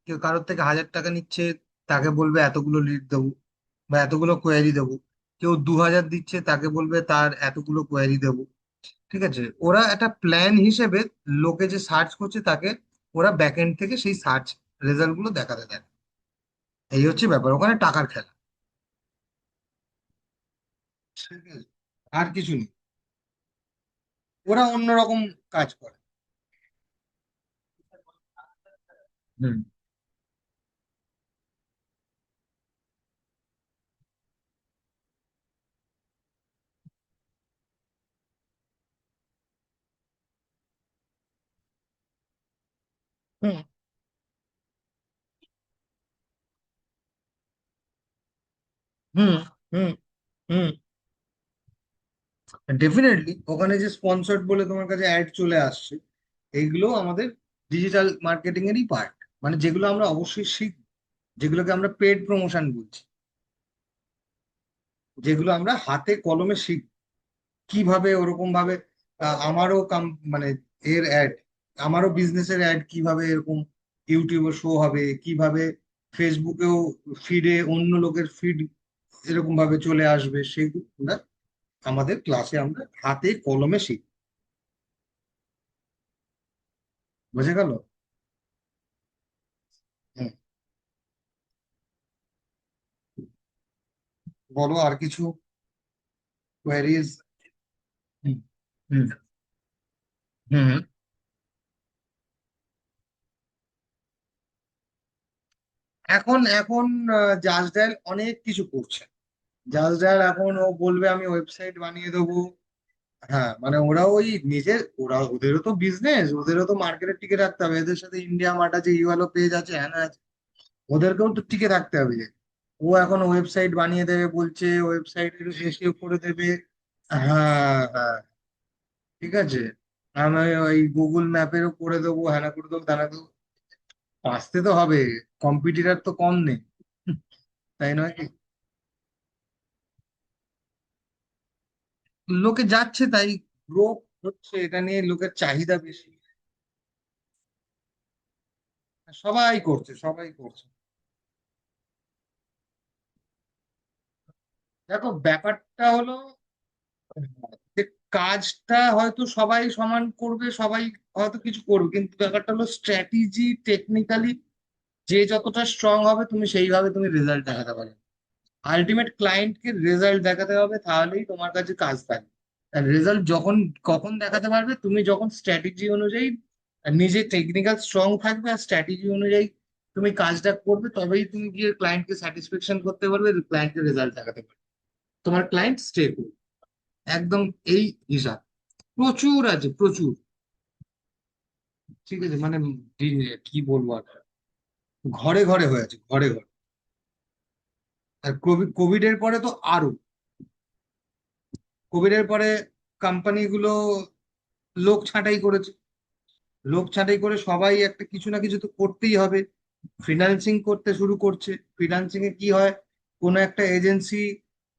কেউ কারোর থেকে 1000 টাকা নিচ্ছে, তাকে বলবে এতগুলো লিড দেবো বা এতগুলো কোয়ারি দেবো। কেউ 2000 দিচ্ছে, তাকে বলবে তার এতগুলো কোয়ারি দেবো, ঠিক আছে। ওরা একটা প্ল্যান হিসেবে লোকে যে সার্চ করছে তাকে ওরা ব্যাক এন্ড থেকে সেই সার্চ রেজাল্ট গুলো দেখাতে দেয়। এই হচ্ছে ব্যাপার, ওখানে টাকার খেলা, ঠিক আছে, আর কিছু নেই। ওরা অন্যরকম কাজ করে। হুম। হুম হুম হুম হুম ডেফিনেটলি ওখানে যে স্পন্সর্ড বলে তোমার কাছে অ্যাড চলে আসছে, এইগুলো আমাদের ডিজিটাল মার্কেটিং এরই পার্ট, মানে যেগুলো আমরা অবশ্যই শিখব, যেগুলোকে আমরা পেড প্রমোশন বলছি, যেগুলো আমরা হাতে কলমে শিখব কিভাবে ওরকম ভাবে আমারও মানে এর অ্যাড, আমারও বিজনেসের অ্যাড কিভাবে এরকম ইউটিউবে শো হবে, কিভাবে ফেসবুকেও ফিডে অন্য লোকের ফিড এরকম ভাবে চলে আসবে, সেগুলো আমরা আমাদের ক্লাসে আমরা হাতে কলমে শিখব। বুঝে গেল? হুম। বলো আর কিছু কোয়ারিজ? হুম হুম হুম হুম। এখন এখন জাজ ডায়াল অনেক কিছু করছে। জাজ ডায়াল এখন ও বলবে আমি ওয়েবসাইট বানিয়ে দেবো। হ্যাঁ, মানে ওরা ওই নিজের, ওরা ওদেরও তো বিজনেস, ওদেরও তো মার্কেটে টিকে রাখতে হবে, এদের সাথে ইন্ডিয়া মার্ট আছে, ইউএলও পেজ আছে, হ্যাঁ আছে, ওদেরকেও তো টিকে থাকতে হবে যে। ও এখন ওয়েবসাইট বানিয়ে দেবে বলছে, ওয়েবসাইট এসিও করে দেবে। হ্যাঁ হ্যাঁ, ঠিক আছে, আমি ওই গুগল ম্যাপেরও করে দেবো, হ্যানা করে দেবো, ত্যানা দেবো। আসতে তো হবে, কম্পিটিটার তো কম নেই, তাই নয় কি? লোকে যাচ্ছে তাই, গ্রো হচ্ছে, এটা নিয়ে লোকের চাহিদা বেশি। সবাই করছে, সবাই করছে। দেখো ব্যাপারটা হলো যে কাজটা হয়তো সবাই সমান করবে, সবাই হয়তো কিছু করবে, কিন্তু ব্যাপারটা হলো স্ট্র্যাটেজি টেকনিক্যালি যে যতটা স্ট্রং হবে তুমি সেইভাবে তুমি রেজাল্ট দেখাতে পারবে। আলটিমেট ক্লায়েন্টকে রেজাল্ট দেখাতে হবে, তাহলেই তোমার কাছে কাজ থাকবে। আর রেজাল্ট যখন কখন দেখাতে পারবে, তুমি যখন স্ট্র্যাটেজি অনুযায়ী নিজে টেকনিক্যাল স্ট্রং থাকবে আর স্ট্র্যাটেজি অনুযায়ী তুমি কাজটা করবে, তবেই তুমি গিয়ে ক্লায়েন্টকে স্যাটিসফ্যাকশন করতে পারবে, ক্লায়েন্টকে রেজাল্ট দেখাতে পারবে, তোমার ক্লায়েন্ট স্টে করবে। একদম এই হিসাব। প্রচুর আছে, প্রচুর। ঠিক আছে, মানে কি বলবো আর, ঘরে ঘরে হয়েছে, ঘরে ঘরে। আর কোভিড এর পরে তো আরো, কোভিড এর পরে কোম্পানিগুলো লোক ছাঁটাই করেছে। লোক ছাঁটাই করে সবাই একটা কিছু না কিছু তো করতেই হবে, ফ্রিল্যান্সিং করতে শুরু করছে। ফ্রিল্যান্সিং এ কি হয়, কোনো একটা এজেন্সি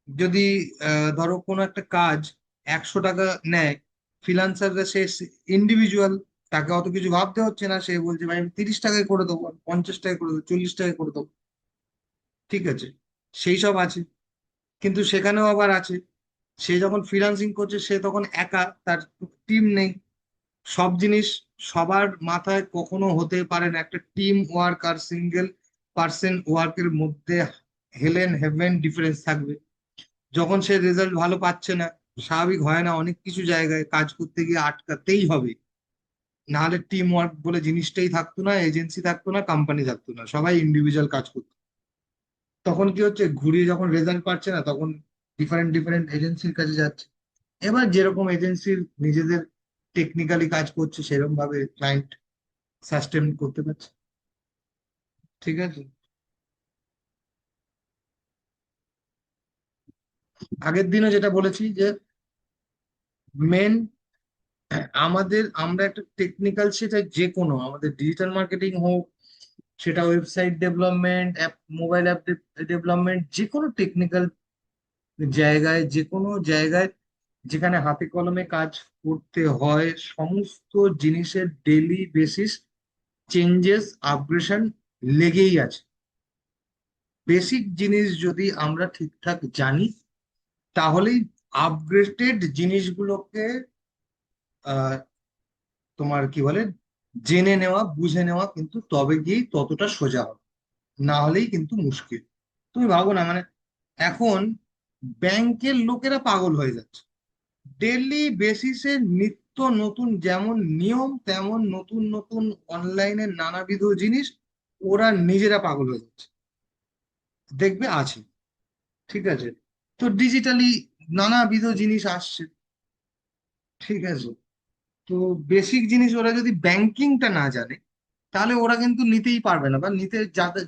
যদি ধরো কোনো একটা কাজ 100 টাকা নেয়, ফ্রিল্যান্সাররা সে ইন্ডিভিজুয়াল, তাকে অত কিছু ভাবতে হচ্ছে না, সে বলছে ভাই আমি 30 টাকায় করে দেবো, 50 টাকায় করে দেবো, 40 টাকায় করে দেবো। ঠিক আছে, সেই সব আছে। কিন্তু সেখানেও আবার আছে, সে যখন ফ্রিল্যান্সিং করছে সে তখন একা, তার টিম নেই। সব জিনিস সবার মাথায় কখনো হতে পারে না, একটা টিম ওয়ার্ক আর সিঙ্গেল পার্সন ওয়ার্কের মধ্যে হেলেন হেভেন ডিফারেন্স থাকবে। যখন সে রেজাল্ট ভালো পাচ্ছে না, স্বাভাবিক হয় না, অনেক কিছু জায়গায় কাজ করতে গিয়ে আটকাতেই হবে, নাহলে টিম ওয়ার্ক বলে জিনিসটাই থাকতো না, এজেন্সি থাকতো না, কোম্পানি থাকতো না, সবাই ইন্ডিভিজুয়াল কাজ করতো। তখন কি হচ্ছে, ঘুরিয়ে যখন রেজাল্ট পাচ্ছে না, তখন ডিফারেন্ট ডিফারেন্ট এজেন্সির কাছে যাচ্ছে। এবার যেরকম এজেন্সির নিজেদের টেকনিক্যালি কাজ করছে, সেরকম ভাবে ক্লায়েন্ট সাস্টেন করতে পারছে। ঠিক আছে, আগের দিনও যেটা বলেছি যে মেন আমরা একটা টেকনিক্যাল, সেটা যে কোনো আমাদের ডিজিটাল মার্কেটিং হোক, সেটা website development, app, mobile app development, যে কোনো টেকনিক্যাল জায়গায়, যে কোনো জায়গায় যেখানে হাতে কলমে কাজ করতে হয়, সমস্ত জিনিসের ডেলি বেসিস চেঞ্জেস আপগ্রেশন লেগেই আছে। বেসিক জিনিস যদি আমরা ঠিকঠাক জানি, তাহলেই আপগ্রেডেড জিনিসগুলোকে আহ, তোমার কি বলে জেনে নেওয়া, বুঝে নেওয়া, কিন্তু তবে গিয়েই ততটা সোজা হবে, না হলেই কিন্তু মুশকিল। তুমি ভাবো না, মানে এখন ব্যাংকের লোকেরা পাগল হয়ে যাচ্ছে, ডেলি বেসিসে নিত্য নতুন যেমন নিয়ম, তেমন নতুন নতুন অনলাইনে নানাবিধ জিনিস, ওরা নিজেরা পাগল হয়ে যাচ্ছে, দেখবে আছে। ঠিক আছে, তো ডিজিটালি নানাবিধ জিনিস আসছে। ঠিক আছে, তো বেসিক জিনিস ওরা যদি ব্যাংকিংটা না জানে, তাহলে ওরা কিন্তু নিতেই পারবে না, বা নিতে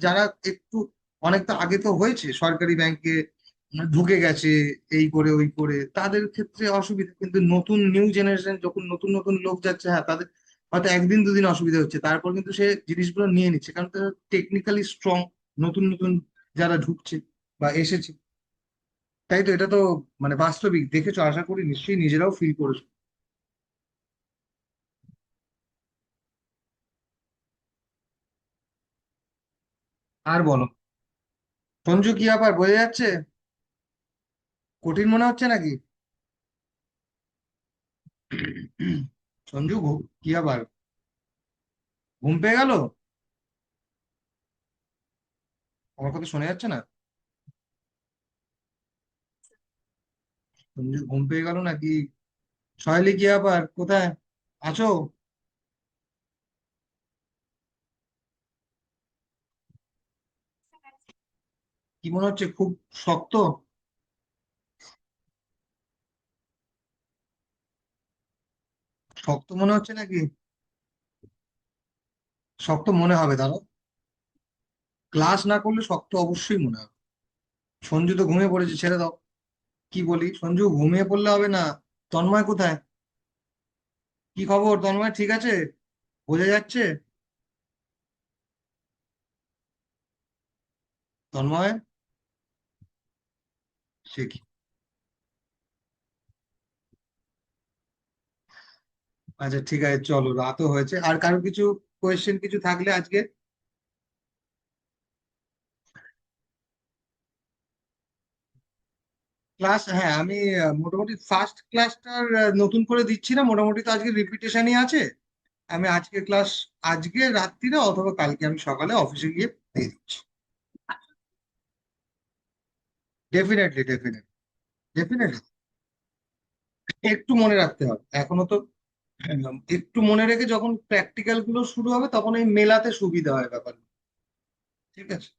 যারা একটু অনেকটা আগে তো হয়েছে সরকারি ব্যাংকে ঢুকে গেছে, এই করে ওই করে, তাদের ক্ষেত্রে অসুবিধা। কিন্তু নতুন নিউ জেনারেশন যখন নতুন নতুন লোক যাচ্ছে, হ্যাঁ তাদের হয়তো একদিন দুদিন অসুবিধা হচ্ছে, তারপর কিন্তু সে জিনিসগুলো নিয়ে নিচ্ছে, কারণ তারা টেকনিক্যালি স্ট্রং, নতুন নতুন যারা ঢুকছে বা এসেছে। তাই তো, এটা তো মানে বাস্তবিক দেখেছো, আশা করি নিশ্চয়ই নিজেরাও ফিল করেছো। আর বলো, সঞ্জু কি আবার বোঝা যাচ্ছে? কঠিন মনে হচ্ছে নাকি? সঞ্জু কি আবার ঘুম পেয়ে গেল? আমার কথা শোনা যাচ্ছে না? সঞ্জু ঘুম পেয়ে গেল নাকি? সহেলি কি আবার কোথায় আছো? কি মনে হচ্ছে, খুব শক্ত? শক্ত মনে হচ্ছে নাকি? শক্ত মনে হবে, দাঁড়াও। ক্লাস না করলে শক্ত অবশ্যই মনে হবে। সঞ্জু তো ঘুমিয়ে পড়েছে, ছেড়ে দাও। কি বলি, সঞ্জু ঘুমিয়ে পড়লে হবে না। তন্ময় কোথায়? কি খবর তন্ময়, ঠিক আছে? বোঝা যাচ্ছে? তন্ময়, সে কি? আচ্ছা ঠিক আছে, চলো, রাতও হয়েছে। আর কারো কিছু কোয়েশ্চেন কিছু থাকলে আজকে। ক্লাস, হ্যাঁ আমি মোটামুটি ফার্স্ট ক্লাসটার নতুন করে দিচ্ছি না, মোটামুটি তো আজকে রিপিটেশনই আছে। আমি আজকে ক্লাস, আজকে রাত্রিরে অথবা কালকে আমি সকালে অফিসে গিয়ে দিয়ে দিচ্ছি। Definitely, definitely, definitely. একটু মনে রাখতে হবে এখনো তো। একটু মনে রেখে যখন প্র্যাকটিক্যাল গুলো শুরু হবে তখন এই মেলাতে সুবিধা হয় ব্যাপার। ঠিক আছে।